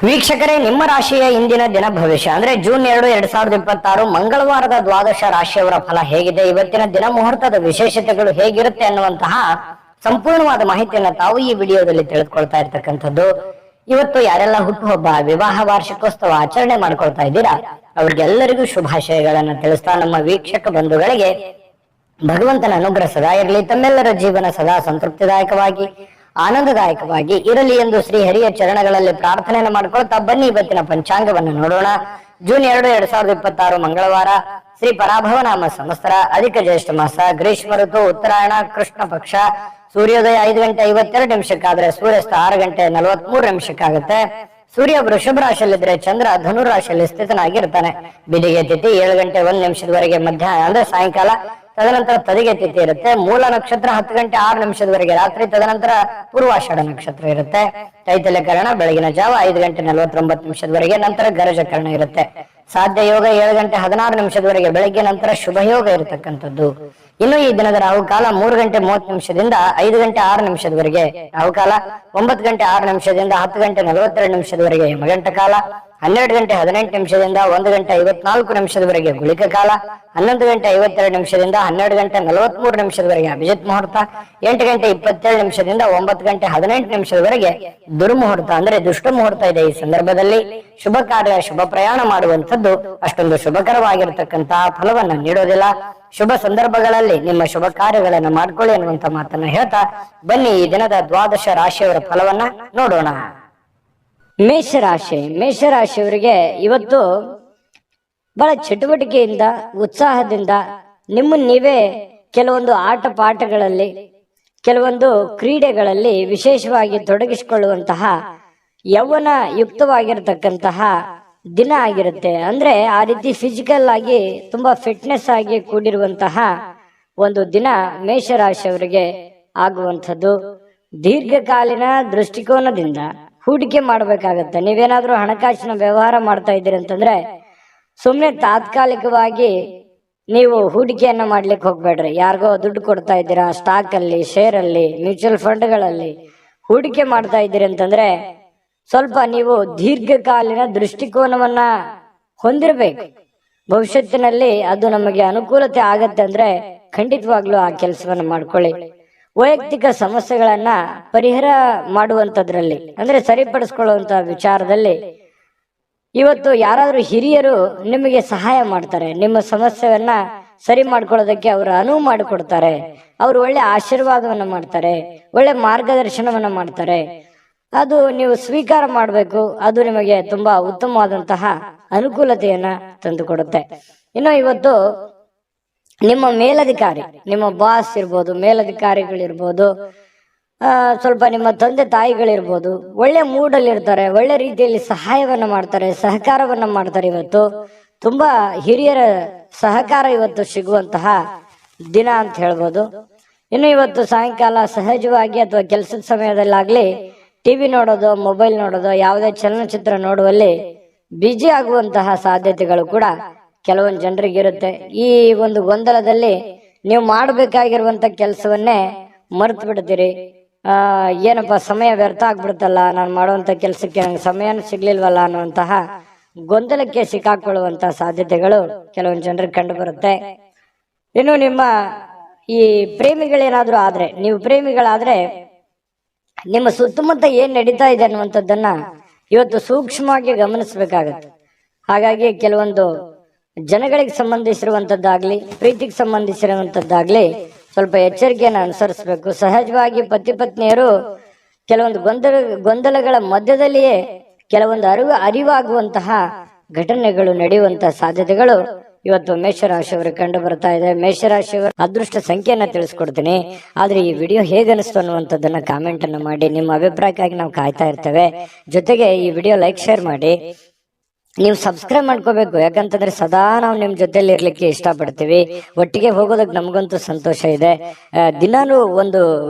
ವೀಕ್ಷಕರೇ, ನಿಮ್ಮ ರಾಶಿಯ ಇಂದಿನ ದಿನ ಭವಿಷ್ಯ ಅಂದ್ರೆ ಜೂನ್ 2, 2026 ಮಂಗಳವಾರದ ದ್ವಾದಶ ರಾಶಿಯವರ ಫಲ ಹೇಗಿದೆ, ಇವತ್ತಿನ ದಿನ ಮುಹೂರ್ತದ ವಿಶೇಷತೆಗಳು ಹೇಗಿರುತ್ತೆ ಅನ್ನುವಂತಹ ಸಂಪೂರ್ಣವಾದ ಮಾಹಿತಿಯನ್ನ ತಾವು ಈ ವಿಡಿಯೋದಲ್ಲಿ ತಿಳಿದುಕೊಳ್ತಾ ಇರ್ತಕ್ಕಂಥದ್ದು. ಇವತ್ತು ಯಾರೆಲ್ಲ ಹುಟ್ಟುಹಬ್ಬ, ವಿವಾಹ ವಾರ್ಷಿಕೋತ್ಸವ ಆಚರಣೆ ಮಾಡ್ಕೊಳ್ತಾ ಇದ್ದೀರಾ ಅವ್ರಿಗೆಲ್ಲರಿಗೂ ಶುಭಾಶಯಗಳನ್ನ ತಿಳಿಸ್ತಾ ನಮ್ಮ ವೀಕ್ಷಕ ಬಂಧುಗಳಿಗೆ ಭಗವಂತನ ಅನುಗ್ರಹ ಸದಾ ಇರಲಿ, ತಮ್ಮೆಲ್ಲರ ಜೀವನ ಸದಾ ಸಂತೃಪ್ತಿದಾಯಕವಾಗಿ ಆನಂದದಾಯಕವಾಗಿ ಇರಲಿ ಎಂದು ಶ್ರೀ ಹರಿಯ ಚರಣಗಳಲ್ಲಿ ಪ್ರಾರ್ಥನೆಯನ್ನು ಮಾಡ್ಕೊಳ್ತಾ ಬನ್ನಿ ಇವತ್ತಿನ ಪಂಚಾಂಗವನ್ನು ನೋಡೋಣ. ಜೂನ್ 2, 2026 ಮಂಗಳವಾರ, ಶ್ರೀ ಪರಾಭವ ನಾಮ ಸಂವತ್ಸರ, ಅಧಿಕ ಜ್ಯೇಷ್ಠ ಮಾಸ, ಗ್ರೀಷ್ಮ ಋತು, ಉತ್ತರಾಯಣ, ಕೃಷ್ಣ ಪಕ್ಷ. ಸೂರ್ಯೋದಯ 5:52 ಸೂರ್ಯಾಸ್ತ 6:43 ಸೂರ್ಯ ವೃಷಭ ರಾಶಿಯಲ್ಲಿದ್ರೆ ಚಂದ್ರ ಧನು ರಾಶಿಯಲ್ಲಿ ಸ್ಥಿತನಾಗಿರ್ತಾನೆ. ಬಿದಿಗೆ ತಿಥಿ 7:01 ಮಧ್ಯಾಹ್ನ ಅಂದ್ರೆ ಸಾಯಂಕಾಲ, ತದನಂತರ ತದಿಗೆ ತಿಥಿ ಇರುತ್ತೆ. ಮೂಲ ನಕ್ಷತ್ರ 10:06 ರಾತ್ರಿ, ತದನಂತರ ಪೂರ್ವಾಷಾಢ ನಕ್ಷತ್ರ ಇರುತ್ತೆ. ತೈತಲ್ಯಕರಣ ಬೆಳಗಿನ ಜಾವ 5:49 ನಂತರ ಗರಜಕರಣ ಇರುತ್ತೆ. ಸಾಧ್ಯ ಯೋಗ 7:16 ಬೆಳಗ್ಗೆ, ನಂತರ ಶುಭ ಯೋಗ ಇರತಕ್ಕಂಥದ್ದು. ಇನ್ನು ಈ ದಿನದ ರಾಹುಕಾಲ 3:30 5:06 ರಾಹುಕಾಲ, 9:06 10:42 ಯಮಗಂಟ ಕಾಲ, 12:18 1:54 ಗುಳಿಕ ಕಾಲ, 11:52 12:43 ಅಭಿಜಿತ್ ಮುಹೂರ್ತ, 8:27 9:18 ದುರ್ಮುಹೂರ್ತ ಅಂದ್ರೆ ದುಷ್ಟ ಮುಹೂರ್ತ ಇದೆ. ಈ ಸಂದರ್ಭದಲ್ಲಿ ಶುಭ ಕಾರ್ಯ, ಶುಭ ಪ್ರಯಾಣ ಮಾಡುವಂಥದ್ದು ಅಷ್ಟೊಂದು ಶುಭಕರವಾಗಿರತಕ್ಕಂತಹ ಫಲವನ್ನ ನೀಡೋದಿಲ್ಲ. ಶುಭ ಸಂದರ್ಭಗಳಲ್ಲಿ ನಿಮ್ಮ ಶುಭ ಕಾರ್ಯಗಳನ್ನು ಮಾಡ್ಕೊಳ್ಳಿ ಅನ್ನುವಂತ ಮಾತನ್ನ ಹೇಳ್ತಾ ಬನ್ನಿ ಈ ದಿನದ ದ್ವಾದಶ ರಾಶಿಯವರ ಫಲವನ್ನ ನೋಡೋಣ. ಮೇಷರಾಶಿಯವರಿಗೆ ಇವತ್ತು ಬಹಳ ಚಟುವಟಿಕೆಯಿಂದ, ಉತ್ಸಾಹದಿಂದ ನಿಮ್ಮನ್ನು ನೀವೇ ಕೆಲವೊಂದು ಆಟ ಪಾಠಗಳಲ್ಲಿ, ಕೆಲವೊಂದು ಕ್ರೀಡೆಗಳಲ್ಲಿ ವಿಶೇಷವಾಗಿ ತೊಡಗಿಸಿಕೊಳ್ಳುವಂತಹ ಯೌವನ ಯುಕ್ತವಾಗಿರತಕ್ಕಂತಹ ದಿನ ಆಗಿರುತ್ತೆ. ಅಂದ್ರೆ ಆ ರೀತಿ ಫಿಸಿಕಲ್ ಆಗಿ ತುಂಬಾ ಫಿಟ್ನೆಸ್ ಆಗಿ ಕೂಡಿರುವಂತಹ ಒಂದು ದಿನ ಮೇಷರಾಶಿಯವರಿಗೆ ಆಗುವಂಥದ್ದು. ದೀರ್ಘಕಾಲೀನ ದೃಷ್ಟಿಕೋನದಿಂದ ಹೂಡಿಕೆ ಮಾಡಬೇಕಾಗತ್ತೆ. ನೀವೇನಾದ್ರೂ ಹಣಕಾಸಿನ ವ್ಯವಹಾರ ಮಾಡ್ತಾ ಇದ್ದೀರಿ ಅಂತಂದ್ರೆ ಸುಮ್ಮನೆ ತಾತ್ಕಾಲಿಕವಾಗಿ ನೀವು ಹೂಡಿಕೆಯನ್ನ ಮಾಡ್ಲಿಕ್ಕೆ ಹೋಗ್ಬೇಡ್ರಿ. ಯಾರಿಗೋ ದುಡ್ಡು ಕೊಡ್ತಾ ಇದ್ದೀರಾ, ಸ್ಟಾಕ್ ಅಲ್ಲಿ, ಶೇರ್ ಅಲ್ಲಿ, ಮ್ಯೂಚುವಲ್ ಫಂಡ್ಗಳಲ್ಲಿ ಹೂಡಿಕೆ ಮಾಡ್ತಾ ಇದ್ದೀರಿ ಅಂತಂದ್ರೆ ಸ್ವಲ್ಪ ನೀವು ದೀರ್ಘಕಾಲೀನ ದೃಷ್ಟಿಕೋನವನ್ನ ಹೊಂದಿರಬೇಕು. ಭವಿಷ್ಯತ್ತಿನಲ್ಲಿ ಅದು ನಮಗೆ ಅನುಕೂಲತೆ ಆಗತ್ತೆ ಅಂದ್ರೆ ಖಂಡಿತವಾಗ್ಲೂ ಆ ಕೆಲಸವನ್ನ ಮಾಡ್ಕೊಳ್ಳಿ. ವೈಯಕ್ತಿಕ ಸಮಸ್ಯೆಗಳನ್ನ ಪರಿಹಾರ ಮಾಡುವಂತದ್ರಲ್ಲಿ ಅಂದ್ರೆ ಸರಿಪಡಿಸ್ಕೊಳ್ಳುವಂತ ವಿಚಾರದಲ್ಲಿ ಇವತ್ತು ಯಾರಾದ್ರೂ ಹಿರಿಯರು ನಿಮಗೆ ಸಹಾಯ ಮಾಡ್ತಾರೆ. ನಿಮ್ಮ ಸಮಸ್ಯೆಯನ್ನ ಸರಿ ಮಾಡ್ಕೊಳ್ಳೋದಕ್ಕೆ ಅವರು ಅನುವು ಮಾಡಿಕೊಡ್ತಾರೆ. ಅವರು ಒಳ್ಳೆ ಆಶೀರ್ವಾದವನ್ನ ಮಾಡ್ತಾರೆ, ಒಳ್ಳೆ ಮಾರ್ಗದರ್ಶನವನ್ನ ಮಾಡ್ತಾರೆ. ಅದು ನೀವು ಸ್ವೀಕಾರ ಮಾಡಬೇಕು. ಅದು ನಿಮಗೆ ತುಂಬಾ ಉತ್ತಮವಾದಂತಹ ಅನುಕೂಲತೆಯನ್ನ ತಂದುಕೊಡುತ್ತೆ. ಇನ್ನು ಇವತ್ತು ನಿಮ್ಮ ಮೇಲಧಿಕಾರಿ, ನಿಮ್ಮ ಬಾಸ್ ಇರ್ಬೋದು, ಮೇಲಧಿಕಾರಿಗಳಿರ್ಬೋದು, ಸ್ವಲ್ಪ ನಿಮ್ಮ ತಂದೆ ತಾಯಿಗಳಿರ್ಬೋದು, ಒಳ್ಳೆ ಮೂಡಲ್ಲಿ ಇರ್ತಾರೆ, ಒಳ್ಳೆ ರೀತಿಯಲ್ಲಿ ಸಹಾಯವನ್ನ ಮಾಡ್ತಾರೆ, ಸಹಕಾರವನ್ನ ಮಾಡ್ತಾರೆ. ಇವತ್ತು ತುಂಬಾ ಹಿರಿಯರ ಸಹಕಾರ ಇವತ್ತು ಸಿಗುವಂತಹ ದಿನ ಅಂತ ಹೇಳ್ಬೋದು. ಇನ್ನು ಇವತ್ತು ಸಾಯಂಕಾಲ ಸಹಜವಾಗಿ ಅಥವಾ ಕೆಲಸದ ಸಮಯದಲ್ಲಾಗ್ಲಿ ಟಿವಿ ನೋಡೋದು, ಮೊಬೈಲ್ ನೋಡೋದು, ಯಾವುದೇ ಚಲನಚಿತ್ರ ನೋಡುವಲ್ಲಿ ಬಿಜಿ ಆಗುವಂತಹ ಸಾಧ್ಯತೆಗಳು ಕೂಡ ಕೆಲವೊಂದು ಜನರಿಗೆ ಇರುತ್ತೆ. ಈ ಒಂದು ಗೊಂದಲದಲ್ಲಿ ನೀವು ಮಾಡಬೇಕಾಗಿರುವಂತ ಕೆಲಸವನ್ನೇ ಮರ್ತು ಬಿಡ್ತೀರಿ. ಏನಪ್ಪಾ ಸಮಯ ವ್ಯರ್ಥ ಆಗ್ಬಿಡುತ್ತಲ್ಲ, ನಾನು ಮಾಡುವಂತ ಕೆಲಸಕ್ಕೆ ನಂಗೆ ಸಮಯನೂ ಸಿಗ್ಲಿಲ್ವಲ್ಲ ಅನ್ನುವಂತಹ ಗೊಂದಲಕ್ಕೆ ಸಿಕ್ಕಾಕೊಳ್ಳುವಂತಹ ಸಾಧ್ಯತೆಗಳು ಕೆಲವೊಂದು ಜನರಿಗೆ ಕಂಡು ಬರುತ್ತೆ. ಇನ್ನು ನಿಮ್ಮ ಈ ಪ್ರೇಮಿಗಳೇನಾದ್ರೂ ಆದ್ರೆ, ನೀವು ಪ್ರೇಮಿಗಳಾದ್ರೆ ನಿಮ್ಮ ಸುತ್ತಮುತ್ತ ಏನ್ ನಡೀತಾ ಇದೆ ಅನ್ನುವಂಥದ್ದನ್ನ ಇವತ್ತು ಸೂಕ್ಷ್ಮವಾಗಿ ಗಮನಿಸಬೇಕಾಗತ್ತೆ. ಹಾಗಾಗಿ ಕೆಲವೊಂದು ಜನಗಳಿಗೆ ಸಂಬಂಧಿಸಿರುವಂತದ್ದಾಗ್ಲಿ, ಪ್ರೀತಿಗೆ ಸಂಬಂಧಿಸಿರುವಂತದ್ದಾಗ್ಲಿ ಸ್ವಲ್ಪ ಎಚ್ಚರಿಕೆಯನ್ನು ಅನುಸರಿಸಬೇಕು. ಸಹಜವಾಗಿ ಪತಿ ಪತ್ನಿಯರು ಕೆಲವೊಂದು ಗೊಂದಲಗಳ ಮಧ್ಯದಲ್ಲಿಯೇ ಕೆಲವೊಂದು ಅರಿವಾಗುವಂತಹ ಘಟನೆಗಳು ನಡೆಯುವಂತಹ ಸಾಧ್ಯತೆಗಳು ಇವತ್ತು ಮೇಷರಾಶಿಯವರಿಗೆ ಕಂಡು ಬರ್ತಾ ಇದೆ. ಮೇಷರಾಶಿಯವರ ಅದೃಷ್ಟ ಸಂಖ್ಯೆಯನ್ನ ತಿಳಿಸ್ಕೊಡ್ತೀನಿ. ಆದ್ರೆ ಈ ವಿಡಿಯೋ ಹೇಗನಿಸ್ತು ಅನ್ನುವಂಥದ್ದನ್ನ ಕಾಮೆಂಟ್ ಅನ್ನ ಮಾಡಿ. ನಿಮ್ಮ ಅಭಿಪ್ರಾಯಕ್ಕಾಗಿ ನಾವು ಕಾಯ್ತಾ ಇರ್ತೇವೆ. ಜೊತೆಗೆ ಈ ವಿಡಿಯೋ ಲೈಕ್, ಶೇರ್ ಮಾಡಿ. ನೀವು ಸಬ್ಸ್ಕ್ರೈಬ್ ಮಾಡ್ಕೋಬೇಕು. ಯಾಕಂತಂದ್ರೆ ಸದಾ ನಾವು ನಿಮ್ ಜೊತೆಲಿ ಇರ್ಲಿಕ್ಕೆ ಇಷ್ಟಪಡ್ತೀವಿ. ಒಟ್ಟಿಗೆ ಹೋಗೋದಕ್ಕೆ ನಮಗಂತೂ ಸಂತೋಷ ಇದೆ. ದಿನಾನು ಒಂದು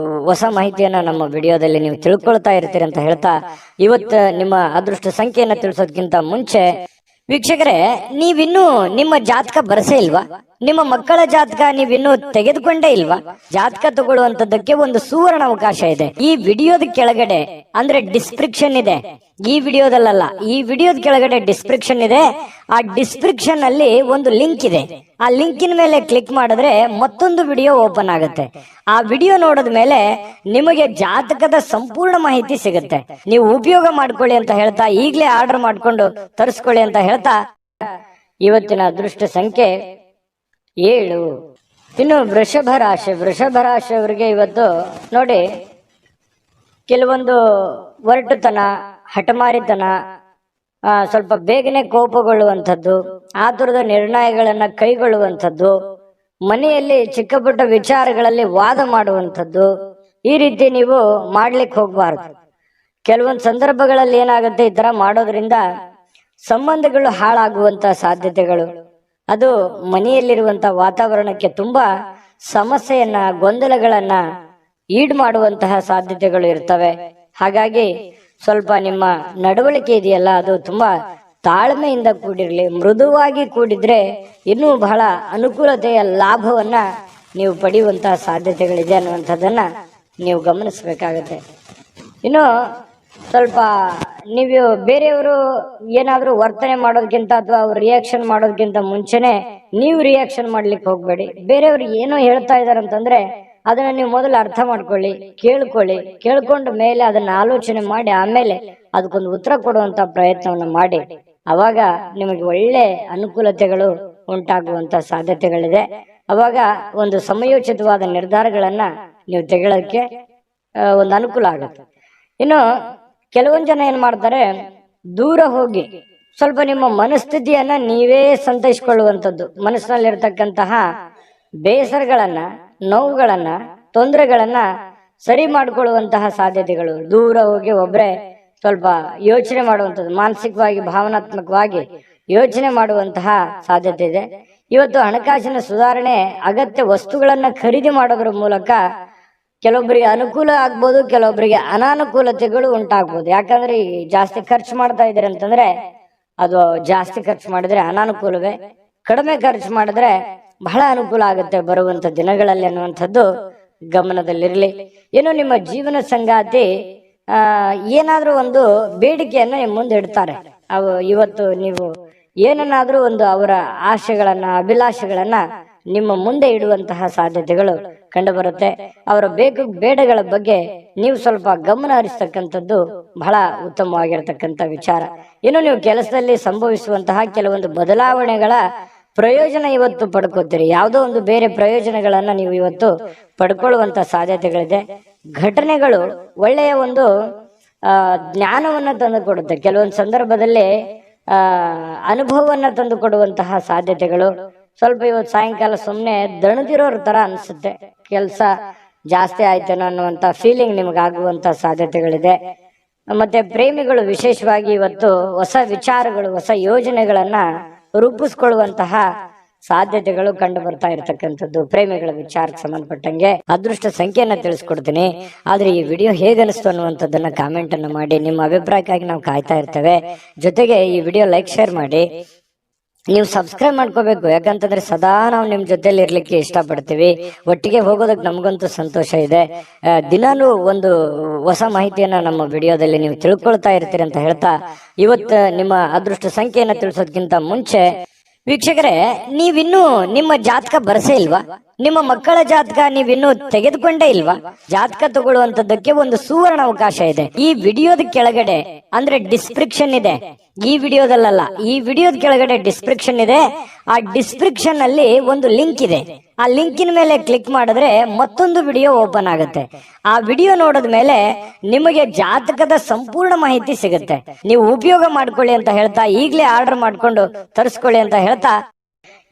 ಹೊಸ ಮಾಹಿತಿಯನ್ನ ನಮ್ಮ ವಿಡಿಯೋದಲ್ಲಿ ನೀವು ತಿಳ್ಕೊಳ್ತಾ ಇರ್ತೀರಿ ಅಂತ ಹೇಳ್ತಾ ಇವತ್ತು ನಿಮ್ಮ ಅದೃಷ್ಟ ಸಂಖ್ಯೆಯನ್ನ ತಿಳಿಸೋದಕ್ಕಿಂತ ಮುಂಚೆ ವೀಕ್ಷಕರೇ, ನೀವಿನ್ನೂ ನಿಮ್ಮ ಜಾತಕ ಬರಸೇ ಇಲ್ವಾ? ನಿಮ್ಮ ಮಕ್ಕಳ ಜಾತಕ ನೀವಿನ್ನೂ ತೆಗೆದುಕೊಂಡೇ ಇಲ್ವಾ? ಜಾತಕ ತಗೊಳ್ಳುವಂತದ್ದಕ್ಕೆ ಒಂದು ಸುವರ್ಣ ಅವಕಾಶ ಇದೆ. ಈ ವಿಡಿಯೋದ ಕೆಳಗಡೆ ಅಂದ್ರೆ ಡಿಸ್ಕ್ರಿಪ್ಷನ್ ಇದೆ, ಈ ವಿಡಿಯೋದಲ್ಲ, ಈ ವಿಡಿಯೋದ ಕೆಳಗಡೆ ಡಿಸ್ಕ್ರಿಪ್ಷನ್ ಇದೆ. ಆ ಡಿಸ್ಕ್ರಿಪ್ಷನ್ ಅಲ್ಲಿ ಒಂದು ಲಿಂಕ್ ಇದೆ. ಆ ಲಿಂಕಿನ ಮೇಲೆ ಕ್ಲಿಕ್ ಮಾಡಿದ್ರೆ ಮತ್ತೊಂದು ವಿಡಿಯೋ ಓಪನ್ ಆಗುತ್ತೆ. ಆ ವಿಡಿಯೋ ನೋಡಿದ ಮೇಲೆ ನಿಮಗೆ ಜಾತಕದ ಸಂಪೂರ್ಣ ಮಾಹಿತಿ ಸಿಗುತ್ತೆ. ನೀವು ಉಪಯೋಗ ಮಾಡ್ಕೊಳ್ಳಿ ಅಂತ ಹೇಳ್ತಾ, ಈಗಲೇ ಆರ್ಡರ್ ಮಾಡ್ಕೊಂಡು ತರಿಸ್ಕೊಳ್ಳಿ ಅಂತ ಹೇಳ್ತಾ, ಇವತ್ತಿನ ಅದೃಷ್ಟ ಸಂಖ್ಯೆ 7. ಇನ್ನು ವೃಷಭ ರಾಶಿಯವರಿಗೆ ಇವತ್ತು ನೋಡಿ, ಕೆಲವೊಂದು ಒರಟುತನ, ಹಠಮಾರಿತನ, ಸ್ವಲ್ಪ ಬೇಗನೆ ಕೋಪಗೊಳ್ಳುವಂಥದ್ದು, ಆತುರದ ನಿರ್ಣಯಗಳನ್ನ ಕೈಗೊಳ್ಳುವಂಥದ್ದು, ಮನೆಯಲ್ಲಿ ಚಿಕ್ಕ ಪುಟ್ಟ ವಿಚಾರಗಳಲ್ಲಿ ವಾದ ಮಾಡುವಂಥದ್ದು, ಈ ರೀತಿ ನೀವು ಮಾಡ್ಲಿಕ್ಕೆ ಹೋಗ್ಬಾರ್ದು. ಕೆಲವೊಂದು ಸಂದರ್ಭಗಳಲ್ಲಿ ಏನಾಗುತ್ತೆ, ಈ ತರ ಮಾಡೋದ್ರಿಂದ ಸಂಬಂಧಗಳು ಹಾಳಾಗುವಂತ ಸಾಧ್ಯತೆಗಳು, ಅದು ಮನೆಯಲ್ಲಿರುವಂತಹ ವಾತಾವರಣಕ್ಕೆ ತುಂಬಾ ಸಮಸ್ಯೆಯನ್ನ, ಗೊಂದಲಗಳನ್ನ ಈಡ್ ಮಾಡುವಂತಹ ಸಾಧ್ಯತೆಗಳು ಇರ್ತವೆ. ಹಾಗಾಗಿ ಸ್ವಲ್ಪ ನಿಮ್ಮ ನಡವಳಿಕೆ ಇದೆಯಲ್ಲ, ಅದು ತುಂಬಾ ತಾಳ್ಮೆಯಿಂದ ಕೂಡಿರ್ಲಿ. ಮೃದುವಾಗಿ ಕೂಡಿದ್ರೆ ಇನ್ನೂ ಬಹಳ ಅನುಕೂಲತೆಯ ಲಾಭವನ್ನ ನೀವು ಪಡೆಯುವಂತಹ ಸಾಧ್ಯತೆಗಳಿದೆ ಅನ್ನುವಂಥದ್ದನ್ನ ನೀವು ಗಮನಿಸಬೇಕಾಗತ್ತೆ. ಇನ್ನು ಸ್ವಲ್ಪ ನೀವು ಬೇರೆಯವರು ಏನಾದ್ರೂ ವರ್ತನೆ ಮಾಡೋದಕ್ಕಿಂತ ಅಥವಾ ಅವ್ರು ರಿಯಾಕ್ಷನ್ ಮಾಡೋದಕ್ಕಿಂತ ಮುಂಚೆನೆ ನೀವು ರಿಯಾಕ್ಷನ್ ಮಾಡ್ಲಿಕ್ಕೆ ಹೋಗ್ಬೇಡಿ. ಬೇರೆಯವ್ರು ಏನೋ ಹೇಳ್ತಾ ಇದಾರೆ ಅಂತಂದ್ರೆ ಅದನ್ನ ನೀವು ಮೊದಲು ಅರ್ಥ ಮಾಡ್ಕೊಳ್ಳಿ, ಕೇಳ್ಕೊಂಡ ಮೇಲೆ ಅದನ್ನ ಆಲೋಚನೆ ಮಾಡಿ ಆಮೇಲೆ ಅದಕ್ಕೊಂದು ಉತ್ತರ ಕೊಡುವಂತ ಪ್ರಯತ್ನವನ್ನ ಮಾಡಿ. ಅವಾಗ ನಿಮಗೆ ಒಳ್ಳೆ ಅನುಕೂಲತೆಗಳು ಉಂಟಾಗುವಂತ ಸಾಧ್ಯತೆಗಳಿದೆ. ಅವಾಗ ಒಂದು ಸಮಯೋಚಿತವಾದ ನಿರ್ಧಾರಗಳನ್ನ ನೀವು ತೆಗೊಳ್ಳೋಕೆ ಒಂದು ಅನುಕೂಲ ಆಗುತ್ತೆ. ಇನ್ನು ಕೆಲವೊಂದು ಜನ ಏನ್ ಮಾಡ್ತಾರೆ, ದೂರ ಹೋಗಿ ಸ್ವಲ್ಪ ನಿಮ್ಮ ಮನಸ್ಥಿತಿಯನ್ನ ನೀವೇ ಸಂತೈಸಿಕೊಳ್ಳುವಂಥದ್ದು, ಮನಸ್ಸಿನಲ್ಲಿರ್ತಕ್ಕಂತಹ ಬೇಸರಗಳನ್ನ, ನೋವುಗಳನ್ನ, ತೊಂದರೆಗಳನ್ನ ಸರಿ ಮಾಡಿಕೊಳ್ಳುವಂತಹ ಸಾಧ್ಯತೆಗಳು. ದೂರ ಹೋಗಿ ಒಬ್ರೆ ಸ್ವಲ್ಪ ಯೋಚನೆ ಮಾಡುವಂಥದ್ದು, ಮಾನಸಿಕವಾಗಿ ಭಾವನಾತ್ಮಕವಾಗಿ ಯೋಚನೆ ಮಾಡುವಂತಹ ಸಾಧ್ಯತೆ ಇದೆ. ಇವತ್ತು ಹಣಕಾಸಿನ ಸುಧಾರಣೆ, ಅಗತ್ಯ ವಸ್ತುಗಳನ್ನ ಖರೀದಿ ಮಾಡೋದ್ರ ಮೂಲಕ ಕೆಲವೊಬ್ಬರಿಗೆ ಅನುಕೂಲ ಆಗ್ಬೋದು, ಕೆಲವೊಬ್ಬರಿಗೆ ಅನಾನುಕೂಲತೆಗಳು ಉಂಟಾಗ್ಬೋದು. ಯಾಕಂದ್ರೆ ಈ ಜಾಸ್ತಿ ಖರ್ಚು ಮಾಡ್ತಾ ಇದ್ದಾರೆ ಅಂತಂದ್ರೆ ಅದು ಜಾಸ್ತಿ ಖರ್ಚು ಮಾಡಿದ್ರೆ ಅನಾನುಕೂಲವೇ, ಕಡಿಮೆ ಖರ್ಚು ಮಾಡಿದ್ರೆ ಬಹಳ ಅನುಕೂಲ ಆಗುತ್ತೆ ಬರುವಂತ ದಿನಗಳಲ್ಲಿ ಅನ್ನುವಂಥದ್ದು ಗಮನದಲ್ಲಿರಲಿ. ಏನು ನಿಮ್ಮ ಜೀವನ ಸಂಗಾತಿ ಏನಾದ್ರೂ ಒಂದು ಬೇಡಿಕೆಯನ್ನ ಮುಂದೆ ಇಡ್ತಾರೆ. ಅವು ಇವತ್ತು ನೀವು ಏನನ್ನಾದ್ರೂ ಒಂದು ಅವರ ಆಶೆಗಳನ್ನ, ಅಭಿಲಾಷೆಗಳನ್ನ ನಿಮ್ಮ ಮುಂದೆ ಇಡುವಂತಹ ಸಾಧ್ಯತೆಗಳು ಕಂಡು ಬರುತ್ತೆ. ಅವರ ಬೇಡಗಳ ಬಗ್ಗೆ ನೀವು ಸ್ವಲ್ಪ ಗಮನ ಹರಿಸ್ತಕ್ಕಂಥದ್ದು ಬಹಳ ಉತ್ತಮವಾಗಿರ್ತಕ್ಕಂಥ ವಿಚಾರ. ಇನ್ನು ನೀವು ಕೆಲಸದಲ್ಲಿ ಸಂಭವಿಸುವಂತಹ ಕೆಲವೊಂದು ಬದಲಾವಣೆಗಳ ಪ್ರಯೋಜನ ಇವತ್ತು ಪಡ್ಕೋತೀರಿ. ಯಾವುದೋ ಒಂದು ಬೇರೆ ಪ್ರಯೋಜನಗಳನ್ನ ನೀವು ಇವತ್ತು ಪಡ್ಕೊಳ್ಳುವಂತ ಸಾಧ್ಯತೆಗಳಿದೆ. ಘಟನೆಗಳು ಒಳ್ಳೆಯ ಒಂದು ಜ್ಞಾನವನ್ನ ತಂದು ಕೊಡುತ್ತೆ. ಕೆಲವೊಂದು ಸಂದರ್ಭದಲ್ಲಿ ಅನುಭವವನ್ನ ತಂದು ಕೊಡುವಂತಹ ಸಾಧ್ಯತೆಗಳು. ಸ್ವಲ್ಪ ಇವತ್ತು ಸಾಯಂಕಾಲ ಸುಮ್ಮನೆ ದಣದಿರೋರ್ ತರ ಅನ್ಸುತ್ತೆ, ಕೆಲಸ ಜಾಸ್ತಿ ಆಯ್ತೇನೋ ಅನ್ನುವಂತ ಫೀಲಿಂಗ್ ನಿಮಗಾಗುವಂತ ಸಾಧ್ಯತೆಗಳಿದೆ. ಮತ್ತೆ ಪ್ರೇಮಿಗಳು ವಿಶೇಷವಾಗಿ ಇವತ್ತು ಹೊಸ ವಿಚಾರಗಳು, ಹೊಸ ಯೋಜನೆಗಳನ್ನ ರೂಪಿಸ್ಕೊಳ್ಳುವಂತಹ ಸಾಧ್ಯತೆಗಳು ಕಂಡು ಬರ್ತಾ ಇರತಕ್ಕಂಥದ್ದು. ಪ್ರೇಮಿಗಳ ವಿಚಾರಕ್ಕೆ ಸಂಬಂಧಪಟ್ಟಂಗೆ ಅದೃಷ್ಟ ಸಂಖ್ಯೆಯನ್ನ ತಿಳಿಸ್ಕೊಡ್ತೀನಿ. ಆದ್ರೆ ಈ ವಿಡಿಯೋ ಹೇಗನಿಸ್ತು ಅನ್ನುವಂಥದ್ದನ್ನ ಕಾಮೆಂಟ್ ಅನ್ನು ಮಾಡಿ. ನಿಮ್ಮ ಅಭಿಪ್ರಾಯಕ್ಕಾಗಿ ನಾವು ಕಾಯ್ತಾ ಇರ್ತೇವೆ. ಜೊತೆಗೆ ಈ ವಿಡಿಯೋ ಲೈಕ್, ಶೇರ್ ಮಾಡಿ. ನೀವು ಸಬ್ಸ್ಕ್ರೈಬ್ ಮಾಡ್ಕೋಬೇಕು, ಯಾಕಂತಂದ್ರೆ ಸದಾ ನಾವು ನಿಮ್ ಜೊತೆಲಿ ಇರ್ಲಿಕ್ಕೆ ಇಷ್ಟಪಡ್ತೀವಿ. ಒಟ್ಟಿಗೆ ಹೋಗೋದಕ್ಕೆ ನಮಗಂತೂ ಸಂತೋಷ ಇದೆ. ದಿನಾನು ಒಂದು ಹೊಸ ಮಾಹಿತಿಯನ್ನ ನಮ್ಮ ವಿಡಿಯೋದಲ್ಲಿ ನೀವು ತಿಳ್ಕೊಳ್ತಾ ಇರ್ತೀರಿ ಅಂತ ಹೇಳ್ತಾ, ಇವತ್ತು ನಿಮ್ಮ ಅದೃಷ್ಟ ಸಂಖ್ಯೆಯನ್ನ ತಿಳಿಸೋದಕ್ಕಿಂತ ಮುಂಚೆ ವೀಕ್ಷಕರೇ, ನೀವಿನ್ನೂ ನಿಮ್ಮ ಜಾತಕ ಬರಸೇ ಇಲ್ವಾ? ನಿಮ್ಮ ಮಕ್ಕಳ ಜಾತಕ ನೀವಿನ್ನೂ ತೆಗೆದುಕೊಂಡೇ ಇಲ್ವಾ? ಜಾತಕ ತಗೊಳ್ಳುವಂತದ್ದಕ್ಕೆ ಒಂದು ಸುವರ್ಣ ಅವಕಾಶ ಇದೆ. ಈ ವಿಡಿಯೋದ ಕೆಳಗಡೆ ಅಂದ್ರೆ ಡಿಸ್ಕ್ರಿಪ್ಷನ್ ಇದೆ, ಈ ವಿಡಿಯೋದಲ್ಲ, ಈ ವಿಡಿಯೋದ ಕೆಳಗಡೆ ಡಿಸ್ಕ್ರಿಪ್ಷನ್ ಇದೆ. ಆ ಡಿಸ್ಕ್ರಿಪ್ಷನ್ ಅಲ್ಲಿ ಒಂದು ಲಿಂಕ್ ಇದೆ. ಆ ಲಿಂಕಿನ ಮೇಲೆ ಕ್ಲಿಕ್ ಮಾಡಿದ್ರೆ ಮತ್ತೊಂದು ವಿಡಿಯೋ ಓಪನ್ ಆಗುತ್ತೆ. ಆ ವಿಡಿಯೋ ನೋಡಿದ ಮೇಲೆ ನಿಮಗೆ ಜಾತಕದ ಸಂಪೂರ್ಣ ಮಾಹಿತಿ ಸಿಗುತ್ತೆ. ನೀವು ಉಪಯೋಗ ಮಾಡ್ಕೊಳ್ಳಿ ಅಂತ ಹೇಳ್ತಾ, ಈಗಲೇ ಆರ್ಡರ್ ಮಾಡ್ಕೊಂಡು ತರಿಸ್ಕೊಳ್ಳಿ ಅಂತ ಹೇಳ್ತಾ,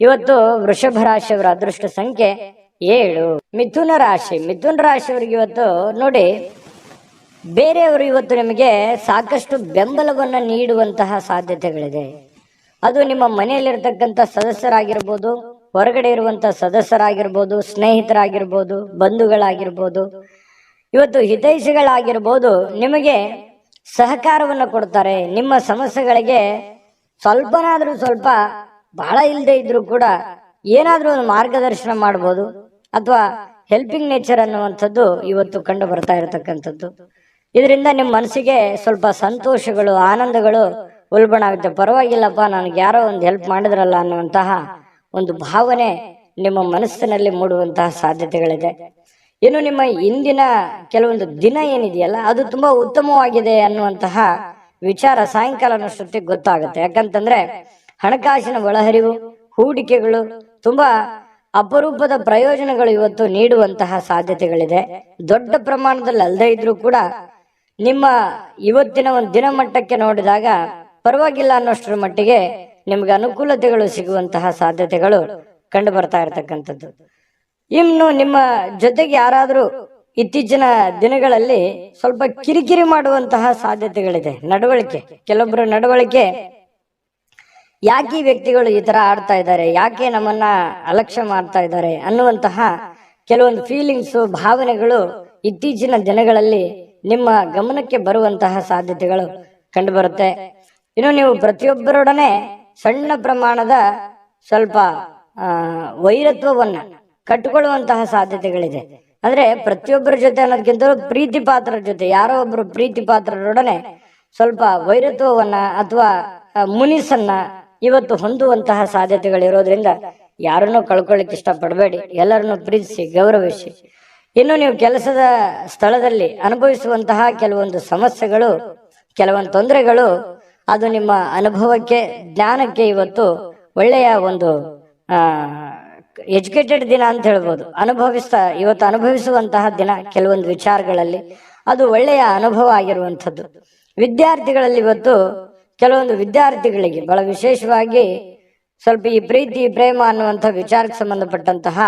ಇವತ್ತು ವೃಷಭ ರಾಶಿಯವರ ಅದೃಷ್ಟ ಸಂಖ್ಯೆ 7. ಮಿಥುನ ರಾಶಿಯವರಿಗೆ ಇವತ್ತು ನೋಡಿ, ಬೇರೆಯವರು ಇವತ್ತು ನಿಮಗೆ ಸಾಕಷ್ಟು ಬೆಂಬಲವನ್ನ ನೀಡುವಂತಹ ಸಾಧ್ಯತೆಗಳಿದೆ. ಅದು ನಿಮ್ಮ ಮನೆಯಲ್ಲಿರ್ತಕ್ಕಂಥ ಸದಸ್ಯರಾಗಿರ್ಬೋದು, ಹೊರಗಡೆ ಇರುವಂತಹ ಸದಸ್ಯರಾಗಿರ್ಬೋದು, ಸ್ನೇಹಿತರಾಗಿರ್ಬೋದು, ಬಂಧುಗಳಾಗಿರ್ಬೋದು, ಇವತ್ತು ಹಿತೈಷಿಗಳಾಗಿರ್ಬೋದು, ನಿಮಗೆ ಸಹಕಾರವನ್ನು ಕೊಡ್ತಾರೆ. ನಿಮ್ಮ ಸಮಸ್ಯೆಗಳಿಗೆ ಸ್ವಲ್ಪನಾದ್ರೂ ಸ್ವಲ್ಪ, ಬಹಳ ಇಲ್ಲದೆ ಇದ್ರೂ ಕೂಡ ಏನಾದ್ರೂ ಒಂದು ಮಾರ್ಗದರ್ಶನ ಮಾಡ್ಬೋದು, ಅಥವಾ ಹೆಲ್ಪಿಂಗ್ ನೇಚರ್ ಅನ್ನುವಂಥದ್ದು ಇವತ್ತು ಕಂಡು ಬರ್ತಾ ಇರತಕ್ಕಂಥದ್ದು. ಇದರಿಂದ ನಿಮ್ಮ ಮನಸ್ಸಿಗೆ ಸ್ವಲ್ಪ ಸಂತೋಷಗಳು, ಆನಂದಗಳು ಉಲ್ಬಣ ಆಗುತ್ತೆ. ಪರವಾಗಿಲ್ಲಪ್ಪ, ನನಗೆ ಯಾರೋ ಒಂದು ಹೆಲ್ಪ್ ಮಾಡಿದ್ರಲ್ಲ ಅನ್ನುವಂತಹ ಒಂದು ಭಾವನೆ ನಿಮ್ಮ ಮನಸ್ಸಿನಲ್ಲಿ ಮೂಡುವಂತಹ ಸಾಧ್ಯತೆಗಳಿದೆ. ಇನ್ನು ನಿಮ್ಮ ಇಂದಿನ ಕೆಲವೊಂದು ದಿನ ಏನಿದೆಯಲ್ಲ, ಅದು ತುಂಬಾ ಉತ್ತಮವಾಗಿದೆ ಅನ್ನುವಂತಹ ವಿಚಾರ ಸಾಯಂಕಾಲನಷ್ಟೊತ್ತಿಗೆ ಗೊತ್ತಾಗುತ್ತೆ. ಯಾಕಂತಂದ್ರೆ ಹಣಕಾಸಿನ ಒಳಹರಿವು, ಹೂಡಿಕೆಗಳು ತುಂಬಾ ಅಪರೂಪದ ಪ್ರಯೋಜನಗಳು ಇವತ್ತು ನೀಡುವಂತಹ ಸಾಧ್ಯತೆಗಳಿದೆ. ದೊಡ್ಡ ಪ್ರಮಾಣದಲ್ಲಿ ಅಲ್ಲದೆ ಇದ್ರೂ ಕೂಡ ನಿಮ್ಮ ಇವತ್ತಿನ ಒಂದು ದಿನಮಟ್ಟಕ್ಕೆ ನೋಡಿದಾಗ ಪರವಾಗಿಲ್ಲ ಅನ್ನೋಷ್ಟರ ಮಟ್ಟಿಗೆ ನಿಮ್ಗೆ ಅನುಕೂಲತೆಗಳು ಸಿಗುವಂತಹ ಸಾಧ್ಯತೆಗಳು ಕಂಡು ಬರ್ತಾ ಇರತಕ್ಕಂಥದ್ದು. ಇನ್ನು ನಿಮ್ಮ ಜೊತೆಗೆ ಯಾರಾದರೂ ಇತ್ತೀಚಿನ ದಿನಗಳಲ್ಲಿ ಸ್ವಲ್ಪ ಕಿರಿಕಿರಿ ಮಾಡುವಂತಹ ಸಾಧ್ಯತೆಗಳಿದೆ. ನಡವಳಿಕೆ, ಕೆಲವೊಬ್ಬರು ನಡವಳಿಕೆ, ಯಾಕೆ ಈ ವ್ಯಕ್ತಿಗಳು ಈ ತರ ಆಡ್ತಾ ಇದ್ದಾರೆ, ಯಾಕೆ ನಮ್ಮನ್ನ ಅಲಕ್ಷ್ಯ ಮಾಡ್ತಾ ಇದ್ದಾರೆ ಅನ್ನುವಂತಹ ಕೆಲವೊಂದು ಫೀಲಿಂಗ್ಸ್, ಭಾವನೆಗಳು ಇತ್ತೀಚಿನ ದಿನಗಳಲ್ಲಿ ನಿಮ್ಮ ಗಮನಕ್ಕೆ ಬರುವಂತಹ ಸಾಧ್ಯತೆಗಳು ಕಂಡು ಬರುತ್ತೆ. ಇನ್ನು ನೀವು ಪ್ರತಿಯೊಬ್ಬರೊಡನೆ ಸಣ್ಣ ಪ್ರಮಾಣದ ಸ್ವಲ್ಪ ವೈರತ್ವವನ್ನ ಕಟ್ಟಿಕೊಳ್ಳುವಂತಹ ಸಾಧ್ಯತೆಗಳಿದೆ. ಅಂದ್ರೆ ಪ್ರತಿಯೊಬ್ಬರ ಜೊತೆ ಅನ್ನೋದಕ್ಕಿಂತ ಪ್ರೀತಿ ಪಾತ್ರರ ಜೊತೆ, ಯಾರೋ ಒಬ್ರು ಪ್ರೀತಿ ಪಾತ್ರರೊಡನೆ ಸ್ವಲ್ಪ ವೈರತ್ವವನ್ನ ಅಥವಾ ಮುನಿಸನ್ನ ಇವತ್ತು ಹೊಂದುವಂತಹ ಸಾಧ್ಯತೆಗಳಿರೋದ್ರಿಂದ ಯಾರನ್ನೂ ಕಳ್ಕೊಳ್ಳಿಕ್ಕೆ ಇಷ್ಟಪಡಬೇಡಿ. ಎಲ್ಲರನ್ನು ಪ್ರೀತಿಸಿ, ಗೌರವಿಸಿ. ಇನ್ನು ನೀವು ಕೆಲಸದ ಸ್ಥಳದಲ್ಲಿ ಅನುಭವಿಸುವಂತಹ ಕೆಲವೊಂದು ಸಮಸ್ಯೆಗಳು, ಕೆಲವೊಂದು ತೊಂದರೆಗಳು, ಅದು ನಿಮ್ಮ ಅನುಭವಕ್ಕೆ, ಜ್ಞಾನಕ್ಕೆ ಇವತ್ತು ಒಳ್ಳೆಯ ಒಂದು ಎಜುಕೇಟೆಡ್ ದಿನ ಅಂತ ಹೇಳ್ಬೋದು. ಇವತ್ತು ಅನುಭವಿಸುವಂತಹ ದಿನ ಕೆಲವೊಂದು ವಿಚಾರಗಳಲ್ಲಿ ಅದು ಒಳ್ಳೆಯ ಅನುಭವ ಆಗಿರುವಂಥದ್ದು. ವಿದ್ಯಾರ್ಥಿಗಳಲ್ಲಿ ಇವತ್ತು ಕೆಲವೊಂದು ವಿದ್ಯಾರ್ಥಿಗಳಿಗೆ ಬಹಳ ವಿಶೇಷವಾಗಿ ಸ್ವಲ್ಪ ಈ ಪ್ರೀತಿ, ಪ್ರೇಮ ಅನ್ನುವಂಥ ವಿಚಾರಕ್ಕೆ ಸಂಬಂಧಪಟ್ಟಂತಹ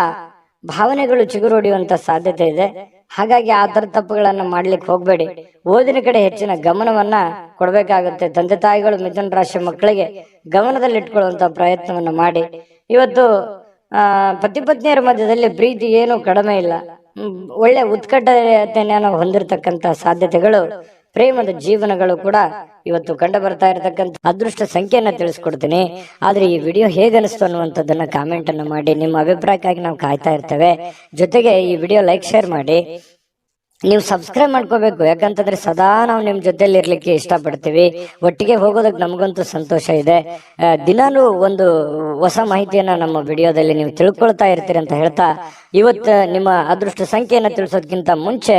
ಭಾವನೆಗಳು ಚಿಗುರೊಡೆಯುವಂತ ಸಾಧ್ಯತೆ ಇದೆ. ಹಾಗಾಗಿ ಆ ತರ ತಪ್ಪುಗಳನ್ನ ಮಾಡ್ಲಿಕ್ಕೆ ಹೋಗ್ಬೇಡಿ. ಓದಿನ ಕಡೆ ಹೆಚ್ಚಿನ ಗಮನವನ್ನ ಕೊಡ್ಬೇಕಾಗುತ್ತೆ. ತಂದೆ ತಾಯಿಗಳು ಮಿಥುನ ರಾಶಿ ಮಕ್ಕಳಿಗೆ ಗಮನದಲ್ಲಿಟ್ಕೊಳ್ಳುವಂತ ಪ್ರಯತ್ನವನ್ನ ಮಾಡಿ. ಇವತ್ತು ಪತಿ ಪತ್ನಿಯರ ಮಧ್ಯದಲ್ಲಿ ಪ್ರೀತಿ ಏನು ಕಡಿಮೆ ಇಲ್ಲ, ಒಳ್ಳೆ ಉತ್ಕಟತೆಯನ್ನು ಹೊಂದಿರತಕ್ಕಂತ ಸಾಧ್ಯತೆಗಳು, ಪ್ರೇಮದ ಜೀವನಗಳು ಕೂಡ ಇವತ್ತು ಕಂಡು ಬರ್ತಾ ಇರತಕ್ಕಂಥ ಅದೃಷ್ಟ ಸಂಖ್ಯೆಯನ್ನ ತಿಳಿಸ್ಕೊಡ್ತೀನಿ. ಆದ್ರೆ ಈ ವಿಡಿಯೋ ಹೇಗನಿಸ್ತು ಅನ್ನುವಂಥದ್ದನ್ನ ಕಾಮೆಂಟ್ ಅನ್ನು ಮಾಡಿ. ನಿಮ್ಮ ಅಭಿಪ್ರಾಯಕ್ಕಾಗಿ ನಾವು ಕಾಯ್ತಾ ಇರ್ತೇವೆ. ಜೊತೆಗೆ ಈ ವಿಡಿಯೋ ಲೈಕ್, ಶೇರ್ ಮಾಡಿ. ನೀವು ಸಬ್ಸ್ಕ್ರೈಬ್ ಮಾಡ್ಕೋಬೇಕು. ಯಾಕಂತಂದ್ರೆ ಸದಾ ನಾವು ನಿಮ್ ಜೊತೆಲಿ ಇರ್ಲಿಕ್ಕೆ ಇಷ್ಟಪಡ್ತೀವಿ. ಒಟ್ಟಿಗೆ ಹೋಗೋದಕ್ಕೆ ನಮಗಂತೂ ಸಂತೋಷ ಇದೆ. ದಿನಾಲೂ ಒಂದು ಹೊಸ ಮಾಹಿತಿಯನ್ನ ನಮ್ಮ ವಿಡಿಯೋದಲ್ಲಿ ನೀವು ತಿಳ್ಕೊಳ್ತಾ ಇರ್ತೀರಿ ಅಂತ ಹೇಳ್ತಾ, ಇವತ್ತು ನಿಮ್ಮ ಅದೃಷ್ಟ ಸಂಖ್ಯೆಯನ್ನ ತಿಳಿಸೋದಕ್ಕಿಂತ ಮುಂಚೆ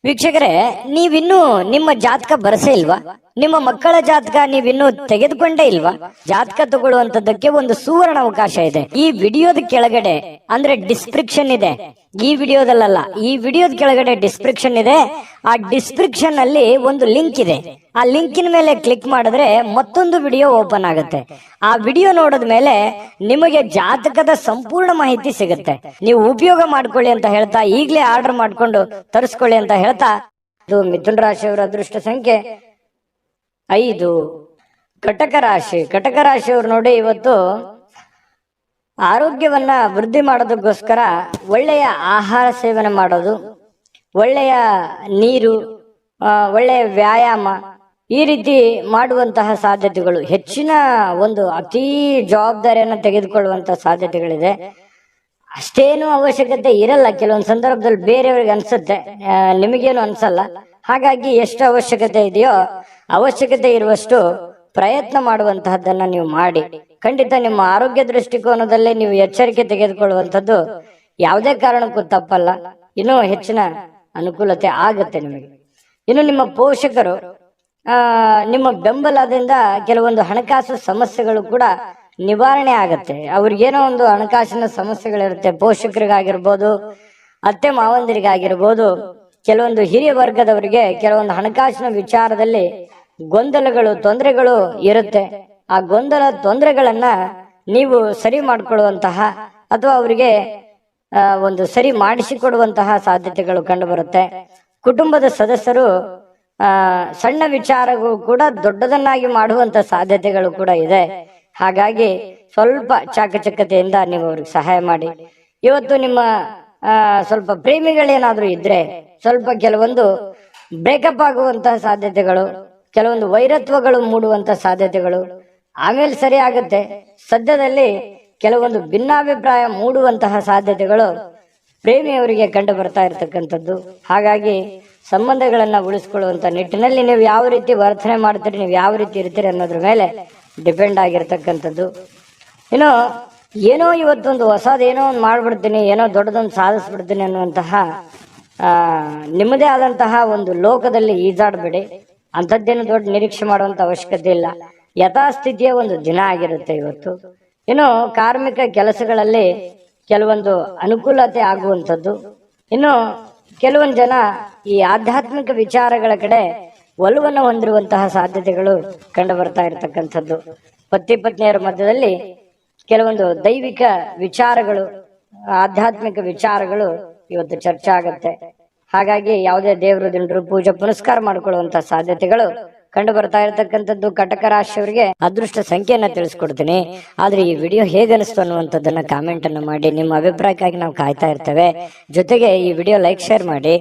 ವೀಕ್ಷಕರೇ, ನೀವಿನ್ನೂ ನಿಮ್ಮ ಜಾತಕ ಬರಸೇ ಇಲ್ವಾ? ನಿಮ್ಮ ಮಕ್ಕಳ ಜಾತಕ ನೀವಿನ್ನೂ ತೆಗೆದುಕೊಂಡೇ ಇಲ್ವಾ? ಜಾತಕ ತಗೊಳ್ಳುವಂತದ್ದಕ್ಕೆ ಒಂದು ಸುವರ್ಣ ಅವಕಾಶ ಇದೆ. ಈ ವಿಡಿಯೋದ ಕೆಳಗಡೆ ಅಂದ್ರೆ ಡಿಸ್ಕ್ರಿಪ್ಷನ್ ಇದೆ. ಈ ವಿಡಿಯೋದಲ್ಲ, ಈ ವಿಡಿಯೋದ ಕೆಳಗಡೆ ಡಿಸ್ಕ್ರಿಪ್ಷನ್ ಇದೆ. ಆ ಡಿಸ್ಕ್ರಿಪ್ಷನ್ ಅಲ್ಲಿ ಒಂದು ಲಿಂಕ್ ಇದೆ. ಆ ಲಿಂಕಿನ ಮೇಲೆ ಕ್ಲಿಕ್ ಮಾಡಿದ್ರೆ ಮತ್ತೊಂದು ವಿಡಿಯೋ ಓಪನ್ ಆಗುತ್ತೆ. ಆ ವಿಡಿಯೋ ನೋಡಿದ ಮೇಲೆ ನಿಮಗೆ ಜಾತಕದ ಸಂಪೂರ್ಣ ಮಾಹಿತಿ ಸಿಗುತ್ತೆ. ನೀವು ಉಪಯೋಗ ಮಾಡ್ಕೊಳ್ಳಿ ಅಂತ ಹೇಳ್ತಾ, ಈಗಲೇ ಆರ್ಡರ್ ಮಾಡ್ಕೊಂಡು ತರಿಸ್ಕೊಳ್ಳಿ ಅಂತ ಹೇಳ್ತಾ, ಇದು ಮಿಥುನ ರಾಶಿಯವರ ಅದೃಷ್ಟ ಸಂಖ್ಯೆ 5. ಕಟಕ ರಾಶಿ. ಕಟಕ ರಾಶಿಯವರು ನೋಡಿ, ಇವತ್ತು ಆರೋಗ್ಯವನ್ನ ವೃದ್ಧಿ ಮಾಡೋದಕ್ಕೋಸ್ಕರ ಒಳ್ಳೆಯ ಆಹಾರ ಸೇವನೆ ಮಾಡೋದು, ಒಳ್ಳೆಯ ನೀರು, ಒಳ್ಳೆಯ ವ್ಯಾಯಾಮ, ಈ ರೀತಿ ಮಾಡುವಂತಹ ಸಾಧ್ಯತೆಗಳು, ಹೆಚ್ಚಿನ ಒಂದು ಅತಿ ಜವಾಬ್ದಾರಿಯನ್ನು ತೆಗೆದುಕೊಳ್ಳುವಂತಹ ಸಾಧ್ಯತೆಗಳಿದೆ. ಅಷ್ಟೇನು ಅವಶ್ಯಕತೆ ಇರಲ್ಲ. ಕೆಲವೊಂದು ಸಂದರ್ಭದಲ್ಲಿ ಬೇರೆಯವ್ರಿಗೆ ಅನ್ಸುತ್ತೆ, ನಿಮಗೇನು ಅನ್ಸಲ್ಲ. ಹಾಗಾಗಿ ಎಷ್ಟು ಅವಶ್ಯಕತೆ ಇದೆಯೋ ಅವಶ್ಯಕತೆ ಇರುವಷ್ಟು ಪ್ರಯತ್ನ ಮಾಡುವಂತಹದ್ದನ್ನ ನೀವು ಮಾಡಿ. ಖಂಡಿತ ನಿಮ್ಮ ಆರೋಗ್ಯ ದೃಷ್ಟಿಕೋನದಲ್ಲಿ ನೀವು ಎಚ್ಚರಿಕೆ ತೆಗೆದುಕೊಳ್ಳುವಂಥದ್ದು ಯಾವುದೇ ಕಾರಣಕ್ಕೂ ತಪ್ಪಲ್ಲ. ಇನ್ನೂ ಹೆಚ್ಚಿನ ಅನುಕೂಲತೆ ಆಗುತ್ತೆ ನಿಮಗೆ. ಇನ್ನು ನಿಮ್ಮ ಪೋಷಕರು ನಿಮ್ಮ ಬೆಂಬಲದಿಂದ ಕೆಲವೊಂದು ಹಣಕಾಸು ಸಮಸ್ಯೆಗಳು ಕೂಡ ನಿವಾರಣೆ ಆಗತ್ತೆ. ಅವ್ರಿಗೇನೋ ಒಂದು ಹಣಕಾಸಿನ ಸಮಸ್ಯೆಗಳಿರುತ್ತೆ. ಪೋಷಕರಿಗಾಗಿರ್ಬೋದು, ಅತ್ತೆ ಮಾವಂದಿರಿಗಾಗಿರ್ಬೋದು, ಕೆಲವೊಂದು ಹಿರಿಯ ವರ್ಗದವರಿಗೆ ಕೆಲವೊಂದು ಹಣಕಾಸಿನ ವಿಚಾರದಲ್ಲಿ ಗೊಂದಲಗಳು, ತೊಂದರೆಗಳು ಇರುತ್ತೆ. ಆ ಗೊಂದಲ, ತೊಂದರೆಗಳನ್ನ ನೀವು ಸರಿ ಮಾಡಿಕೊಳ್ಳುವಂತಹ ಅಥವಾ ಅವರಿಗೆ ಒಂದು ಸರಿ ಮಾಡಿಸಿಕೊಡುವಂತಹ ಸಾಧ್ಯತೆಗಳು ಕಂಡು ಬರುತ್ತೆ. ಕುಟುಂಬದ ಸದಸ್ಯರು ಸಣ್ಣ ವಿಚಾರಗಳು ಕೂಡ ದೊಡ್ಡದನ್ನಾಗಿ ಮಾಡುವಂತ ಸಾಧ್ಯತೆಗಳು ಕೂಡ ಇದೆ. ಹಾಗಾಗಿ ಸ್ವಲ್ಪ ಚಾಕಚಕ್ಯತೆಯಿಂದ ನೀವು ಅವ್ರಿಗೆ ಸಹಾಯ ಮಾಡಿ. ಇವತ್ತು ನಿಮ್ಮ ಸ್ವಲ್ಪ ಪ್ರೇಮಿಗಳೇನಾದ್ರೂ ಇದ್ರೆ ಸ್ವಲ್ಪ ಕೆಲವೊಂದು ಬ್ರೇಕಪ್ ಆಗುವಂತಹ ಸಾಧ್ಯತೆಗಳು, ಕೆಲವೊಂದು ವೈರತ್ವಗಳು ಮೂಡುವಂತ ಸಾಧ್ಯತೆಗಳು ಆಮೇಲೆ ಸರಿ ಆಗುತ್ತೆ. ಸದ್ಯದಲ್ಲಿ ಕೆಲವೊಂದು ಭಿನ್ನಾಭಿಪ್ರಾಯ ಮೂಡುವಂತಹ ಸಾಧ್ಯತೆಗಳು ಪ್ರೇಮಿಯವರಿಗೆ ಕಂಡು ಬರ್ತಾ ಇರತಕ್ಕಂಥದ್ದು. ಹಾಗಾಗಿ ಸಂಬಂಧಗಳನ್ನ ಉಳಿಸ್ಕೊಳ್ಳುವಂತ ನಿಟ್ಟಿನಲ್ಲಿ ನೀವು ಯಾವ ರೀತಿ ವರ್ತನೆ ಮಾಡ್ತೀರಿ, ನೀವು ಯಾವ ರೀತಿ ಇರ್ತೀರಿ ಅನ್ನೋದ್ರ ಮೇಲೆ ಡಿಪೆಂಡ್ ಆಗಿರ್ತಕ್ಕಂಥದ್ದು. ಇನ್ನು ಏನೋ ಇವತ್ತೊಂದು ಹೊಸದೇನೋ ಒಂದು ಮಾಡ್ಬಿಡ್ತೀನಿ, ಏನೋ ದೊಡ್ಡದೊಂದು ಸಾಧಿಸ್ಬಿಡ್ತೀನಿ ಅನ್ನುವಂತಹ ನಿಮ್ಮದೇ ಆದಂತಹ ಒಂದು ಲೋಕದಲ್ಲಿ ಈಜಾಡಬೇಡಿ. ಅಂಥದ್ದೇನು ದೊಡ್ಡ ನಿರೀಕ್ಷೆ ಮಾಡುವಂತ ಅವಶ್ಯಕತೆ ಇಲ್ಲ. ಯಥಾಸ್ಥಿತಿಯ ಒಂದು ದಿನ ಆಗಿರುತ್ತೆ ಇವತ್ತು. ಇನ್ನು ಕಾರ್ಮಿಕ ಕೆಲಸಗಳಲ್ಲಿ ಕೆಲವೊಂದು ಅನುಕೂಲತೆ ಆಗುವಂಥದ್ದು. ಇನ್ನು ಕೆಲವೊಂದು ಜನ ಈ ಆಧ್ಯಾತ್ಮಿಕ ವಿಚಾರಗಳ ಕಡೆ ಒಲವನ್ನು ಹೊಂದಿರುವಂತಹ ಸಾಧ್ಯತೆಗಳು ಕಂಡು ಬರ್ತಾ ಇರತಕ್ಕಂಥದ್ದು. ಪತಿ ಪತ್ನಿಯರ ಮಧ್ಯದಲ್ಲಿ ಕೆಲವೊಂದು ದೈವಿಕ ವಿಚಾರಗಳು, ಆಧ್ಯಾತ್ಮಿಕ ವಿಚಾರಗಳು ಇವತ್ತು ಚರ್ಚೆ ಆಗುತ್ತೆ. ಹಾಗಾಗಿ ಯಾವುದೇ ದೇವರು ದಿಂಡ್ರು ಪೂಜೆ ಪುನಸ್ಕಾರ ಮಾಡಿಕೊಳ್ಳುವಂತ ಸಾಧ್ಯತೆಗಳು ಕಂಡು ಬರ್ತಾ ಇರತಕ್ಕಂಥದ್ದು. ಕಟಕ ರಾಶಿಯವರಿಗೆ ಅದೃಷ್ಟ ಸಂಖ್ಯೆಯನ್ನ ತಿಳಿಸ್ಕೊಡ್ತೀನಿ. ಆದ್ರೆ ಈ ವಿಡಿಯೋ ಹೇಗನಿಸ್ತು ಅನ್ನುವಂಥದ್ದನ್ನ ಕಾಮೆಂಟ್ ಅನ್ನು ಮಾಡಿ. ನಿಮ್ಮ ಅಭಿಪ್ರಾಯಕ್ಕಾಗಿ ನಾವು ಕಾಯ್ತಾ ಇರ್ತೇವೆ. ಜೊತೆಗೆ ಈ ವಿಡಿಯೋ ಲೈಕ್ ಶೇರ್ ಮಾಡಿ.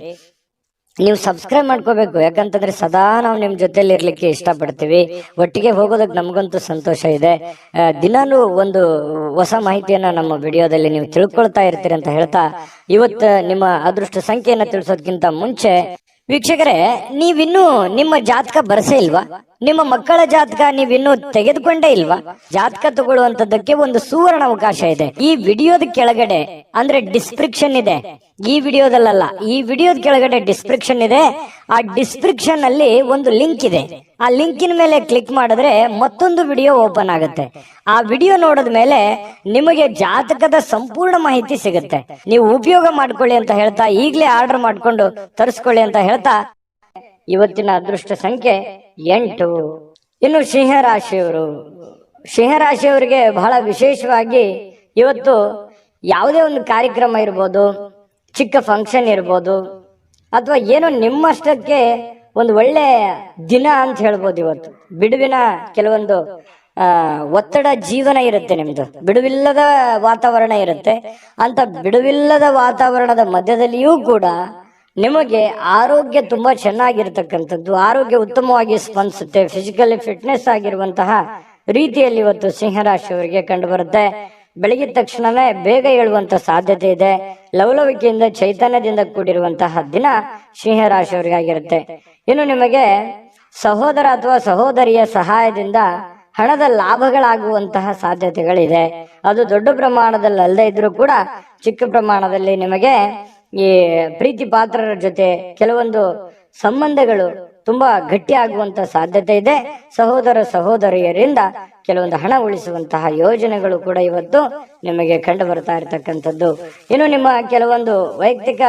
ನೀವು ಸಬ್ಸ್ಕ್ರೈಬ್ ಮಾಡ್ಕೋಬೇಕು, ಯಾಕಂತಂದ್ರೆ ಸದಾ ನಾವು ನಿಮ್ ಜೊತೆಲಿ ಇರ್ಲಿಕ್ಕೆ ಇಷ್ಟಪಡ್ತೀವಿ. ಒಟ್ಟಿಗೆ ಹೋಗೋದಕ್ಕೆ ನಮಗಂತೂ ಸಂತೋಷ ಇದೆ. ದಿನಾನು ಒಂದು ಹೊಸ ಮಾಹಿತಿಯನ್ನ ನಮ್ಮ ವಿಡಿಯೋದಲ್ಲಿ ನೀವು ತಿಳ್ಕೊಳ್ತಾ ಇರ್ತೀರಿ ಅಂತ ಹೇಳ್ತಾ, ಇವತ್ತು ನಿಮ್ಮ ಅದೃಷ್ಟ ಸಂಖ್ಯೆಯನ್ನ ತಿಳಿಸೋದಕ್ಕಿಂತ ಮುಂಚೆ ವೀಕ್ಷಕರೇ, ನೀವಿನ್ನೂ ನಿಮ್ಮ ಜಾತಕ ಬರಸೇ ಇಲ್ವಾ? ನಿಮ್ಮ ಮಕ್ಕಳ ಜಾತಕ ನೀವಿನ್ನೂ ತೆಗೆದುಕೊಂಡೇ ಇಲ್ವಾ? ಜಾತಕ ತಗೊಳ್ಳುವಂತದ್ದಕ್ಕೆ ಒಂದು ಸುವರ್ಣ ಅವಕಾಶ ಇದೆ. ಈ ವಿಡಿಯೋದ ಕೆಳಗಡೆ ಅಂದ್ರೆ ಡಿಸ್ಕ್ರಿಪ್ಷನ್ ಇದೆ. ಈ ವಿಡಿಯೋದಲ್ಲ, ಈ ವಿಡಿಯೋದ ಕೆಳಗಡೆ ಡಿಸ್ಕ್ರಿಪ್ಷನ್ ಇದೆ. ಆ ಡಿಸ್ಕ್ರಿಪ್ಷನ್ ಅಲ್ಲಿ ಒಂದು ಲಿಂಕ್ ಇದೆ. ಆ ಲಿಂಕಿನ ಮೇಲೆ ಕ್ಲಿಕ್ ಮಾಡಿದ್ರೆ ಮತ್ತೊಂದು ವಿಡಿಯೋ ಓಪನ್ ಆಗುತ್ತೆ. ಆ ವಿಡಿಯೋ ನೋಡಿದ ಮೇಲೆ ನಿಮಗೆ ಜಾತಕದ ಸಂಪೂರ್ಣ ಮಾಹಿತಿ ಸಿಗುತ್ತೆ. ನೀವು ಉಪಯೋಗ ಮಾಡ್ಕೊಳ್ಳಿ ಅಂತ ಹೇಳ್ತಾ, ಈಗಲೇ ಆರ್ಡರ್ ಮಾಡ್ಕೊಂಡು ತರಿಸ್ಕೊಳ್ಳಿ ಅಂತ ಹೇಳ್ತಾ, ಇವತ್ತಿನ ಅದೃಷ್ಟ ಸಂಖ್ಯೆ 8. ಇನ್ನು ಸಿಂಹರಾಶಿಯವರಿಗೆ ಬಹಳ ವಿಶೇಷವಾಗಿ ಇವತ್ತು ಯಾವುದೇ ಒಂದು ಕಾರ್ಯಕ್ರಮ ಇರ್ಬೋದು, ಚಿಕ್ಕ ಫಂಕ್ಷನ್ ಇರ್ಬೋದು, ಅಥವಾ ಏನೋ ನಿಮ್ಮಷ್ಟಕ್ಕೆ ಒಂದು ಒಳ್ಳೆ ದಿನ ಅಂತ ಹೇಳ್ಬೋದು. ಇವತ್ತು ಬಿಡುವಿನ ಕೆಲವೊಂದು ಒತ್ತಡ ಜೀವನ ಇರುತ್ತೆ, ನಿಮ್ದು ಬಿಡುವಿಲ್ಲದ ವಾತಾವರಣ ಇರುತ್ತೆ. ಅಂತ ಬಿಡುವಿಲ್ಲದ ವಾತಾವರಣದ ಮಧ್ಯದಲ್ಲಿಯೂ ಕೂಡ ನಿಮಗೆ ಆರೋಗ್ಯ ತುಂಬಾ ಚೆನ್ನಾಗಿರ್ತಕ್ಕಂಥದ್ದು, ಆರೋಗ್ಯ ಉತ್ತಮವಾಗಿ ಸ್ಪಂದಿಸುತ್ತೆ. ಫಿಸಿಕಲಿ ಫಿಟ್ನೆಸ್ ಆಗಿರುವಂತಹ ರೀತಿಯಲ್ಲಿ ಇವತ್ತು ಸಿಂಹರಾಶಿಯವರಿಗೆ ಕಂಡು ಬರುತ್ತೆ. ಬೆಳಗಿದ ತಕ್ಷಣವೇ ಬೇಗ ಏಳುವಂತ ಸಾಧ್ಯತೆ ಇದೆ. ಲವಲವಿಕೆಯಿಂದ ಚೈತನ್ಯದಿಂದ ಕೂಡಿರುವಂತಹ ದಿನ ಸಿಂಹರಾಶಿಯವರಿಗಾಗಿರುತ್ತೆ. ಇನ್ನು ನಿಮಗೆ ಸಹೋದರ ಅಥವಾ ಸಹೋದರಿಯ ಸಹಾಯದಿಂದ ಹಣದ ಲಾಭಗಳಾಗುವಂತಹ ಸಾಧ್ಯತೆಗಳಿದೆ. ಅದು ದೊಡ್ಡ ಪ್ರಮಾಣದಲ್ಲಿ ಅಲ್ಲದೆ ಇದ್ರೂ ಕೂಡ ಚಿಕ್ಕ ಪ್ರಮಾಣದಲ್ಲಿ ನಿಮಗೆ ಈ ಪ್ರೀತಿ ಪಾತ್ರರ ಜೊತೆ ಕೆಲವೊಂದು ಸಂಬಂಧಗಳು ತುಂಬಾ ಗಟ್ಟಿ ಆಗುವಂತ ಸಾಧ್ಯತೆ ಇದೆ. ಸಹೋದರ ಸಹೋದರಿಯರಿಂದ ಕೆಲವೊಂದು ಹಣ ಉಳಿಸುವಂತಹ ಯೋಜನೆಗಳು ಕೂಡ ಇವತ್ತು ನಿಮಗೆ ಕಂಡು ಬರ್ತಾ ಇರತಕ್ಕಂಥದ್ದು. ಇನ್ನು ನಿಮ್ಮ ಕೆಲವೊಂದು ವೈಯಕ್ತಿಕ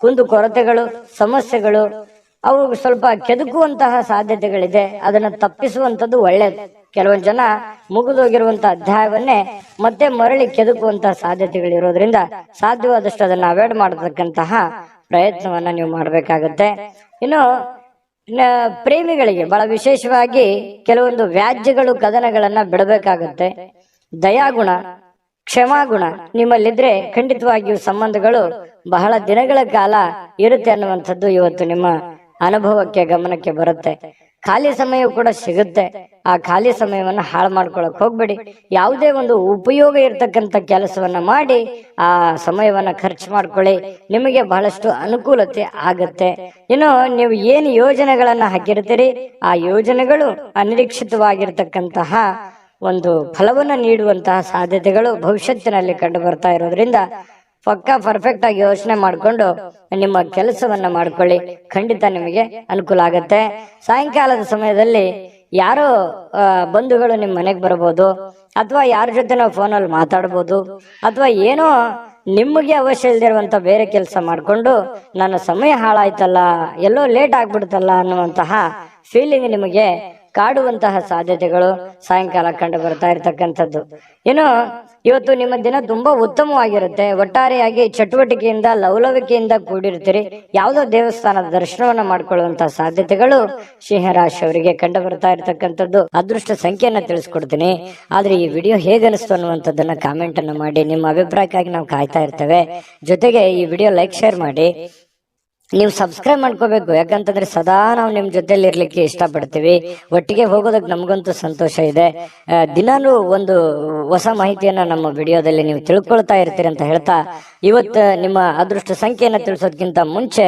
ಕುಂದು ಕೊರತೆಗಳು, ಸಮಸ್ಯೆಗಳು ಅವು ಸ್ವಲ್ಪ ಕೆದಕುವಂತಹ ಸಾಧ್ಯತೆಗಳಿದೆ. ಅದನ್ನ ತಪ್ಪಿಸುವಂತದ್ದು ಒಳ್ಳೇದು. ಕೆಲವೊಂದು ಜನ ಮುಗಿದೋಗಿರುವಂತಹ ಅಧ್ಯಾಯವನ್ನೇ ಮತ್ತೆ ಮರಳಿ ಕೆದಕುವಂತಹ ಸಾಧ್ಯತೆಗಳಿರೋದ್ರಿಂದ ಸಾಧ್ಯವಾದಷ್ಟು ಅದನ್ನ ಅವಾಯ್ಡ್ ಮಾಡತಕ್ಕಂತಹ ಪ್ರಯತ್ನವನ್ನ ನೀವು ಮಾಡಬೇಕಾಗತ್ತೆ. ಇನ್ನು ಪ್ರೇಮಿಗಳಿಗೆ ಬಹಳ ವಿಶೇಷವಾಗಿ ಕೆಲವೊಂದು ವ್ಯಾಜ್ಯಗಳು, ಕದನಗಳನ್ನ ಬಿಡಬೇಕಾಗತ್ತೆ. ದಯಾಗುಣ, ಕ್ಷಮಾಗುಣ ನಿಮ್ಮಲ್ಲಿದ್ರೆ ಖಂಡಿತವಾಗಿಯೂ ಸಂಬಂಧಗಳು ಬಹಳ ದಿನಗಳ ಕಾಲ ಇರುತ್ತೆ ಅನ್ನುವಂಥದ್ದು ಇವತ್ತು ನಿಮ್ಮ ಅನುಭವಕ್ಕೆ, ಗಮನಕ್ಕೆ ಬರುತ್ತೆ. ಖಾಲಿ ಸಮಯ ಕೂಡ ಸಿಗುತ್ತೆ. ಆ ಖಾಲಿ ಸಮಯವನ್ನ ಹಾಳು ಮಾಡ್ಕೊಳಕ್ ಹೋಗ್ಬೇಡಿ. ಯಾವುದೇ ಒಂದು ಉಪಯೋಗ ಇರ್ತಕ್ಕಂಥ ಕೆಲಸವನ್ನ ಮಾಡಿ ಆ ಸಮಯವನ್ನ ಖರ್ಚು ಮಾಡ್ಕೊಳ್ಳಿ. ನಿಮಗೆ ಬಹಳಷ್ಟು ಅನುಕೂಲತೆ ಆಗತ್ತೆ. ಇನ್ನು ನೀವು ಏನು ಯೋಜನೆಗಳನ್ನ ಹಾಕಿರ್ತೀರಿ, ಆ ಯೋಜನೆಗಳು ಅನಿರೀಕ್ಷಿತವಾಗಿರ್ತಕ್ಕಂತಹ ಒಂದು ಫಲವನ್ನು ನೀಡುವಂತಹ ಸಾಧ್ಯತೆಗಳು ಭವಿಷ್ಯತ್ತಿನಲ್ಲಿ ಕಂಡು ಬರ್ತಾ ಇರೋದ್ರಿಂದ ಪಕ್ಕಾ ಪರ್ಫೆಕ್ಟ್ ಆಗಿ ಯೋಚನೆ ಮಾಡಿಕೊಂಡು ನಿಮ್ಮ ಕೆಲಸವನ್ನ ಮಾಡ್ಕೊಳ್ಳಿ. ಖಂಡಿತ ನಿಮಗೆ ಅನುಕೂಲ ಆಗತ್ತೆ. ಸಾಯಂಕಾಲದ ಸಮಯದಲ್ಲಿ ಯಾರೋ ಬಂಧುಗಳು ನಿಮ್ಮ ಮನೆಗೆ ಬರಬಹುದು, ಅಥವಾ ಯಾರ ಜೊತೆ ನಾವು ಫೋನಲ್ಲಿ ಮಾತಾಡ್ಬೋದು, ಅಥವಾ ಏನೋ ನಿಮಗೆ ಅವಶ್ಯ ಇಲ್ದಿರುವಂತ ಬೇರೆ ಕೆಲಸ ಮಾಡ್ಕೊಂಡು ನನ್ನ ಸಮಯ ಹಾಳಾಯ್ತಲ್ಲ, ಎಲ್ಲೋ ಲೇಟ್ ಆಗ್ಬಿಡ್ತಲ್ಲ ಅನ್ನುವಂತಹ ಫೀಲಿಂಗ್ ನಿಮಗೆ ಕಾಡುವಂತಹ ಸಾಧ್ಯತೆಗಳು ಸಾಯಂಕಾಲ ಕಂಡು ಬರ್ತಾ ಇರತಕ್ಕಂಥದ್ದು. ಇನ್ನು ಇವತ್ತು ನಿಮ್ಮ ದಿನ ತುಂಬಾ ಉತ್ತಮವಾಗಿರುತ್ತೆ. ಒಟ್ಟಾರೆಯಾಗಿ ಚಟುವಟಿಕೆಯಿಂದ, ಲವಲವಿಕೆಯಿಂದ ಕೂಡಿರ್ತೀರಿ. ಯಾವುದೋ ದೇವಸ್ಥಾನದ ದರ್ಶನವನ್ನ ಮಾಡ್ಕೊಳ್ಳುವಂತಹ ಸಾಧ್ಯತೆಗಳು ಸಿಂಹರಾಶಿಯವರಿಗೆ ಕಂಡು ಬರ್ತಾ ಇರತಕ್ಕಂಥದ್ದು. ಅದೃಷ್ಟ ಸಂಖ್ಯೆಯನ್ನ ತಿಳಿಸ್ಕೊಡ್ತೀನಿ. ಆದ್ರೆ ಈ ವಿಡಿಯೋ ಹೇಗನಿಸ್ತು ಅನ್ನುವಂಥದ್ದನ್ನ ಕಾಮೆಂಟ್ ಅನ್ನು ಮಾಡಿ. ನಿಮ್ಮ ಅಭಿಪ್ರಾಯಕ್ಕಾಗಿ ನಾವು ಕಾಯ್ತಾ ಇರ್ತೇವೆ. ಜೊತೆಗೆ ಈ ವಿಡಿಯೋ ಲೈಕ್ ಶೇರ್ ಮಾಡಿ. ನೀವು ಸಬ್ಸ್ಕ್ರೈಬ್ ಮಾಡ್ಕೋಬೇಕು. ಯಾಕಂತಂದ್ರೆ ಸದಾ ನಾವು ನಿಮ್ ಜೊತೆಲಿ ಇರ್ಲಿಕ್ಕೆ ಇಷ್ಟಪಡ್ತೀವಿ. ಒಟ್ಟಿಗೆ ಹೋಗೋದಕ್ಕೆ ನಮಗಂತೂ ಸಂತೋಷ ಇದೆ. ದಿನಾನು ಒಂದು ಹೊಸ ಮಾಹಿತಿಯನ್ನ ನಮ್ಮ ವಿಡಿಯೋದಲ್ಲಿ ನೀವು ತಿಳ್ಕೊಳ್ತಾ ಇರ್ತೀರಿ ಅಂತ ಹೇಳ್ತಾ, ಇವತ್ತು ನಿಮ್ಮ ಅದೃಷ್ಟ ಸಂಖ್ಯೆಯನ್ನ ತಿಳಿಸೋದಕ್ಕಿಂತ ಮುಂಚೆ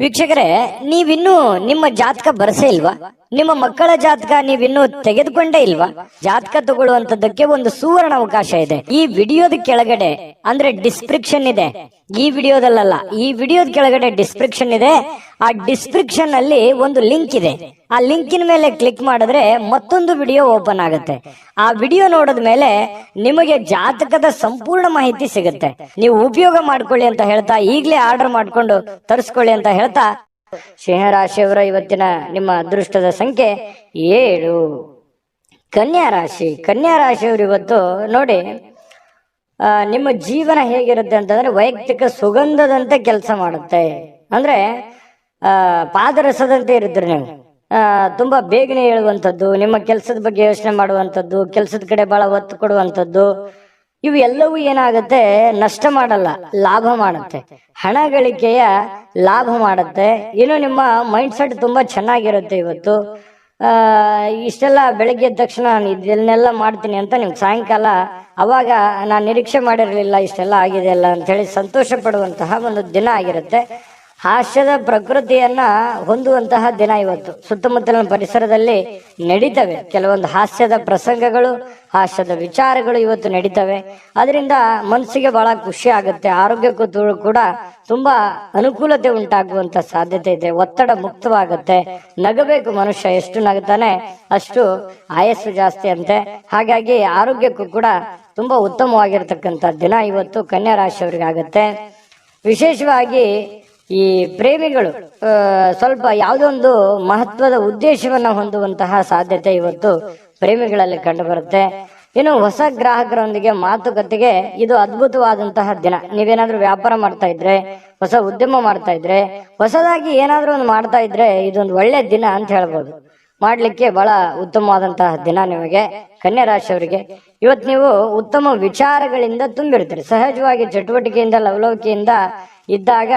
ವೀಕ್ಷಕರೇ, ನೀವಿನ್ನೂ ನಿಮ್ಮ ಜಾತಕ ಬರಸೇ ಇಲ್ವಾ? ನಿಮ್ಮ ಮಕ್ಕಳ ಜಾತಕ ನೀವಿನ್ನೂ ತೆಗೆದುಕೊಂಡೇ ಇಲ್ವಾ? ಜಾತಕ ತಗೊಳ್ಳುವಂತದ್ದಕ್ಕೆ ಒಂದು ಸುವರ್ಣ ಅವಕಾಶ ಇದೆ. ಈ ವಿಡಿಯೋದ ಕೆಳಗಡೆ ಅಂದ್ರೆ ಡಿಸ್ಕ್ರಿಪ್ಷನ್ ಇದೆ. ಈ ವಿಡಿಯೋದಲ್ಲ, ಈ ವಿಡಿಯೋದ ಕೆಳಗಡೆ ಡಿಸ್ಕ್ರಿಪ್ಷನ್ ಇದೆ. ಆ ಡಿಸ್ಕ್ರಿಪ್ಷನ್ ಅಲ್ಲಿ ಒಂದು ಲಿಂಕ್ ಇದೆ. ಆ ಲಿಂಕಿನ ಮೇಲೆ ಕ್ಲಿಕ್ ಮಾಡಿದ್ರೆ ಮತ್ತೊಂದು ವಿಡಿಯೋ ಓಪನ್ ಆಗುತ್ತೆ. ಆ ವಿಡಿಯೋ ನೋಡಿದ ಮೇಲೆ ನಿಮಗೆ ಜಾತಕದ ಸಂಪೂರ್ಣ ಮಾಹಿತಿ ಸಿಗುತ್ತೆ. ನೀವು ಉಪಯೋಗ ಮಾಡ್ಕೊಳ್ಳಿ ಅಂತ ಹೇಳ್ತಾ, ಈಗಲೇ ಆರ್ಡರ್ ಮಾಡ್ಕೊಂಡು ತರಿಸ್ಕೊಳ್ಳಿ ಅಂತ ಹೇಳ್ತಾ, ಸಿಂಹರಾಶಿಯವರ ಇವತ್ತಿನ ನಿಮ್ಮ ಅದೃಷ್ಟದ ಸಂಖ್ಯೆ 7. ಕನ್ಯಾ ರಾಶಿ. ಕನ್ಯಾ ರಾಶಿಯವರು ಇವತ್ತು ನೋಡಿ, ನಿಮ್ಮ ಜೀವನ ಹೇಗಿರುತ್ತೆ ಅಂತಂದ್ರೆ ವೈಯಕ್ತಿಕ ಸುಗಂಧದಂತೆ ಕೆಲಸ ಮಾಡುತ್ತೆ. ಅಂದ್ರೆ ಪಾದರಸದಂತೆ ಇರಿದ್ರಿ ನೀವು. ತುಂಬಾ ಬೇಗನೆ ಹೇಳುವಂಥದ್ದು, ನಿಮ್ಮ ಕೆಲಸದ ಬಗ್ಗೆ ಯೋಚನೆ ಮಾಡುವಂಥದ್ದು, ಕೆಲಸದ ಕಡೆ ಬಹಳ ಒತ್ತು ಕೊಡುವಂಥದ್ದು, ಇವು ಎಲ್ಲವೂ ಏನಾಗುತ್ತೆ, ನಷ್ಟ ಮಾಡಲ್ಲ, ಲಾಭ ಮಾಡುತ್ತೆ. ಹಣ ಗಳಿಕೆಯ ಲಾಭ ಮಾಡುತ್ತೆ. ಇನ್ನು ನಿಮ್ಮ ಮೈಂಡ್ ಸೆಟ್ ತುಂಬಾ ಚೆನ್ನಾಗಿರುತ್ತೆ. ಇವತ್ತು ಇಷ್ಟೆಲ್ಲ ಬೆಳಗ್ಗೆ ಎದ್ದ ತಕ್ಷಣ ಇದನ್ನೆಲ್ಲ ಮಾಡ್ತೀನಿ ಅಂತ ನಿಮ್ಗೆ ಸಾಯಂಕಾಲ ಅವಾಗ ನಾನು ನಿರೀಕ್ಷೆ ಮಾಡಿರಲಿಲ್ಲ ಇಷ್ಟೆಲ್ಲ ಆಗಿದೆ ಅಲ್ಲ ಅಂತ ಹೇಳಿ ಸಂತೋಷ ಪಡುವಂತಹ ಒಂದು ದಿನ ಆಗಿರುತ್ತೆ. ಹಾಸ್ಯದ ಪ್ರಕೃತಿಯನ್ನ ಹೊಂದುವಂತಹ ದಿನ ಇವತ್ತು. ಸುತ್ತಮುತ್ತಲಿನ ಪರಿಸರದಲ್ಲಿ ನಡೀತವೆ ಕೆಲವೊಂದು ಹಾಸ್ಯದ ಪ್ರಸಂಗಗಳು, ಹಾಸ್ಯದ ವಿಚಾರಗಳು ಇವತ್ತು ನಡೀತವೆ. ಅದರಿಂದ ಮನಸ್ಸಿಗೆ ಬಹಳ ಖುಷಿ ಆಗುತ್ತೆ. ಆರೋಗ್ಯಕ್ಕೂ ಕೂಡ ತುಂಬಾ ಅನುಕೂಲತೆ ಉಂಟಾಗುವಂತ ಸಾಧ್ಯತೆ ಇದೆ. ಒತ್ತಡ ಮುಕ್ತವಾಗುತ್ತೆ. ನಗಬೇಕು ಮನುಷ್ಯ, ಎಷ್ಟು ನಗುತ್ತಾನೆ ಅಷ್ಟು ಆಯಸ್ಸು ಜಾಸ್ತಿ ಅಂತೆ. ಹಾಗಾಗಿ ಆರೋಗ್ಯಕ್ಕೂ ಕೂಡ ತುಂಬಾ ಉತ್ತಮವಾಗಿರ್ತಕ್ಕಂಥ ದಿನ ಇವತ್ತು ಕನ್ಯಾ ರಾಶಿಯವರಿಗೆ ಆಗುತ್ತೆ. ವಿಶೇಷವಾಗಿ ಈ ಪ್ರೇಮಿಗಳು ಸ್ವಲ್ಪ ಯಾವುದೊಂದು ಮಹತ್ವದ ಉದ್ದೇಶವನ್ನ ಹೊಂದುವಂತಹ ಸಾಧ್ಯತೆ ಇವತ್ತು ಪ್ರೇಮಿಗಳಲ್ಲಿ ಕಂಡು ಬರುತ್ತೆ. ಇನ್ನು ಹೊಸ ಗ್ರಾಹಕರೊಂದಿಗೆ ಮಾತುಕತೆಗೆ ಇದು ಅದ್ಭುತವಾದಂತಹ ದಿನ. ನೀವೇನಾದ್ರೂ ವ್ಯಾಪಾರ ಮಾಡ್ತಾ ಇದ್ರೆ, ಹೊಸ ಉದ್ಯಮ ಮಾಡ್ತಾ ಇದ್ರೆ, ಹೊಸದಾಗಿ ಏನಾದ್ರೂ ಒಂದು ಮಾಡ್ತಾ ಇದ್ರೆ ಇದೊಂದು ಒಳ್ಳೆ ದಿನ ಅಂತ ಹೇಳ್ಬೋದು. ಮಾಡ್ಲಿಕ್ಕೆ ಬಹಳ ಉತ್ತಮವಾದಂತಹ ದಿನ ನಿಮಗೆ ಕನ್ಯಾ ರಾಶಿಯವರಿಗೆ. ಇವತ್ತು ನೀವು ಉತ್ತಮ ವಿಚಾರಗಳಿಂದ ತುಂಬಿರ್ತೀರಿ. ಸಹಜವಾಗಿ ಚಟುವಟಿಕೆಯಿಂದ ಲವಲವಿಕೆಯಿಂದ ಇದ್ದಾಗ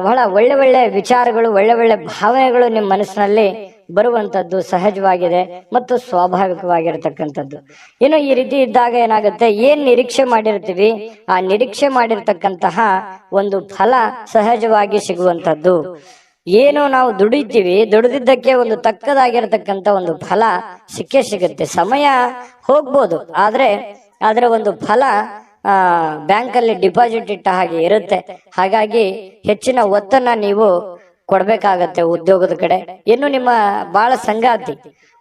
ಬಹಳ ಒಳ್ಳೆ ಒಳ್ಳೆ ವಿಚಾರಗಳು, ಒಳ್ಳೆ ಒಳ್ಳೆ ಭಾವನೆಗಳು ನಿಮ್ಮ ಮನಸ್ಸಿನಲ್ಲಿ ಬರುವಂತದ್ದು ಸಹಜವಾಗಿದೆ ಮತ್ತು ಸ್ವಾಭಾವಿಕವಾಗಿರತಕ್ಕಂಥದ್ದು. ಇನ್ನು ಈ ರೀತಿ ಇದ್ದಾಗ ಏನಾಗುತ್ತೆ, ಏನ್ ನಿರೀಕ್ಷೆ ಮಾಡಿರ್ತೀವಿ ಆ ನಿರೀಕ್ಷೆ ಮಾಡಿರ್ತಕ್ಕಂತಹ ಒಂದು ಫಲ ಸಹಜವಾಗಿ ಸಿಗುವಂತದ್ದು. ಏನು ನಾವು ದುಡಿತೀವಿ, ದುಡಿದಿದ್ದಕ್ಕೆ ಒಂದು ತಕ್ಕದಾಗಿರತಕ್ಕಂತ ಒಂದು ಫಲ ಸಿಕ್ಕೇ ಸಿಗುತ್ತೆ. ಸಮಯ ಹೋಗ್ಬೋದು, ಆದ್ರೆ ಅದರ ಒಂದು ಫಲ ಬ್ಯಾಂಕ್ ಅಲ್ಲಿ ಡಿಪಾಸಿಟ್ ಇಟ್ಟ ಹಾಗೆ ಇರುತ್ತೆ. ಹಾಗಾಗಿ ಹೆಚ್ಚಿನ ಒತ್ತನ್ನ ನೀವು ಕೊಡ್ಬೇಕಾಗತ್ತೆ ಉದ್ಯೋಗದ ಕಡೆ. ಇನ್ನು ನಿಮ್ಮ ಬಾಳ ಸಂಗಾತಿ,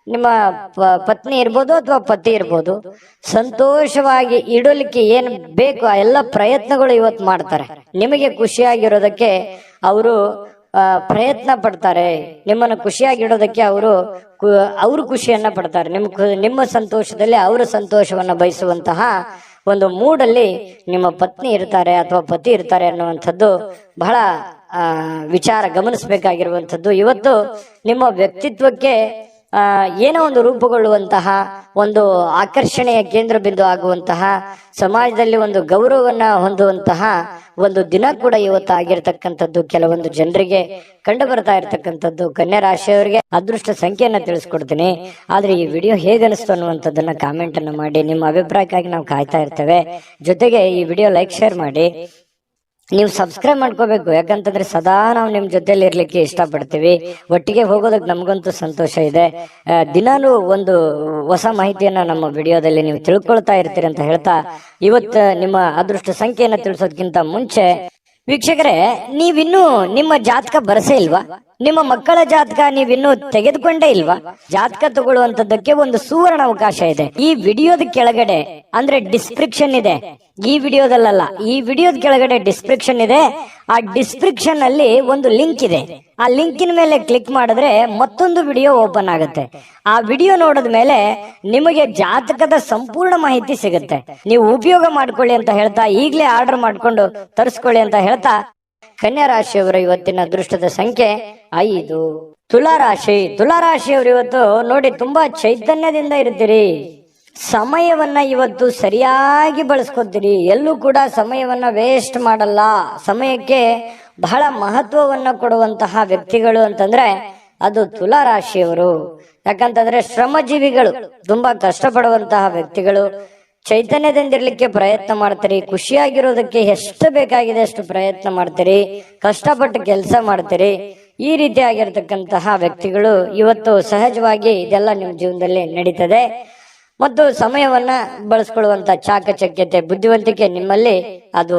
ನಿಮ್ಮ ಪತ್ನಿ ಇರ್ಬೋದು ಅಥವಾ ಪತಿ ಇರ್ಬೋದು, ಸಂತೋಷವಾಗಿ ಇಡಲಿಕ್ಕೆ ಏನ್ ಬೇಕು ಆ ಎಲ್ಲ ಪ್ರಯತ್ನಗಳು ಇವತ್ತು ಮಾಡ್ತಾರೆ. ನಿಮಗೆ ಖುಷಿಯಾಗಿರೋದಕ್ಕೆ ಅವರು ಪ್ರಯತ್ನ ಪಡ್ತಾರೆ. ನಿಮ್ಮನ್ನು ಖುಷಿಯಾಗಿಡೋದಕ್ಕೆ ಅವರು ಖುಷಿಯನ್ನ ಪಡ್ತಾರೆ. ನಿಮ್ಮ ಸಂತೋಷದಲ್ಲಿ ಅವರ ಸಂತೋಷವನ್ನ ಬಯಸುವಂತಹ ಒಂದು ಮೂಡಲ್ಲಿ ನಿಮ್ಮ ಪತ್ನಿ ಇರ್ತಾರೆ ಅಥವಾ ಪತಿ ಇರ್ತಾರೆ ಅನ್ನುವಂಥದ್ದು ಬಹಳ ವಿಚಾರ ಗಮನಿಸಬೇಕಾಗಿರುವಂಥದ್ದು. ಇವತ್ತು ನಿಮ್ಮ ವ್ಯಕ್ತಿತ್ವಕ್ಕೆ ಏನೋ ಒಂದು ರೂಪುಗೊಳ್ಳುವಂತಹ, ಒಂದು ಆಕರ್ಷಣೆಯ ಕೇಂದ್ರ ಬಿಂದು ಆಗುವಂತಹ, ಸಮಾಜದಲ್ಲಿ ಒಂದು ಗೌರವವನ್ನ ಹೊಂದುವಂತಹ ಒಂದು ದಿನ ಕೂಡ ಇವತ್ತು ಆಗಿರ್ತಕ್ಕಂಥದ್ದು ಕೆಲವೊಂದು ಜನರಿಗೆ ಕಂಡು ಬರ್ತಾ ಇರ್ತಕ್ಕಂಥದ್ದು. ಕನ್ಯಾ ರಾಶಿಯವರಿಗೆ ಅದೃಷ್ಟ ಸಂಖ್ಯೆಯನ್ನ ತಿಳಿಸ್ಕೊಡ್ತೀನಿ. ಆದ್ರೆ ಈ ವಿಡಿಯೋ ಹೇಗನಿಸ್ತು ಅನ್ನುವಂಥದ್ದನ್ನ ಕಾಮೆಂಟ್ ಅನ್ನು ಮಾಡಿ. ನಿಮ್ಮ ಅಭಿಪ್ರಾಯಕ್ಕಾಗಿ ನಾವು ಕಾಯ್ತಾ ಇರ್ತೇವೆ. ಜೊತೆಗೆ ಈ ವಿಡಿಯೋ ಲೈಕ್, ಶೇರ್ ಮಾಡಿ. ನೀವು ಸಬ್ಸ್ಕ್ರೈಬ್ ಮಾಡ್ಕೋಬೇಕು. ಯಾಕಂತಂದ್ರೆ ಸದಾ ನಾವು ನಿಮ್ ಜೊತೆಲಿ ಇರ್ಲಿಕ್ಕೆ ಇಷ್ಟಪಡ್ತೀವಿ. ಒಟ್ಟಿಗೆ ಹೋಗೋದಕ್ಕೆ ನಮಗಂತೂ ಸಂತೋಷ ಇದೆ. ದಿನಾನು ಒಂದು ಹೊಸ ಮಾಹಿತಿಯನ್ನ ನಮ್ಮ ವಿಡಿಯೋದಲ್ಲಿ ನೀವು ತಿಳ್ಕೊಳ್ತಾ ಇರ್ತೀರಿ ಅಂತ ಹೇಳ್ತಾ, ಇವತ್ತು ನಿಮ್ಮ ಅದೃಷ್ಟ ಸಂಖ್ಯೆಯನ್ನ ತಿಳಿಸೋದಕ್ಕಿಂತ ಮುಂಚೆ ವೀಕ್ಷಕರೇ, ನೀವಿನ್ನೂ ನಿಮ್ಮ ಜಾತಕ ಬರಸೇ ಇಲ್ವಾ? ನಿಮ್ಮ ಮಕ್ಕಳ ಜಾತಕ ನೀವಿನ್ನೂ ತೆಗೆದುಕೊಂಡೇ ಇಲ್ವಾ? ಜಾತಕ ತಗೊಳ್ಳುವಂತದ್ದಕ್ಕೆ ಒಂದು ಸುವರ್ಣ ಅವಕಾಶ ಇದೆ. ಈ ವಿಡಿಯೋದ ಕೆಳಗಡೆ ಅಂದ್ರೆ ಡಿಸ್ಕ್ರಿಪ್ಷನ್ ಇದೆ. ಈ ವಿಡಿಯೋದಲ್ಲ, ಈ ವಿಡಿಯೋದ ಕೆಳಗಡೆ ಡಿಸ್ಕ್ರಿಪ್ಷನ್ ಇದೆ. ಆ ಡಿಸ್ಕ್ರಿಪ್ಷನ್ ಅಲ್ಲಿ ಒಂದು ಲಿಂಕ್ ಇದೆ. ಆ ಲಿಂಕಿನ ಮೇಲೆ ಕ್ಲಿಕ್ ಮಾಡಿದ್ರೆ ಮತ್ತೊಂದು ವಿಡಿಯೋ ಓಪನ್ ಆಗುತ್ತೆ. ಆ ವಿಡಿಯೋ ನೋಡಿದ ಮೇಲೆ ನಿಮಗೆ ಜಾತಕದ ಸಂಪೂರ್ಣ ಮಾಹಿತಿ ಸಿಗುತ್ತೆ. ನೀವು ಉಪಯೋಗ ಮಾಡ್ಕೊಳ್ಳಿ ಅಂತ ಹೇಳ್ತಾ, ಈಗಲೇ ಆರ್ಡರ್ ಮಾಡ್ಕೊಂಡು ತರಿಸ್ಕೊಳ್ಳಿ ಅಂತ ಹೇಳ್ತಾ, ಕನ್ಯಾ ರಾಶಿಯವರ ಇವತ್ತಿನ ಅದೃಷ್ಟದ ಸಂಖ್ಯೆ 5. ತುಲಾರಾಶಿ. ತುಲಾರಾಶಿಯವರು ಇವತ್ತು ನೋಡಿ ತುಂಬಾ ಚೈತನ್ಯದಿಂದ ಇರ್ತೀರಿ. ಸಮಯವನ್ನ ಇವತ್ತು ಸರಿಯಾಗಿ ಬಳಸ್ಕೊತೀರಿ. ಎಲ್ಲೂ ಕೂಡ ಸಮಯವನ್ನ ವೇಸ್ಟ್ ಮಾಡಲ್ಲ. ಸಮಯಕ್ಕೆ ಬಹಳ ಮಹತ್ವವನ್ನ ಕೊಡುವಂತಹ ವ್ಯಕ್ತಿಗಳು ಅಂತಂದ್ರೆ ಅದು ತುಲಾ ರಾಶಿಯವರು. ಯಾಕಂತಂದ್ರೆ ಶ್ರಮಜೀವಿಗಳು, ತುಂಬಾ ಕಷ್ಟಪಡುವಂತಹ ವ್ಯಕ್ತಿಗಳು, ಚೈತನ್ಯದಿಂದಿರ್ಲಿಕ್ಕೆ ಪ್ರಯತ್ನ ಮಾಡ್ತೀರಿ, ಖುಷಿಯಾಗಿರೋದಕ್ಕೆ ಎಷ್ಟು ಬೇಕಾಗಿದೆ ಅಷ್ಟು ಪ್ರಯತ್ನ ಮಾಡ್ತೀರಿ, ಕಷ್ಟಪಟ್ಟು ಕೆಲಸ ಮಾಡ್ತೀರಿ. ಈ ರೀತಿಯಾಗಿರ್ತಕ್ಕಂತಹ ವ್ಯಕ್ತಿಗಳು ಇವತ್ತು ಸಹಜವಾಗಿ ಇದೆಲ್ಲ ನಿಮ್ಮ ಜೀವನದಲ್ಲಿ ನಡೀತದೆ. ಮತ್ತು ಸಮಯವನ್ನ ಬಳಸ್ಕೊಳ್ಳುವಂತ ಚಾಕಚಕ್ಯತೆ, ಬುದ್ಧಿವಂತಿಕೆ ನಿಮ್ಮಲ್ಲಿ ಅದು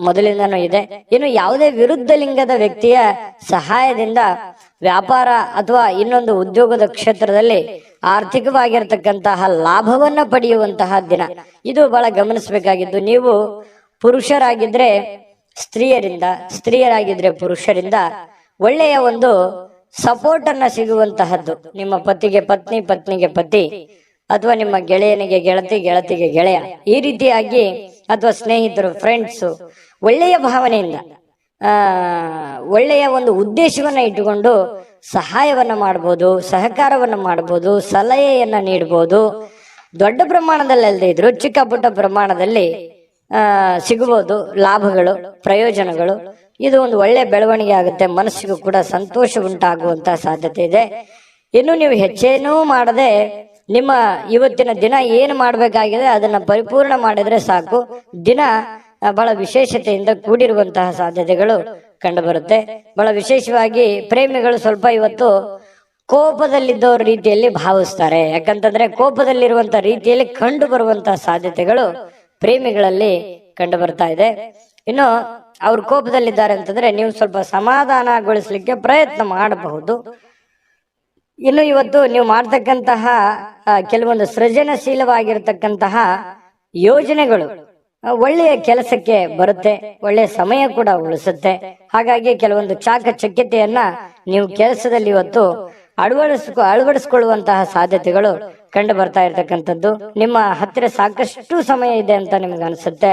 ಮೊದಲಿಂದನೂ ಇದೆ. ಇನ್ನು ಯಾವುದೇ ವಿರುದ್ಧ ಲಿಂಗದ ವ್ಯಕ್ತಿಯ ಸಹಾಯದಿಂದ ವ್ಯಾಪಾರ ಅಥವಾ ಇನ್ನೊಂದು ಉದ್ಯೋಗದ ಕ್ಷೇತ್ರದಲ್ಲಿ ಆರ್ಥಿಕವಾಗಿರ್ತಕ್ಕಂತಹ ಲಾಭವನ್ನ ಪಡೆಯುವಂತಹ ದಿನ ಇದು ಬಹಳ ಗಮನಿಸಬೇಕಾಗಿದ್ದು. ನೀವು ಪುರುಷರಾಗಿದ್ರೆ ಸ್ತ್ರೀಯರಿಂದ, ಸ್ತ್ರೀಯರಾಗಿದ್ರೆ ಪುರುಷರಿಂದ ಒಳ್ಳೆಯ ಒಂದು ಸಪೋರ್ಟ್ ಅನ್ನ ಸಿಗುವಂತಹದ್ದು. ನಿಮ್ಮ ಪತಿಗೆ ಪತ್ನಿ, ಪತ್ನಿಗೆ ಪತಿ, ಅಥವಾ ನಿಮ್ಮ ಗೆಳೆಯನಿಗೆ ಗೆಳತಿ, ಗೆಳತಿಗೆ ಗೆಳೆಯ, ಈ ರೀತಿಯಾಗಿ ಅಥವಾ ಸ್ನೇಹಿತರು, ಫ್ರೆಂಡ್ಸ್ ಒಳ್ಳೆಯ ಭಾವನೆಯಿಂದ ಒಳ್ಳೆಯ ಒಂದು ಉದ್ದೇಶವನ್ನ ಇಟ್ಟುಕೊಂಡು ಸಹಾಯವನ್ನ ಮಾಡಬಹುದು, ಸಹಕಾರವನ್ನ ಮಾಡಬಹುದು, ಸಲಹೆಯನ್ನ ನೀಡಬಹುದು. ದೊಡ್ಡ ಪ್ರಮಾಣದಲ್ಲಿ ಅಲ್ಲದೆ ಇದ್ರು ಚಿಕ್ಕ ಪುಟ್ಟ ಪ್ರಮಾಣದಲ್ಲಿ ಸಿಗಬಹುದು ಲಾಭಗಳು, ಪ್ರಯೋಜನಗಳು. ಇದು ಒಂದು ಒಳ್ಳೆ ಬೆಳವಣಿಗೆ ಆಗುತ್ತೆ, ಮನಸ್ಸಿಗೂ ಕೂಡ ಸಂತೋಷ ಉಂಟಾಗುವಂತಹ ಸಾಧ್ಯತೆ ಇದೆ. ಇನ್ನು ನೀವು ಹೆಚ್ಚೇನೂ ಮಾಡದೆ ನಿಮ್ಮ ಇವತ್ತಿನ ದಿನ ಏನು ಮಾಡಬೇಕಾಗಿದೆ ಅದನ್ನ ಪರಿಪೂರ್ಣ ಮಾಡಿದ್ರೆ ಸಾಕು. ದಿನ ಬಹಳ ವಿಶೇಷತೆಯಿಂದ ಕೂಡಿರುವಂತಹ ಸಾಧ್ಯತೆಗಳು ಕಂಡು ಬರುತ್ತೆ. ಬಹಳ ವಿಶೇಷವಾಗಿ ಪ್ರೇಮಿಗಳು ಸ್ವಲ್ಪ ಇವತ್ತು ಕೋಪದಲ್ಲಿದ್ದವ್ರ ರೀತಿಯಲ್ಲಿ ಭಾವಿಸ್ತಾರೆ. ಯಾಕಂತಂದ್ರೆ ಕೋಪದಲ್ಲಿರುವಂತಹ ರೀತಿಯಲ್ಲಿ ಕಂಡು ಬರುವಂತಹ ಸಾಧ್ಯತೆಗಳು ಪ್ರೇಮಿಗಳಲ್ಲಿ ಕಂಡು ಬರ್ತಾ ಇದೆ. ಇನ್ನು ಅವ್ರು ಕೋಪದಲ್ಲಿದ್ದಾರೆ ಅಂತಂದ್ರೆ ನೀವು ಸ್ವಲ್ಪ ಸಮಾಧಾನಗೊಳಿಸ್ಲಿಕ್ಕೆ ಪ್ರಯತ್ನ ಮಾಡಬಹುದು. ಇನ್ನು ಇವತ್ತು ನೀವು ಮಾಡ್ತಕ್ಕಂತಹ ಕೆಲವೊಂದು ಸೃಜನಶೀಲವಾಗಿರ್ತಕ್ಕಂತಹ ಯೋಜನೆಗಳು ಒಳ್ಳೆಯ ಕೆಲಸಕ್ಕೆ ಬರುತ್ತೆ, ಒಳ್ಳೆಯ ಸಮಯ ಕೂಡ ಉಳಿಸುತ್ತೆ. ಹಾಗಾಗಿ ಕೆಲವೊಂದು ಚಾಕಚಕ್ಯತೆಯನ್ನ ನೀವು ಕೆಲಸದಲ್ಲಿ ಇವತ್ತು ಅಳವಡಿಸಿಕೊಳ್ಳುವಂತಹ ಸಾಧ್ಯತೆಗಳು ಕಂಡು ಬರ್ತಾ ಇರ್ತಕ್ಕಂಥದ್ದು. ನಿಮ್ಮ ಹತ್ತಿರ ಸಾಕಷ್ಟು ಸಮಯ ಇದೆ ಅಂತ ನಿಮ್ಗೆ ಅನ್ಸುತ್ತೆ.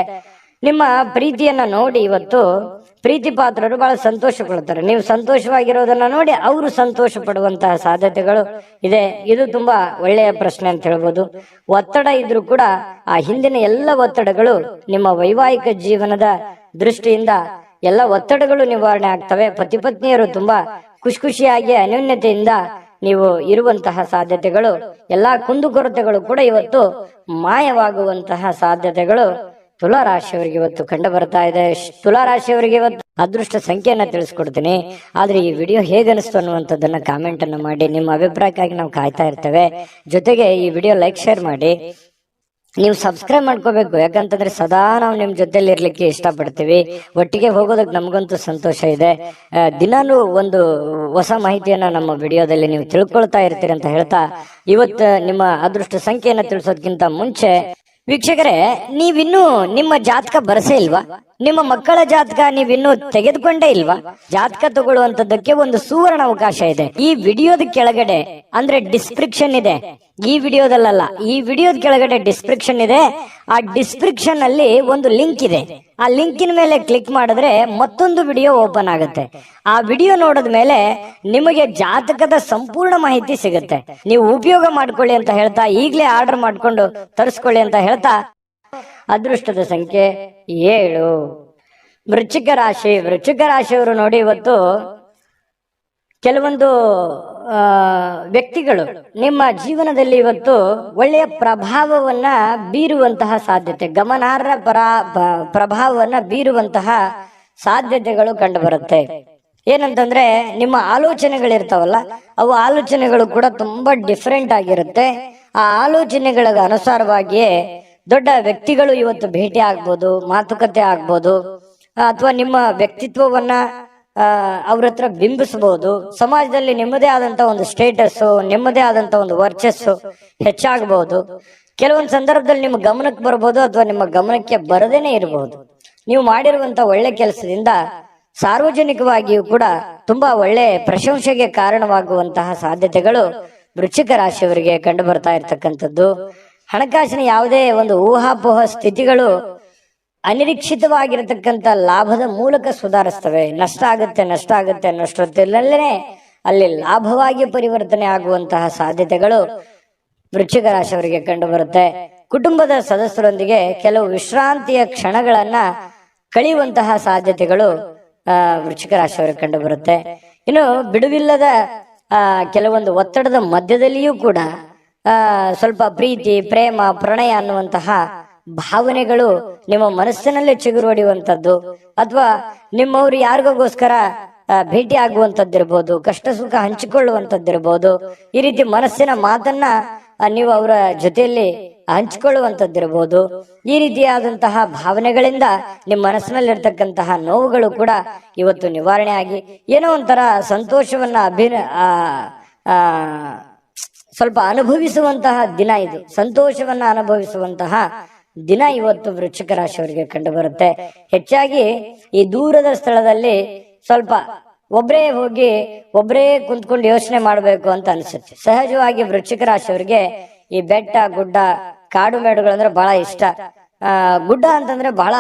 ನಿಮ್ಮ ಪ್ರೀತಿಯನ್ನ ನೋಡಿ ಇವತ್ತು ಪ್ರೀತಿ ಪಾತ್ರರು ಬಹಳ ಸಂತೋಷ ಪಡ್ತಾರೆ. ನೀವು ಸಂತೋಷವಾಗಿರೋದನ್ನ ನೋಡಿ ಅವರು ಸಂತೋಷ ಪಡುವಂತಹ ಸಾಧ್ಯತೆಗಳು ಇದೆ. ಇದು ತುಂಬಾ ಒಳ್ಳೆಯ ಪ್ರಶ್ನೆ ಅಂತ ಹೇಳ್ಬೋದು. ಒತ್ತಡ ಇದ್ರೂ ಕೂಡ ಆ ಹಿಂದಿನ ಎಲ್ಲ ಒತ್ತಡಗಳು ನಿಮ್ಮ ವೈವಾಹಿಕ ಜೀವನದ ದೃಷ್ಟಿಯಿಂದ ಎಲ್ಲ ಒತ್ತಡಗಳು ನಿವಾರಣೆ ಆಗ್ತವೆ. ಪತಿ ಪತ್ನಿಯರು ತುಂಬಾ ಖುಷಿಯಾಗಿ ಅನ್ಯೋನ್ಯತೆಯಿಂದ ನೀವು ಇರುವಂತಹ ಸಾಧ್ಯತೆಗಳು, ಎಲ್ಲಾ ಕುಂದುಕೊರತೆಗಳು ಕೂಡ ಇವತ್ತು ಮಾಯವಾಗುವಂತಹ ಸಾಧ್ಯತೆಗಳು ತುಲಾ ರಾಶಿಯವರಿಗೆ ಇವತ್ತು ಕಂಡು ಬರ್ತಾ ಇದೆ. ತುಲಾ ರಾಶಿಯವರಿಗೆ ಇವತ್ತು ಅದೃಷ್ಟ ಸಂಖ್ಯೆಯನ್ನ ತಿಳಿಸ್ಕೊಡ್ತೀನಿ. ಆದ್ರೆ ಈ ವಿಡಿಯೋ ಹೇಗನಿಸ್ತು ಅನ್ನುವಂಥದ್ದನ್ನ ಕಾಮೆಂಟ್ ಅನ್ನ ಮಾಡಿ. ನಿಮ್ಮ ಅಭಿಪ್ರಾಯಕ್ಕಾಗಿ ನಾವು ಕಾಯ್ತಾ ಇರ್ತೇವೆ. ಜೊತೆಗೆ ಈ ವಿಡಿಯೋ ಲೈಕ್, ಶೇರ್ ಮಾಡಿ. ನೀವು ಸಬ್ಸ್ಕ್ರೈಬ್ ಮಾಡ್ಕೋಬೇಕು. ಯಾಕಂತಂದ್ರೆ ಸದಾ ನಾವು ನಿಮ್ ಜೊತೆಲಿ ಇರ್ಲಿಕ್ಕೆ ಇಷ್ಟಪಡ್ತೀವಿ. ಒಟ್ಟಿಗೆ ಹೋಗೋದಕ್ಕೆ ನಮಗಂತೂ ಸಂತೋಷ ಇದೆ. ದಿನಾನು ಒಂದು ಹೊಸ ಮಾಹಿತಿಯನ್ನ ನಮ್ಮ ವಿಡಿಯೋದಲ್ಲಿ ನೀವು ತಿಳ್ಕೊಳ್ತಾ ಇರ್ತೀರಿ ಅಂತ ಹೇಳ್ತಾ, ಇವತ್ತು ನಿಮ್ಮ ಅದೃಷ್ಟ ಸಂಖ್ಯೆಯನ್ನ ತಿಳಿಸೋದಕ್ಕಿಂತ ಮುಂಚೆ ವೀಕ್ಷಕರೇ, ನೀವಿನ್ನೂ ನಿಮ್ಮ ಜಾತಕ ಬರಸೇ ಇಲ್ವಾ? ನಿಮ್ಮ ಮಕ್ಕಳ ಜಾತಕ ನೀವಿನ್ನೂ ತೆಗೆದುಕೊಂಡೇ ಇಲ್ವಾ? ಜಾತಕ ತಗೊಳ್ಳುವಂತದ್ದಕ್ಕೆ ಒಂದು ಸುವರ್ಣ ಅವಕಾಶ ಇದೆ. ಈ ವಿಡಿಯೋದ ಕೆಳಗಡೆ ಅಂದ್ರೆ ಡಿಸ್ಕ್ರಿಪ್ಷನ್ ಇದೆ. ಈ ವಿಡಿಯೋದಲ್ಲ, ಈ ವಿಡಿಯೋದ ಕೆಳಗಡೆ ಡಿಸ್ಕ್ರಿಪ್ಷನ್ ಇದೆ. ಆ ಡಿಸ್ಕ್ರಿಪ್ಷನ್ ಅಲ್ಲಿ ಒಂದು ಲಿಂಕ್ ಇದೆ. ಆ ಲಿಂಕಿನ ಮೇಲೆ ಕ್ಲಿಕ್ ಮಾಡಿದ್ರೆ ಮತ್ತೊಂದು ವಿಡಿಯೋ ಓಪನ್ ಆಗುತ್ತೆ. ಆ ವಿಡಿಯೋ ನೋಡಿದ ಮೇಲೆ ನಿಮಗೆ ಜಾತಕದ ಸಂಪೂರ್ಣ ಮಾಹಿತಿ ಸಿಗುತ್ತೆ. ನೀವು ಉಪಯೋಗ ಮಾಡ್ಕೊಳ್ಳಿ ಅಂತ ಹೇಳ್ತಾ, ಈಗಲೇ ಆರ್ಡರ್ ಮಾಡ್ಕೊಂಡು ತರಿಸ್ಕೊಳ್ಳಿ ಅಂತ ಹೇಳ್ತಾ, ಅದೃಷ್ಟದ ಸಂಖ್ಯೆ 7 ವೃಶ್ಚಿಕ ರಾಶಿ. ವೃಶ್ಚಿಕ ರಾಶಿಯವರು ನೋಡಿ, ಇವತ್ತು ಕೆಲವೊಂದು ವ್ಯಕ್ತಿಗಳು ನಿಮ್ಮ ಜೀವನದಲ್ಲಿ ಇವತ್ತು ಒಳ್ಳೆಯ ಪ್ರಭಾವವನ್ನ ಬೀರುವಂತಹ ಸಾಧ್ಯತೆ, ಗಮನಾರ್ಹ ಪ್ರಭಾವವನ್ನ ಬೀರುವಂತಹ ಸಾಧ್ಯತೆಗಳು ಕಂಡು ಬರುತ್ತೆ. ಏನಂತಂದ್ರೆ ನಿಮ್ಮ ಆಲೋಚನೆಗಳಿರ್ತಾವಲ್ಲ, ಅವು ಆಲೋಚನೆಗಳು ಕೂಡ ತುಂಬಾ ಡಿಫರೆಂಟ್ ಆಗಿರುತ್ತೆ. ಆ ಆಲೋಚನೆಗಳ ಅನುಸಾರವಾಗಿಯೇ ದೊಡ್ಡ ವ್ಯಕ್ತಿಗಳು ಇವತ್ತು ಭೇಟಿ ಆಗ್ಬೋದು, ಮಾತುಕತೆ ಆಗ್ಬೋದು, ಅಥವಾ ನಿಮ್ಮ ವ್ಯಕ್ತಿತ್ವವನ್ನ ಅವ್ರ ಹತ್ರ ಬಿಂಬಿಸಬಹುದು. ಸಮಾಜದಲ್ಲಿ ನಿಮ್ಮದೇ ಆದಂತ ಒಂದು ಸ್ಟೇಟಸ್, ನಿಮ್ಮದೇ ಆದಂತ ಒಂದು ವರ್ಚಸ್ಸು ಹೆಚ್ಚಾಗಬಹುದು. ಕೆಲವೊಂದು ಸಂದರ್ಭದಲ್ಲಿ ನಿಮ್ಮ ಗಮನಕ್ಕೆ ಬರ್ಬೋದು, ಅಥವಾ ನಿಮ್ಮ ಗಮನಕ್ಕೆ ಬರದೇನೆ ಇರಬಹುದು. ನೀವು ಮಾಡಿರುವಂತ ಒಳ್ಳೆ ಕೆಲಸದಿಂದ ಸಾರ್ವಜನಿಕವಾಗಿಯೂ ಕೂಡ ತುಂಬಾ ಒಳ್ಳೆ ಪ್ರಶಂಸೆಗೆ ಕಾರಣವಾಗುವಂತಹ ಸಾಧ್ಯತೆಗಳು ವೃಶ್ಚಿಕ ರಾಶಿಯವರಿಗೆ ಕಂಡು ಬರ್ತಾ ಇರ್ತಕ್ಕಂಥದ್ದು. ಹಣಕಾಸಿನ ಯಾವುದೇ ಒಂದು ಊಹಾಪೋಹ ಸ್ಥಿತಿಗಳು ಅನಿರೀಕ್ಷಿತವಾಗಿರತಕ್ಕಂಥ ಲಾಭದ ಮೂಲಕ ಸುಧಾರಿಸ್ತವೆ. ನಷ್ಟ ಆಗುತ್ತೆ ಅನ್ನೋಷ್ಟೊತ್ತಲ್ಲೇ ಅಲ್ಲಿ ಲಾಭವಾಗಿ ಪರಿವರ್ತನೆ ಆಗುವಂತಹ ಸಾಧ್ಯತೆಗಳು ವೃಶ್ಚಿಕ ರಾಶಿಯವರಿಗೆ ಕಂಡು ಬರುತ್ತೆ. ಕುಟುಂಬದ ಸದಸ್ಯರೊಂದಿಗೆ ಕೆಲವು ವಿಶ್ರಾಂತಿಯ ಕ್ಷಣಗಳನ್ನ ಕಳೆಯುವಂತಹ ಸಾಧ್ಯತೆಗಳು ವೃಶ್ಚಿಕ ರಾಶಿಯವರಿಗೆ ಕಂಡು ಬರುತ್ತೆ. ಇನ್ನು ಬಿಡುವಿಲ್ಲದ ಕೆಲವೊಂದು ಒತ್ತಡದ ಮಧ್ಯದಲ್ಲಿಯೂ ಕೂಡ ಸ್ವಲ್ಪ ಪ್ರೀತಿ, ಪ್ರೇಮ, ಪ್ರಣಯ ಅನ್ನುವಂತಹ ಭಾವನೆಗಳು ನಿಮ್ಮ ಮನಸ್ಸಿನಲ್ಲೇ ಚಿಗುರು ಹೊಡೆಯುವಂಥದ್ದು, ಅಥವಾ ನಿಮ್ಮವರು ಯಾರಿಗೋಸ್ಕರ ಭೇಟಿ ಆಗುವಂಥದ್ದಿರ್ಬೋದು, ಕಷ್ಟ ಸುಖ ಹಂಚಿಕೊಳ್ಳುವಂಥದ್ದಿರ್ಬೋದು. ಈ ರೀತಿ ಮನಸ್ಸಿನ ಮಾತನ್ನ ನೀವು ಅವರ ಜೊತೆಯಲ್ಲಿ ಹಂಚಿಕೊಳ್ಳುವಂಥದ್ದಿರ್ಬೋದು. ಈ ರೀತಿಯಾದಂತಹ ಭಾವನೆಗಳಿಂದ ನಿಮ್ಮ ಮನಸ್ಸಿನಲ್ಲಿರ್ತಕ್ಕಂತಹ ನೋವುಗಳು ಕೂಡ ಇವತ್ತು ನಿವಾರಣೆ ಆಗಿ ಏನೋ ಒಂಥರ ಸಂತೋಷವನ್ನ ಸ್ವಲ್ಪ ಅನುಭವಿಸುವಂತಹ ದಿನ ಇದು. ಸಂತೋಷವನ್ನ ಅನುಭವಿಸುವಂತಹ ದಿನ ಇವತ್ತು ವೃಶ್ಚಿಕ ರಾಶಿಯವರಿಗೆ ಕಂಡು ಬರುತ್ತೆ. ಹೆಚ್ಚಾಗಿ ಈ ದೂರದ ಸ್ಥಳದಲ್ಲಿ ಸ್ವಲ್ಪ ಒಬ್ರೇ ಕುಂತ್ಕೊಂಡು ಯೋಚನೆ ಮಾಡಬೇಕು ಅಂತ ಅನ್ಸುತ್ತೆ. ಸಹಜವಾಗಿ ವೃಶ್ಚಿಕ ರಾಶಿಯವರಿಗೆ ಈ ಬೆಟ್ಟ, ಗುಡ್ಡ, ಕಾಡು ಮೇಡುಗಳಂದ್ರೆ ಬಹಳ ಇಷ್ಟ. ಗುಡ್ಡ ಅಂತಂದ್ರೆ ಬಹಳ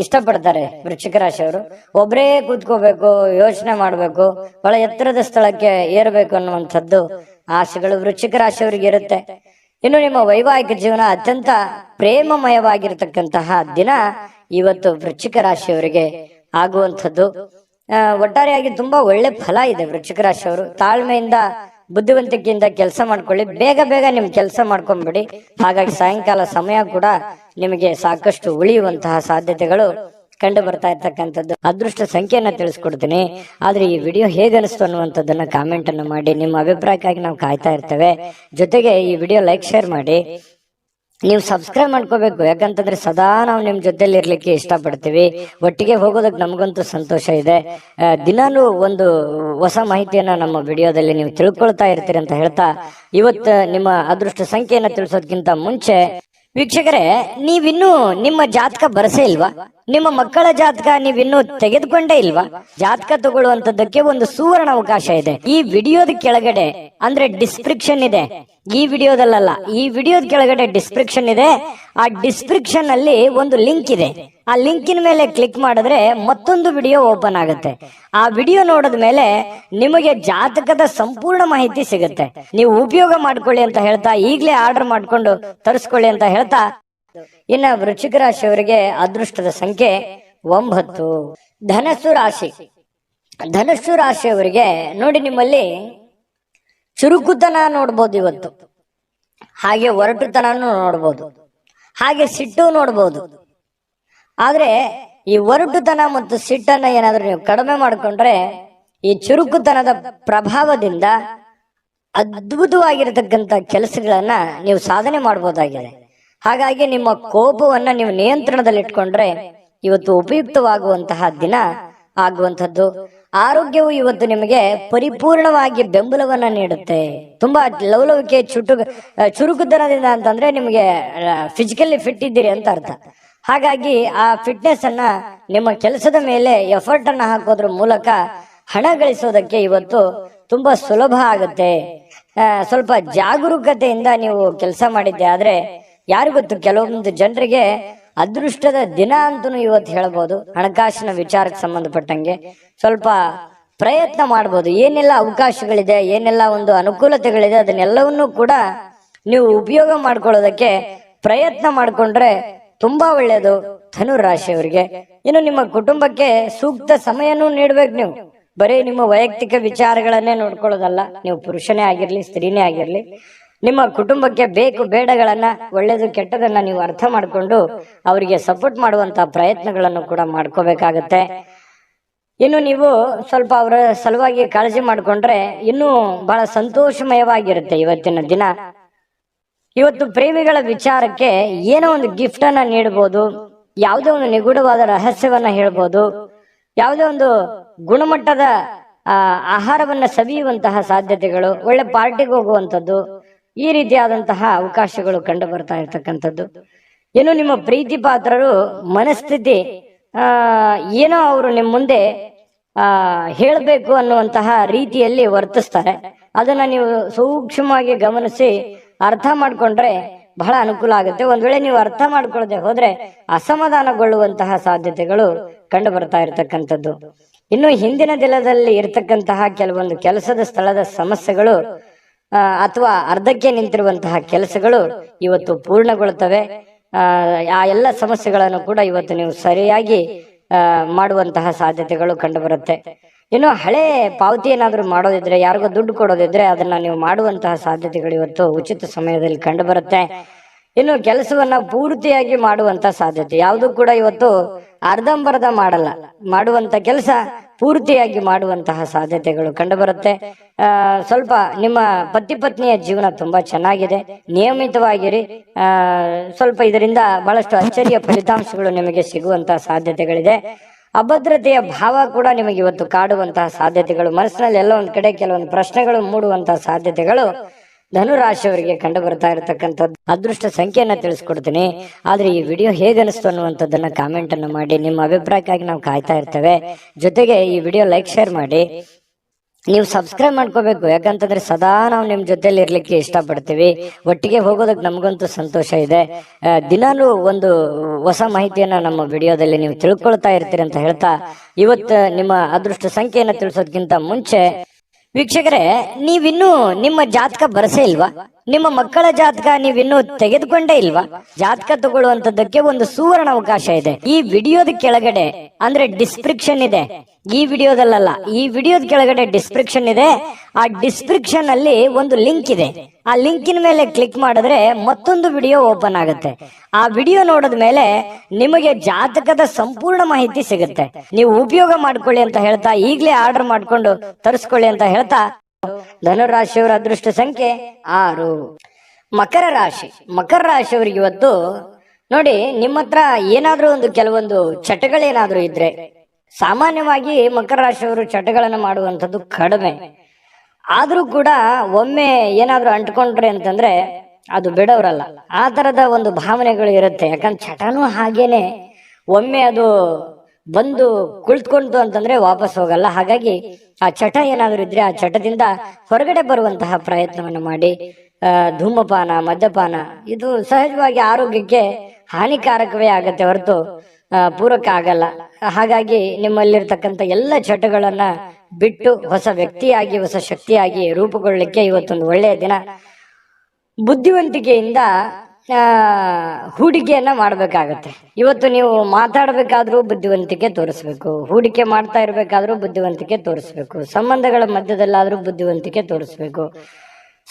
ಇಷ್ಟಪಡ್ತಾರೆ ವೃಶ್ಚಿಕ ರಾಶಿಯವರು. ಒಬ್ರೇ ಕೂತ್ಕೋಬೇಕು, ಯೋಚನೆ ಮಾಡ್ಬೇಕು, ಬಹಳ ಎತ್ತರದ ಸ್ಥಳಕ್ಕೆ ಏರ್ಬೇಕು ಅನ್ನುವಂಥದ್ದು ಆಸೆಗಳು ವೃಶ್ಚಿಕ ರಾಶಿಯವರಿಗೆ ಇರುತ್ತೆ. ಇನ್ನು ನಿಮ್ಮ ವೈವಾಹಿಕ ಜೀವನ ಅತ್ಯಂತ ಪ್ರೇಮಮಯವಾಗಿರ್ತಕ್ಕಂತಹ ದಿನ ಇವತ್ತು ವೃಶ್ಚಿಕ ರಾಶಿಯವರಿಗೆ ಆಗುವಂಥದ್ದು. ಒಟ್ಟಾರೆಯಾಗಿ ತುಂಬಾ ಒಳ್ಳೆ ಫಲ ಇದೆ. ವೃಶ್ಚಿಕ ರಾಶಿಯವರು ತಾಳ್ಮೆಯಿಂದ, ಬುದ್ಧಿವಂತಿಕೆಯಿಂದ ಕೆಲಸ ಮಾಡ್ಕೊಳ್ಳಿ. ಬೇಗ ಬೇಗ ನಿಮ್ ಕೆಲಸ ಮಾಡ್ಕೊಂಡ್ಬಿಡಿ. ಹಾಗಾಗಿ ಸಾಯಂಕಾಲ ಸಮಯ ಕೂಡ ನಿಮಗೆ ಸಾಕಷ್ಟು ಉಳಿಯುವಂತಹ ಸಾಧ್ಯತೆಗಳು ಕಂಡು ಬರ್ತಾ ಇರ್ತಕ್ಕಂಥದ್ದು. ಅದೃಷ್ಟ ಸಂಖ್ಯೆಯನ್ನ ತಿಳಿಸ್ಕೊಡ್ತೀನಿ. ಆದ್ರೆ ಈ ವಿಡಿಯೋ ಹೇಗೆ ಅನಿಸ್ತು ಅನ್ನುವಂಥದ್ದನ್ನ ಕಾಮೆಂಟ್ ಅನ್ನು ಮಾಡಿ. ನಿಮ್ಮ ಅಭಿಪ್ರಾಯಕ್ಕಾಗಿ ನಾವು ಕಾಯ್ತಾ ಇರ್ತೇವೆ. ಜೊತೆಗೆ ಈ ವಿಡಿಯೋ ಲೈಕ್, ಶೇರ್ ಮಾಡಿ. ನೀವು ಸಬ್ಸ್ಕ್ರೈಬ್ ಮಾಡ್ಕೋಬೇಕು, ಯಾಕಂತಂದ್ರೆ ಸದಾ ನಾವು ನಿಮ್ ಜೊತೆಲಿ ಇರ್ಲಿಕ್ಕೆ ಇಷ್ಟಪಡ್ತೀವಿ. ಒಟ್ಟಿಗೆ ಹೋಗೋದಕ್ಕೆ ನಮಗಂತೂ ಸಂತೋಷ ಇದೆ. ದಿನಾನು ಒಂದು ಹೊಸ ಮಾಹಿತಿಯನ್ನ ನಮ್ಮ ವಿಡಿಯೋದಲ್ಲಿ ನೀವು ತಿಳ್ಕೊಳ್ತಾ ಇರ್ತೀರಿ ಅಂತ ಹೇಳ್ತಾ, ಇವತ್ತು ನಿಮ್ಮ ಅದೃಷ್ಟ ಸಂಖ್ಯೆಯನ್ನ ತಿಳಿಸೋದಕ್ಕಿಂತ ಮುಂಚೆ ವೀಕ್ಷಕರೇ, ನೀವಿನ್ನೂ ನಿಮ್ಮ ಜಾತಕ ಬರಸೇ ಇಲ್ವಾ? ನಿಮ್ಮ ಮಕ್ಕಳ ಜಾತಕ ನೀವಿನ್ನೂ ತೆಗೆದುಕೊಂಡೇ ಇಲ್ವಾ? ಜಾತಕ ತಗೊಳ್ಳುವಂತದ್ದಕ್ಕೆ ಒಂದು ಸುವರ್ಣ ಅವಕಾಶ ಇದೆ. ಈ ವಿಡಿಯೋದ ಕೆಳಗಡೆ ಅಂದ್ರೆ ಡಿಸ್ಕ್ರಿಪ್ಷನ್ ಇದೆ. ಈ ವಿಡಿಯೋದಲ್ಲ, ಈ ವಿಡಿಯೋದ ಕೆಳಗಡೆ ಡಿಸ್ಕ್ರಿಪ್ಷನ್ ಇದೆ. ಆ ಡಿಸ್ಕ್ರಿಪ್ಷನ್ ಅಲ್ಲಿ ಒಂದು ಲಿಂಕ್ ಇದೆ. ಆ ಲಿಂಕಿನ ಮೇಲೆ ಕ್ಲಿಕ್ ಮಾಡಿದ್ರೆ ಮತ್ತೊಂದು ವಿಡಿಯೋ ಓಪನ್ ಆಗುತ್ತೆ. ಆ ವಿಡಿಯೋ ನೋಡಿದ ಮೇಲೆ ನಿಮಗೆ ಜಾತಕದ ಸಂಪೂರ್ಣ ಮಾಹಿತಿ ಸಿಗುತ್ತೆ. ನೀವು ಉಪಯೋಗ ಮಾಡ್ಕೊಳ್ಳಿ ಅಂತ ಹೇಳ್ತಾ, ಈಗಲೇ ಆರ್ಡರ್ ಮಾಡ್ಕೊಂಡು ತರಿಸ್ಕೊಳ್ಳಿ ಅಂತ ಹೇಳ್ತಾ, ಇನ್ನ ವೃಶ್ಚಿಕ ರಾಶಿಯವರಿಗೆ ಅದೃಷ್ಟದ ಸಂಖ್ಯೆ 9. ಧನಸ್ಸು ರಾಶಿ. ಧನಸ್ಸು ರಾಶಿಯವರಿಗೆ ನೋಡಿ, ನಿಮ್ಮಲ್ಲಿ ಚುರುಕುತನ ನೋಡ್ಬೋದು ಇವತ್ತು, ಹಾಗೆ ಒರಟುತನೂ ನೋಡ್ಬೋದು, ಹಾಗೆ ಸಿಟ್ಟು ನೋಡ್ಬೋದು. ಆದ್ರೆ ಈ ಒರಟುತನ ಮತ್ತು ಸಿಟ್ಟನ್ನ ಏನಾದ್ರೂ ನೀವು ಕಡಿಮೆ ಮಾಡಿಕೊಂಡ್ರೆ ಈ ಚುರುಕುತನದ ಪ್ರಭಾವದಿಂದ ಅದ್ಭುತವಾಗಿರತಕ್ಕಂತ ಕೆಲಸಗಳನ್ನ ನೀವು ಸಾಧನೆ ಮಾಡಬಹುದಾಗಿದೆ. ಹಾಗಾಗಿ ನಿಮ್ಮ ಕೋಪವನ್ನ ನೀವು ನಿಯಂತ್ರಣದಲ್ಲಿಟ್ಕೊಂಡ್ರೆ ಇವತ್ತು ಉಪಯುಕ್ತವಾಗುವಂತಹ ದಿನ ಆಗುವಂಥದ್ದು. ಆರೋಗ್ಯವು ಇವತ್ತು ನಿಮಗೆ ಪರಿಪೂರ್ಣವಾಗಿ ಬೆಂಬಲವನ್ನ ನೀಡುತ್ತೆ. ತುಂಬಾ ಲವಲವಿಕೆ, ಚುರುಕುತನದಿಂದ ಅಂತಂದ್ರೆ ನಿಮಗೆ ಫಿಸಿಕಲಿ ಫಿಟ್ ಇದ್ದೀರಿ ಅಂತ ಅರ್ಥ. ಹಾಗಾಗಿ ಆ ಫಿಟ್ನೆಸ್ ಅನ್ನ ನಿಮ್ಮ ಕೆಲಸದ ಮೇಲೆ ಎಫರ್ಟ್ ಅನ್ನ ಹಾಕೋದ್ರ ಮೂಲಕ ಹಣ ಗಳಿಸೋದಕ್ಕೆ ಇವತ್ತು ತುಂಬಾ ಸುಲಭ ಆಗುತ್ತೆ. ಸ್ವಲ್ಪ ಜಾಗರೂಕತೆಯಿಂದ ನೀವು ಕೆಲಸ ಮಾಡಿದ್ದೆ ಆದ್ರೆ ಯಾರಿಗೊತ್ತು, ಕೆಲವೊಂದು ಜನರಿಗೆ ಅದೃಷ್ಟದ ದಿನ ಅಂತನೂ ಇವತ್ತು ಹೇಳ್ಬೋದು. ಹಣಕಾಸಿನ ವಿಚಾರಕ್ಕೆ ಸಂಬಂಧಪಟ್ಟಂಗೆ ಸ್ವಲ್ಪ ಪ್ರಯತ್ನ ಮಾಡ್ಬೋದು. ಏನೆಲ್ಲ ಅವಕಾಶಗಳಿದೆ, ಏನೆಲ್ಲ ಒಂದು ಅನುಕೂಲತೆಗಳಿದೆ, ಅದನ್ನೆಲ್ಲವನ್ನೂ ಕೂಡ ನೀವು ಉಪಯೋಗ ಮಾಡ್ಕೊಳ್ಳೋದಕ್ಕೆ ಪ್ರಯತ್ನ ಮಾಡ್ಕೊಂಡ್ರೆ ತುಂಬಾ ಒಳ್ಳೇದು ಧನು ರಾಶಿಯವರಿಗೆ. ಇನ್ನು ನಿಮ್ಮ ಕುಟುಂಬಕ್ಕೆ ಸೂಕ್ತ ಸಮಯನೂ ನೀಡ್ಬೇಕು. ನೀವು ಬರೀ ನಿಮ್ಮ ವೈಯಕ್ತಿಕ ವಿಚಾರಗಳನ್ನೇ ನೋಡ್ಕೊಳ್ಳೋದಲ್ಲ. ನೀವು ಪುರುಷನೇ ಆಗಿರ್ಲಿ, ಸ್ತ್ರೀನೇ ಆಗಿರ್ಲಿ, ನಿಮ್ಮ ಕುಟುಂಬಕ್ಕೆ ಬೇಕು ಬೇಡಗಳನ್ನ, ಒಳ್ಳೇದು ಕೆಟ್ಟದನ್ನ ನೀವು ಅರ್ಥ ಮಾಡಿಕೊಂಡು ಅವರಿಗೆ ಸಪೋರ್ಟ್ ಮಾಡುವಂತಹ ಪ್ರಯತ್ನಗಳನ್ನು ಕೂಡ ಮಾಡ್ಕೋಬೇಕಾಗತ್ತೆ. ಇನ್ನು ನೀವು ಸ್ವಲ್ಪ ಅವರ ಸಲುವಾಗಿ ಕಾಳಜಿ ಮಾಡ್ಕೊಂಡ್ರೆ ಇನ್ನೂ ಬಹಳ ಸಂತೋಷಮಯವಾಗಿರುತ್ತೆ ಇವತ್ತಿನ ದಿನ. ಇವತ್ತು ಪ್ರೇಮಿಗಳ ವಿಚಾರಕ್ಕೆ ಏನೋ ಒಂದು ಗಿಫ್ಟ್ ಅನ್ನ ನೀಡಬಹುದು, ಯಾವುದೇ ಒಂದು ನಿಗೂಢವಾದ ರಹಸ್ಯವನ್ನ ಹೇಳ್ಬೋದು, ಯಾವುದೇ ಒಂದು ಗುಣಮಟ್ಟದ ಆಹಾರವನ್ನ ಸವಿಯುವಂತಹ ಸಾಧ್ಯತೆಗಳು, ಒಳ್ಳೆ ಪಾರ್ಟಿಗೆ ಹೋಗುವಂಥದ್ದು, ಈ ರೀತಿಯಾದಂತಹ ಅವಕಾಶಗಳು ಕಂಡು ಬರ್ತಾ ಇರ್ತಕ್ಕಂಥದ್ದು. ಇನ್ನು ನಿಮ್ಮ ಪ್ರೀತಿ ಪಾತ್ರರು ಮನಸ್ಥಿತಿ ಏನೋ ಅವರು ನಿಮ್ಮ ಮುಂದೆ ಹೇಳಬೇಕು ಅನ್ನುವಂತಹ ರೀತಿಯಲ್ಲಿ ವರ್ತಿಸ್ತಾರೆ. ಅದನ್ನ ನೀವು ಸೂಕ್ಷ್ಮವಾಗಿ ಗಮನಿಸಿ ಅರ್ಥ ಮಾಡ್ಕೊಂಡ್ರೆ ಬಹಳ ಅನುಕೂಲ ಆಗುತ್ತೆ. ಒಂದ್ ವೇಳೆ ನೀವು ಅರ್ಥ ಮಾಡ್ಕೊಳ್ಳದೆ ಹೋದ್ರೆ ಅಸಮಾಧಾನಗೊಳ್ಳುವಂತಹ ಸಾಧ್ಯತೆಗಳು ಕಂಡು ಬರ್ತಾ ಇರತಕ್ಕಂಥದ್ದು. ಇನ್ನು ಹಿಂದಿನ ದಿನದಲ್ಲಿ ಇರತಕ್ಕಂತಹ ಕೆಲವೊಂದು ಕೆಲಸದ ಸ್ಥಳದ ಸಮಸ್ಯೆಗಳು ಅಥವಾ ಅರ್ಧಕ್ಕೆ ನಿಂತಿರುವಂತಹ ಕೆಲಸಗಳು ಇವತ್ತು ಪೂರ್ಣಗೊಳ್ಳುತ್ತವೆ. ಆ ಎಲ್ಲ ಸಮಸ್ಯೆಗಳನ್ನು ಕೂಡ ಇವತ್ತು ನೀವು ಸರಿಯಾಗಿ ಮಾಡುವಂತಹ ಸಾಧ್ಯತೆಗಳು ಕಂಡು ಬರುತ್ತೆ. ಇನ್ನು ಹಳೆ ಪಾವತಿ ಏನಾದರೂ ಮಾಡೋದಿದ್ರೆ, ಯಾರಿಗೋ ದುಡ್ಡು ಕೊಡೋದಿದ್ರೆ ಅದನ್ನ ನೀವು ಮಾಡುವಂತಹ ಸಾಧ್ಯತೆಗಳು ಇವತ್ತು ಉಚಿತ ಸಮಯದಲ್ಲಿ ಕಂಡು ಬರುತ್ತೆ. ಇನ್ನು ಕೆಲಸವನ್ನ ಪೂರ್ತಿಯಾಗಿ ಮಾಡುವಂತ ಸಾಧ್ಯತೆ, ಯಾವುದು ಕೂಡ ಇವತ್ತು ಅರ್ಧಂಬರ್ಧ ಮಾಡಲ್ಲ, ಮಾಡುವಂತ ಕೆಲಸ ಪೂರ್ತಿಯಾಗಿ ಮಾಡುವಂತಹ ಸಾಧ್ಯತೆಗಳು ಕಂಡು ಬರುತ್ತೆ. ಸ್ವಲ್ಪ ನಿಮ್ಮ ಪತಿ ಪತ್ನಿಯ ಜೀವನ ತುಂಬಾ ಚೆನ್ನಾಗಿದೆ, ನಿಯಮಿತವಾಗಿರಿ. ಸ್ವಲ್ಪ ಇದರಿಂದ ಬಹಳಷ್ಟು ಅಚ್ಚರಿಯ ಫಲಿತಾಂಶಗಳು ನಿಮಗೆ ಸಿಗುವಂತಹ ಸಾಧ್ಯತೆಗಳಿದೆ. ಅಭದ್ರತೆಯ ಭಾವ ಕೂಡ ನಿಮಗೆ ಇವತ್ತು ಕಾಡುವಂತಹ ಸಾಧ್ಯತೆಗಳು, ಮನಸ್ಸಿನಲ್ಲಿ ಎಲ್ಲ ಒಂದ್ ಕಡೆ ಕೆಲವೊಂದು ಪ್ರಶ್ನೆಗಳು ಮೂಡುವಂತಹ ಸಾಧ್ಯತೆಗಳು ಧನುರಾಶಿಯವರಿಗೆ ಕಂಡು ಬರ್ತಾ ಇರತಕ್ಕಂಥದ್ದು. ಅದೃಷ್ಟ ಸಂಖ್ಯೆಯನ್ನ ತಿಳಿಸ್ಕೊಡ್ತೀನಿ. ಆದ್ರೆ ಈ ವಿಡಿಯೋ ಹೇಗೆ ಅನಿಸ್ತು ಅನ್ನುವಂಥದ್ದನ್ನ ಕಾಮೆಂಟ್ ಅನ್ನು ಮಾಡಿ. ನಿಮ್ಮ ಅಭಿಪ್ರಾಯಕ್ಕಾಗಿ ನಾವು ಕಾಯ್ತಾ ಇರ್ತೇವೆ. ಜೊತೆಗೆ ಈ ವಿಡಿಯೋ ಲೈಕ್ ಶೇರ್ ಮಾಡಿ. ನೀವು ಸಬ್ಸ್ಕ್ರೈಬ್ ಮಾಡ್ಕೋಬೇಕು, ಯಾಕಂತಂದ್ರೆ ಸದಾ ನಾವು ನಿಮ್ ಜೊತೆಲಿ ಇರ್ಲಿಕ್ಕೆ ಇಷ್ಟಪಡ್ತೀವಿ. ಒಟ್ಟಿಗೆ ಹೋಗೋದಕ್ಕೆ ನಮಗಂತೂ ಸಂತೋಷ ಇದೆ. ದಿನಾಲೂ ಒಂದು ಹೊಸ ಮಾಹಿತಿಯನ್ನ ನಮ್ಮ ವಿಡಿಯೋದಲ್ಲಿ ನೀವು ತಿಳ್ಕೊಳ್ತಾ ಇರ್ತೀರಿ ಅಂತ ಹೇಳ್ತಾ, ಇವತ್ತು ನಿಮ್ಮ ಅದೃಷ್ಟ ಸಂಖ್ಯೆಯನ್ನ ತಿಳಿಸೋದಕ್ಕಿಂತ ಮುಂಚೆ ವೀಕ್ಷಕರೇ, ನೀವಿನ್ನೂ ನಿಮ್ಮ ಜಾತಕ ಬರಸೇ ಇಲ್ವಾ? ನಿಮ್ಮ ಮಕ್ಕಳ ಜಾತಕ ನೀವಿನ್ನೂ ತೆಗೆದುಕೊಂಡೇ ಇಲ್ವಾ? ಜಾತಕ ತಗೊಳ್ಳುವಂತದ್ದಕ್ಕೆ ಒಂದು ಸುವರ್ಣ ಅವಕಾಶ ಇದೆ. ಈ ವಿಡಿಯೋದ ಕೆಳಗಡೆ ಅಂದ್ರೆ ಡಿಸ್ಕ್ರಿಪ್ಷನ್ ಇದೆ, ಈ ವಿಡಿಯೋದಲ್ಲ, ಈ ವಿಡಿಯೋದ ಕೆಳಗಡೆ ಡಿಸ್ಕ್ರಿಪ್ಷನ್ ಇದೆ. ಆ ಡಿಸ್ಕ್ರಿಪ್ಷನ್ ಅಲ್ಲಿ ಒಂದು ಲಿಂಕ್ ಇದೆ. ಆ ಲಿಂಕಿನ ಮೇಲೆ ಕ್ಲಿಕ್ ಮಾಡಿದ್ರೆ ಮತ್ತೊಂದು ವಿಡಿಯೋ ಓಪನ್ ಆಗುತ್ತೆ. ಆ ವಿಡಿಯೋ ನೋಡಿದ ಮೇಲೆ ನಿಮಗೆ ಜಾತಕದ ಸಂಪೂರ್ಣ ಮಾಹಿತಿ ಸಿಗುತ್ತೆ. ನೀವು ಉಪಯೋಗ ಮಾಡ್ಕೊಳ್ಳಿ ಅಂತ ಹೇಳ್ತಾ, ಈಗಲೇ ಆರ್ಡರ್ ಮಾಡ್ಕೊಂಡು ತರಿಸ್ಕೊಳ್ಳಿ ಅಂತ ಹೇಳ್ತಾ, ಧನುರಾಶಿಯವರ ಅದೃಷ್ಟ ಸಂಖ್ಯೆ 6. ಮಕರ ರಾಶಿ. ಮಕರ ರಾಶಿಯವರಿಗೆ ಇವತ್ತು ನೋಡಿ, ನಿಮ್ಮ ಹತ್ರ ಏನಾದ್ರೂ ಒಂದು ಕೆಲವೊಂದು ಚಟಗಳೇನಾದ್ರೂ ಇದ್ರೆ, ಸಾಮಾನ್ಯವಾಗಿ ಮಕರ ರಾಶಿಯವರು ಚಟಗಳನ್ನು ಮಾಡುವಂಥದ್ದು ಕಡಿಮೆ. ಆದ್ರೂ ಕೂಡ ಒಮ್ಮೆ ಏನಾದ್ರೂ ಅಂಟ್ಕೊಂಡ್ರೆ ಅಂತಂದ್ರೆ ಅದು ಬಿಡೋರಲ್ಲ. ಆ ತರದ ಒಂದು ಭಾವನೆಗಳು ಇರುತ್ತೆ. ಯಾಕಂದ್ರೆ ಚಟನೂ ಹಾಗೇನೆ, ಒಮ್ಮೆ ಅದು ಬಂದು ಕುಳಿತುಕೊಂತು ಅಂತಂದ್ರೆ ವಾಪಸ್ ಹೋಗಲ್ಲ. ಹಾಗಾಗಿ ಆ ಚಟ ಏನಾದ್ರೂ ಇದ್ರೆ ಆ ಚಟದಿಂದ ಹೊರಗಡೆ ಬರುವಂತಹ ಪ್ರಯತ್ನವನ್ನು ಮಾಡಿ. ಧೂಮಪಾನ, ಮದ್ಯಪಾನ ಇದು ಸಹಜವಾಗಿ ಆರೋಗ್ಯಕ್ಕೆ ಹಾನಿಕಾರಕವೇ ಆಗತ್ತೆ ಹೊರತು ಪೂರಕ ಆಗಲ್ಲ. ಹಾಗಾಗಿ ನಿಮ್ಮಲ್ಲಿರ್ತಕ್ಕಂಥ ಎಲ್ಲ ಚಟಗಳನ್ನ ಬಿಟ್ಟು ಹೊಸ ವ್ಯಕ್ತಿಯಾಗಿ, ಹೊಸ ಶಕ್ತಿಯಾಗಿ ರೂಪುಗೊಳ್ಳಲಿಕ್ಕೆ ಇವತ್ತೊಂದು ಒಳ್ಳೆಯ ದಿನ. ಬುದ್ಧಿವಂತಿಕೆಯಿಂದ ಹೂಡಿಕೆಯನ್ನ ಮಾಡ್ಬೇಕಾಗತ್ತೆ. ಇವತ್ತು ನೀವು ಮಾತಾಡಬೇಕಾದ್ರೂ ಬುದ್ಧಿವಂತಿಕೆ ತೋರಿಸ್ಬೇಕು, ಹೂಡಿಕೆ ಮಾಡ್ತಾ ಇರ್ಬೇಕಾದ್ರೂ ಬುದ್ಧಿವಂತಿಕೆ ತೋರಿಸ್ಬೇಕು, ಸಂಬಂಧಗಳ ಮಧ್ಯದಲ್ಲಾದ್ರೂ ಬುದ್ಧಿವಂತಿಕೆ ತೋರಿಸ್ಬೇಕು.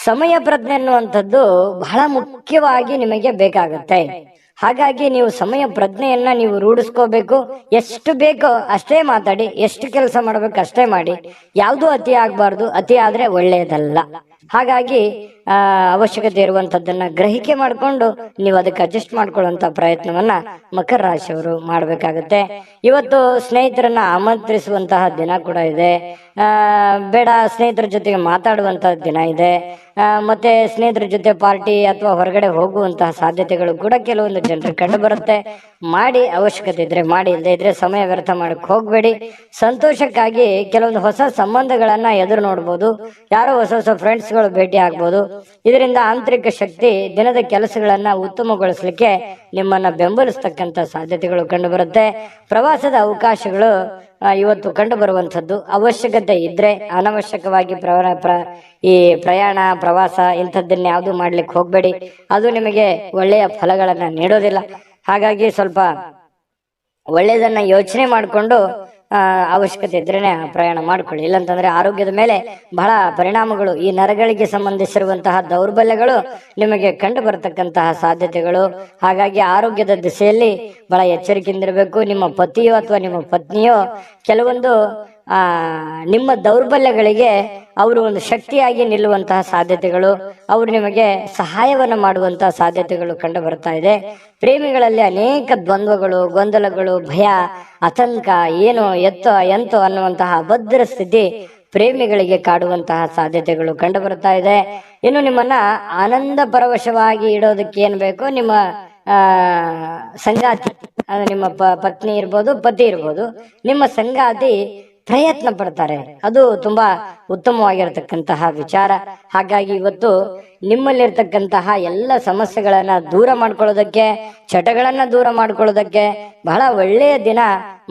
ಸಮಯ ಪ್ರಜ್ಞೆ ಅನ್ನುವಂಥದ್ದು ಬಹಳ ಮುಖ್ಯವಾಗಿ ನಿಮಗೆ ಬೇಕಾಗುತ್ತೆ. ಹಾಗಾಗಿ ನೀವು ಸಮಯ ಪ್ರಜ್ಞೆಯನ್ನ ನೀವು ರೂಢಿಸ್ಕೋಬೇಕು. ಎಷ್ಟು ಬೇಕೋ ಅಷ್ಟೇ ಮಾತಾಡಿ, ಎಷ್ಟು ಕೆಲಸ ಮಾಡ್ಬೇಕು ಅಷ್ಟೇ ಮಾಡಿ. ಯಾವುದು ಅತಿ ಆಗ್ಬಾರ್ದು, ಅತಿ ಆದ್ರೆ ಒಳ್ಳೆಯದಲ್ಲ. ಹಾಗಾಗಿ ಅವಶ್ಯಕತೆ ಇರುವಂತದ್ದನ್ನ ಗ್ರಹಿಕೆ ಮಾಡಿಕೊಂಡು ನೀವು ಅದಕ್ಕೆ ಅಡ್ಜಸ್ಟ್ ಮಾಡ್ಕೊಳ್ಳುವಂತ ಪ್ರಯತ್ನವನ್ನ ಮಕರ ರಾಶಿಯವರು ಮಾಡ್ಬೇಕಾಗತ್ತೆ. ಇವತ್ತು ಸ್ನೇಹಿತರನ್ನ ಆಮಂತ್ರಿಸುವಂತಹ ದಿನ ಕೂಡ ಇದೆ. ಬೇಡ, ಸ್ನೇಹಿತರ ಜೊತೆಗೆ ಮಾತಾಡುವಂತಹ ದಿನ ಇದೆ. ಮತ್ತೆ ಸ್ನೇಹಿತರ ಜೊತೆ ಪಾರ್ಟಿ ಅಥವಾ ಹೊರಗಡೆ ಹೋಗುವಂತಹ ಸಾಧ್ಯತೆಗಳು ಕೂಡ ಕೆಲವೊಂದು ಜನರಿಗೆ ಕಂಡು ಬರುತ್ತೆ. ಮಾಡಿ, ಅವಶ್ಯಕತೆ ಇದ್ರೆ ಮಾಡಿ, ಇಲ್ಲದೆ ಇದ್ರೆ ಸಮಯ ವ್ಯರ್ಥ ಮಾಡಕ್ ಹೋಗ್ಬೇಡಿ. ಸಂತೋಷಕ್ಕಾಗಿ ಕೆಲವೊಂದು ಹೊಸ ಸಂಬಂಧಗಳನ್ನ ಎದುರು ನೋಡ್ಬೋದು. ಯಾರೋ ಹೊಸ ಹೊಸ ಫ್ರೆಂಡ್ಸ್ಗಳು ಭೇಟಿ ಆಗ್ಬೋದು. ಇದರಿಂದ ಆಂತರಿಕ ಶಕ್ತಿ ದಿನದ ಕೆಲಸಗಳನ್ನ ಉತ್ತಮಗೊಳಿಸಲಿಕ್ಕೆ ನಿಮ್ಮನ್ನ ಬೆಂಬಲಿಸ್ತಕ್ಕಂಥ ಸಾಧ್ಯತೆಗಳು ಕಂಡು ಬರುತ್ತೆ. ಪ್ರವಾಸದ ಅವಕಾಶಗಳು ಇವತ್ತು ಕಂಡು ಬರುವಂತದ್ದು. ಅವಶ್ಯಕತೆ ಇದ್ರೆ ಅನವಶ್ಯಕವಾಗಿ ಈ ಪ್ರಯಾಣ, ಪ್ರವಾಸ ಇಂಥದ್ದನ್ನ ಯಾವುದು ಮಾಡ್ಲಿಕ್ಕೆ ಹೋಗ್ಬೇಡಿ. ಅದು ನಿಮಗೆ ಒಳ್ಳೆಯ ಫಲಗಳನ್ನ ನೀಡೋದಿಲ್ಲ. ಹಾಗಾಗಿ ಸ್ವಲ್ಪ ಒಳ್ಳೆಯದನ್ನ ಯೋಚನೆ ಮಾಡಿಕೊಂಡು ಅವಶ್ಯಕತೆ ಇದ್ರೇನೆ ಪ್ರಯಾಣ ಮಾಡ್ಕೊಳ್ಳಿ. ಇಲ್ಲಂತಂದ್ರೆ ಆರೋಗ್ಯದ ಮೇಲೆ ಬಹಳ ಪರಿಣಾಮಗಳು, ಈ ನರಗಳಿಗೆ ಸಂಬಂಧಿಸಿರುವಂತಹ ದೌರ್ಬಲ್ಯಗಳು ನಿಮಗೆ ಕಂಡು ಬರತಕ್ಕಂತಹ ಸಾಧ್ಯತೆಗಳು. ಹಾಗಾಗಿ ಆರೋಗ್ಯದ ದಿಸೆಯಲ್ಲಿ ಬಹಳ ಎಚ್ಚರಿಕೆಯಿಂದಿರಬೇಕು. ನಿಮ್ಮ ಪತಿಯೋ ಅಥವಾ ನಿಮ್ಮ ಪತ್ನಿಯೋ ಕೆಲವೊಂದು ನಿಮ್ಮ ದೌರ್ಬಲ್ಯಗಳಿಗೆ ಅವರು ಒಂದು ಶಕ್ತಿಯಾಗಿ ನಿಲ್ಲುವಂತಹ ಸಾಧ್ಯತೆಗಳು, ಅವರು ನಿಮಗೆ ಸಹಾಯವನ್ನು ಮಾಡುವಂತಹ ಸಾಧ್ಯತೆಗಳು ಕಂಡು ಬರ್ತಾ ಇದೆ. ಪ್ರೇಮಿಗಳಲ್ಲಿ ಅನೇಕ ದ್ವಂದ್ವಗಳು, ಗೊಂದಲಗಳು, ಭಯ, ಆತಂಕ, ಏನು ಎತ್ತೋ ಎಂತೋ ಅನ್ನುವಂತಹ ಅಭದ್ರ ಸ್ಥಿತಿ ಪ್ರೇಮಿಗಳಿಗೆ ಕಾಡುವಂತಹ ಸಾಧ್ಯತೆಗಳು ಕಂಡು ಬರ್ತಾ ಇದೆ. ಇನ್ನು ನಿಮ್ಮನ್ನ ಆನಂದ ಪರವಶವಾಗಿ ಇಡೋದಕ್ಕೆ ಏನ್ ಬೇಕೋ ನಿಮ್ಮ ಸಂಗಾತಿ, ನಿಮ್ಮ ಪತ್ನಿ ಇರ್ಬೋದು, ಪತಿ ಇರ್ಬೋದು, ನಿಮ್ಮ ಸಂಗಾತಿ ಪ್ರಯತ್ನ ಪಡ್ತಾರೆ. ಅದು ತುಂಬಾ ಉತ್ತಮವಾಗಿರತಕ್ಕಂತಹ ವಿಚಾರ. ಹಾಗಾಗಿ ಇವತ್ತು ನಿಮ್ಮಲ್ಲಿರ್ತಕ್ಕಂತಹ ಎಲ್ಲ ಸಮಸ್ಯೆಗಳನ್ನ ದೂರ ಮಾಡ್ಕೊಳ್ಳೋದಕ್ಕೆ, ಚಟಗಳನ್ನ ದೂರ ಮಾಡ್ಕೊಳ್ಳೋದಕ್ಕೆ ಬಹಳ ಒಳ್ಳೆಯ ದಿನ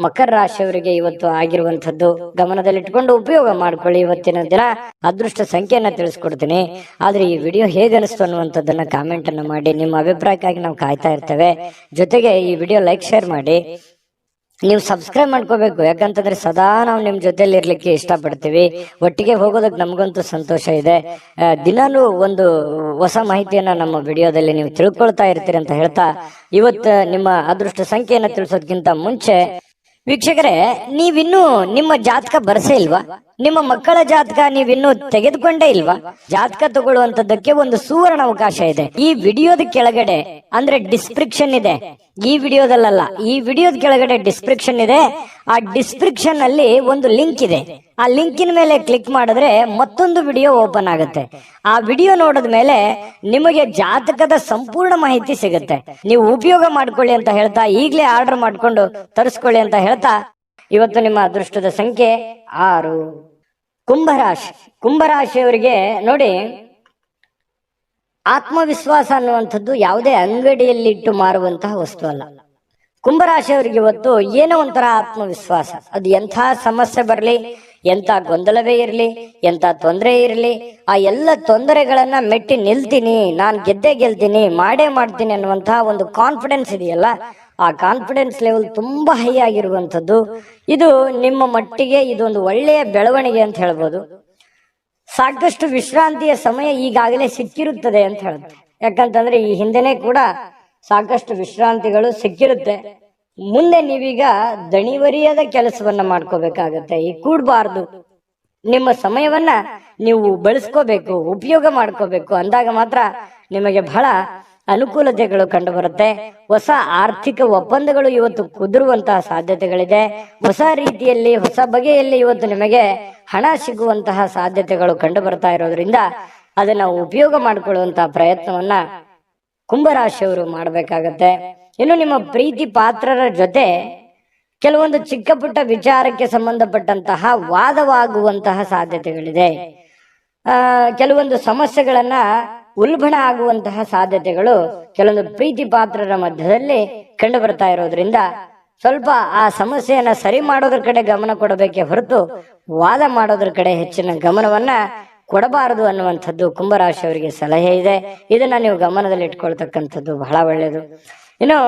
ಮಕರ ರಾಶಿಯವರಿಗೆ ಇವತ್ತು ಆಗಿರುವಂತದ್ದು. ಗಮನದಲ್ಲಿಟ್ಕೊಂಡು ಉಪಯೋಗ ಮಾಡ್ಕೊಳ್ಳಿ. ಇವತ್ತಿನ ದಿನ ಅದೃಷ್ಟ ಸಂಖ್ಯೆಯನ್ನ ತಿಳಿಸ್ಕೊಡ್ತೀನಿ. ಆದ್ರೆ ಈ ವಿಡಿಯೋ ಹೇಗೆ ಅನಿಸ್ತು ಅನ್ನುವಂಥದ್ದನ್ನ ಕಾಮೆಂಟ್ ಅನ್ನ ಮಾಡಿ. ನಿಮ್ಮ ಅಭಿಪ್ರಾಯಕ್ಕಾಗಿ ನಾವು ಕಾಯ್ತಾ ಇರ್ತೇವೆ. ಜೊತೆಗೆ ಈ ವಿಡಿಯೋ ಲೈಕ್ ಶೇರ್ ಮಾಡಿ. ನೀವು ಸಬ್ಸ್ಕ್ರೈಬ್ ಮಾಡ್ಕೋಬೇಕು. ಯಾಕಂತಂದ್ರೆ ಸದಾ ನಾವು ನಿಮ್ ಜೊತೆಲಿ ಇರ್ಲಿಕ್ಕೆ ಇಷ್ಟಪಡ್ತೀವಿ. ಒಟ್ಟಿಗೆ ಹೋಗೋದಕ್ಕೆ ನಮಗಂತೂ ಸಂತೋಷ ಇದೆ. ದಿನಾಲೂ ಒಂದು ಹೊಸ ಮಾಹಿತಿಯನ್ನ ನಮ್ಮ ವಿಡಿಯೋದಲ್ಲಿ ನೀವು ತಿಳ್ಕೊಳ್ತಾ ಇರ್ತೀರಿ ಅಂತ ಹೇಳ್ತಾ, ಇವತ್ತು ನಿಮ್ಮ ಅದೃಷ್ಟ ಸಂಖ್ಯೆಯನ್ನ ತಿಳಿಸೋದಕ್ಕಿಂತ ಮುಂಚೆ ವೀಕ್ಷಕರೇ, ನೀವಿನ್ನೂ ನಿಮ್ಮ ಜಾತಕ ಬರ್ಸೇ ಇಲ್ವಾ? ನಿಮ್ಮ ಮಕ್ಕಳ ಜಾತಕ ನೀವಿನ್ನೂ ತೆಗೆದುಕೊಂಡೇ ಇಲ್ವಾ? ಜಾತಕ ತಗೊಳ್ಳುವಂತದ್ದಕ್ಕೆ ಒಂದು ಸುವರ್ಣ ಅವಕಾಶ ಇದೆ. ಈ ವಿಡಿಯೋದ ಕೆಳಗಡೆ ಅಂದ್ರೆ ಡಿಸ್ಕ್ರಿಪ್ಷನ್ ಇದೆ. ಈ ವಿಡಿಯೋದಲ್ಲ, ಈ ವಿಡಿಯೋದ ಕೆಳಗಡೆ ಡಿಸ್ಕ್ರಿಪ್ಷನ್ ಇದೆ. ಆ ಡಿಸ್ಕ್ರಿಪ್ಷನ್ ಅಲ್ಲಿ ಒಂದು ಲಿಂಕ್ ಇದೆ. ಆ ಲಿಂಕಿನ ಮೇಲೆ ಕ್ಲಿಕ್ ಮಾಡಿದ್ರೆ ಮತ್ತೊಂದು ವಿಡಿಯೋ ಓಪನ್ ಆಗುತ್ತೆ. ಆ ವಿಡಿಯೋ ನೋಡಿದ ಮೇಲೆ ನಿಮಗೆ ಜಾತಕದ ಸಂಪೂರ್ಣ ಮಾಹಿತಿ ಸಿಗುತ್ತೆ. ನೀವು ಉಪಯೋಗ ಮಾಡ್ಕೊಳ್ಳಿ ಅಂತ ಹೇಳ್ತಾ, ಈಗಲೇ ಆರ್ಡರ್ ಮಾಡ್ಕೊಂಡು ತರಿಸ್ಕೊಳ್ಳಿ ಅಂತ ಹೇಳ್ತಾ, ಇವತ್ತು ನಿಮ್ಮ ಅದೃಷ್ಟದ ಸಂಖ್ಯೆ 6. ಕುಂಭರಾಶಿ. ಕುಂಭರಾಶಿಯವರಿಗೆ ನೋಡಿ, ಆತ್ಮವಿಶ್ವಾಸ ಅನ್ನುವಂಥದ್ದು ಯಾವುದೇ ಅಂಗಡಿಯಲ್ಲಿ ಇಟ್ಟು ಮಾರುವಂತಹ ವಸ್ತು ಅಲ್ಲ. ಕುಂಭರಾಶಿಯವರಿಗೆ ಇವತ್ತು ಏನೋ ಒಂಥರ ಆತ್ಮವಿಶ್ವಾಸ. ಅದು ಎಂಥ ಸಮಸ್ಯೆ ಬರಲಿ, ಎಂಥ ಗೊಂದಲವೇ ಇರಲಿ, ಎಂಥ ತೊಂದರೆ ಇರಲಿ, ಆ ಎಲ್ಲ ತೊಂದರೆಗಳನ್ನ ಮೆಟ್ಟಿ ನಿಲ್ತೀನಿ, ನಾನು ಗೆದ್ದೇ ಗೆಲ್ತೀನಿ, ಮಾಡೇ ಮಾಡ್ತೀನಿ ಅನ್ನುವಂತಹ ಒಂದು ಕಾನ್ಫಿಡೆನ್ಸ್ ಇದೆಯಲ್ಲ, ಆ ಕಾನ್ಫಿಡೆನ್ಸ್ ಲೆವೆಲ್ ತುಂಬಾ ಹೈ ಆಗಿರುವಂಥದ್ದು. ಇದು ನಿಮ್ಮ ಮಟ್ಟಿಗೆ ಇದೊಂದು ಒಳ್ಳೆಯ ಬೆಳವಣಿಗೆ ಅಂತ ಹೇಳ್ಬೋದು. ಸಾಕಷ್ಟು ವಿಶ್ರಾಂತಿಯ ಸಮಯ ಈಗಾಗಲೇ ಸಿಕ್ಕಿರುತ್ತದೆ ಅಂತ ಹೇಳುತ್ತೆ. ಯಾಕಂತಂದ್ರೆ ಈ ಹಿಂದೆನೆ ಕೂಡ ಸಾಕಷ್ಟು ವಿಶ್ರಾಂತಿಗಳು ಸಿಕ್ಕಿರುತ್ತೆ. ಮುಂದೆ ನೀವೀಗ ದಣಿವರಿಯದ ಕೆಲಸವನ್ನ ಮಾಡ್ಕೋಬೇಕಾಗತ್ತೆ. ಈ ಕೂಡಬಾರ್ದು. ನಿಮ್ಮ ಸಮಯವನ್ನ ನೀವು ಬಳಸ್ಕೋಬೇಕು, ಉಪಯೋಗ ಮಾಡ್ಕೋಬೇಕು. ಅಂದಾಗ ಮಾತ್ರ ನಿಮಗೆ ಬಹಳ ಅನುಕೂಲತೆಗಳು ಕಂಡು ಬರುತ್ತೆ. ಹೊಸ ಆರ್ಥಿಕ ಒಪ್ಪಂದಗಳು ಇವತ್ತು ಕುದುರುವಂತಹ ಸಾಧ್ಯತೆಗಳಿದೆ. ಹೊಸ ರೀತಿಯಲ್ಲಿ, ಹೊಸ ಬಗೆಯಲ್ಲಿ ಇವತ್ತು ನಿಮಗೆ ಹಣ ಸಿಗುವಂತಹ ಸಾಧ್ಯತೆಗಳು ಕಂಡು ಬರ್ತಾ ಇರೋದ್ರಿಂದ ಅದನ್ನ ಉಪಯೋಗ ಮಾಡಿಕೊಳ್ಳುವಂತಹ ಪ್ರಯತ್ನವನ್ನ ಕುಂಭರಾಶಿಯವರು ಮಾಡಬೇಕಾಗತ್ತೆ. ಇನ್ನು ನಿಮ್ಮ ಪ್ರೀತಿ ಪಾತ್ರರ ಜೊತೆ ಕೆಲವೊಂದು ಚಿಕ್ಕ ಪುಟ್ಟ ವಿಚಾರಕ್ಕೆ ಸಂಬಂಧಪಟ್ಟಂತಹ ವಾದವಾಗುವಂತಹ ಸಾಧ್ಯತೆಗಳಿದೆ. ಕೆಲವೊಂದು ಸಮಸ್ಯೆಗಳನ್ನ ಉಲ್ಬಣ ಆಗುವಂತಹ ಸಾಧ್ಯತೆಗಳು ಕೆಲವೊಂದು ಪ್ರೀತಿ ಪಾತ್ರರ ಮಧ್ಯದಲ್ಲಿ ಕಂಡು ಬರ್ತಾ ಇರೋದ್ರಿಂದ ಸ್ವಲ್ಪ ಆ ಸಮಸ್ಯೆಯನ್ನ ಸರಿ ಮಾಡೋದ್ರ ಕಡೆ ಗಮನ ಕೊಡಬೇಕೇ ಹೊರತು ವಾದ ಮಾಡೋದ್ರ ಕಡೆ ಹೆಚ್ಚಿನ ಗಮನವನ್ನ ಕೊಡಬಾರದು ಅನ್ನುವಂಥದ್ದು ಕುಂಭರಾಶಿಯವರಿಗೆ ಸಲಹೆ ಇದೆ. ಇದನ್ನ ನೀವು ಗಮನದಲ್ಲಿ ಇಟ್ಕೊಳ್ತಕ್ಕಂಥದ್ದು ಬಹಳ ಒಳ್ಳೆಯದು. ಇನ್ನು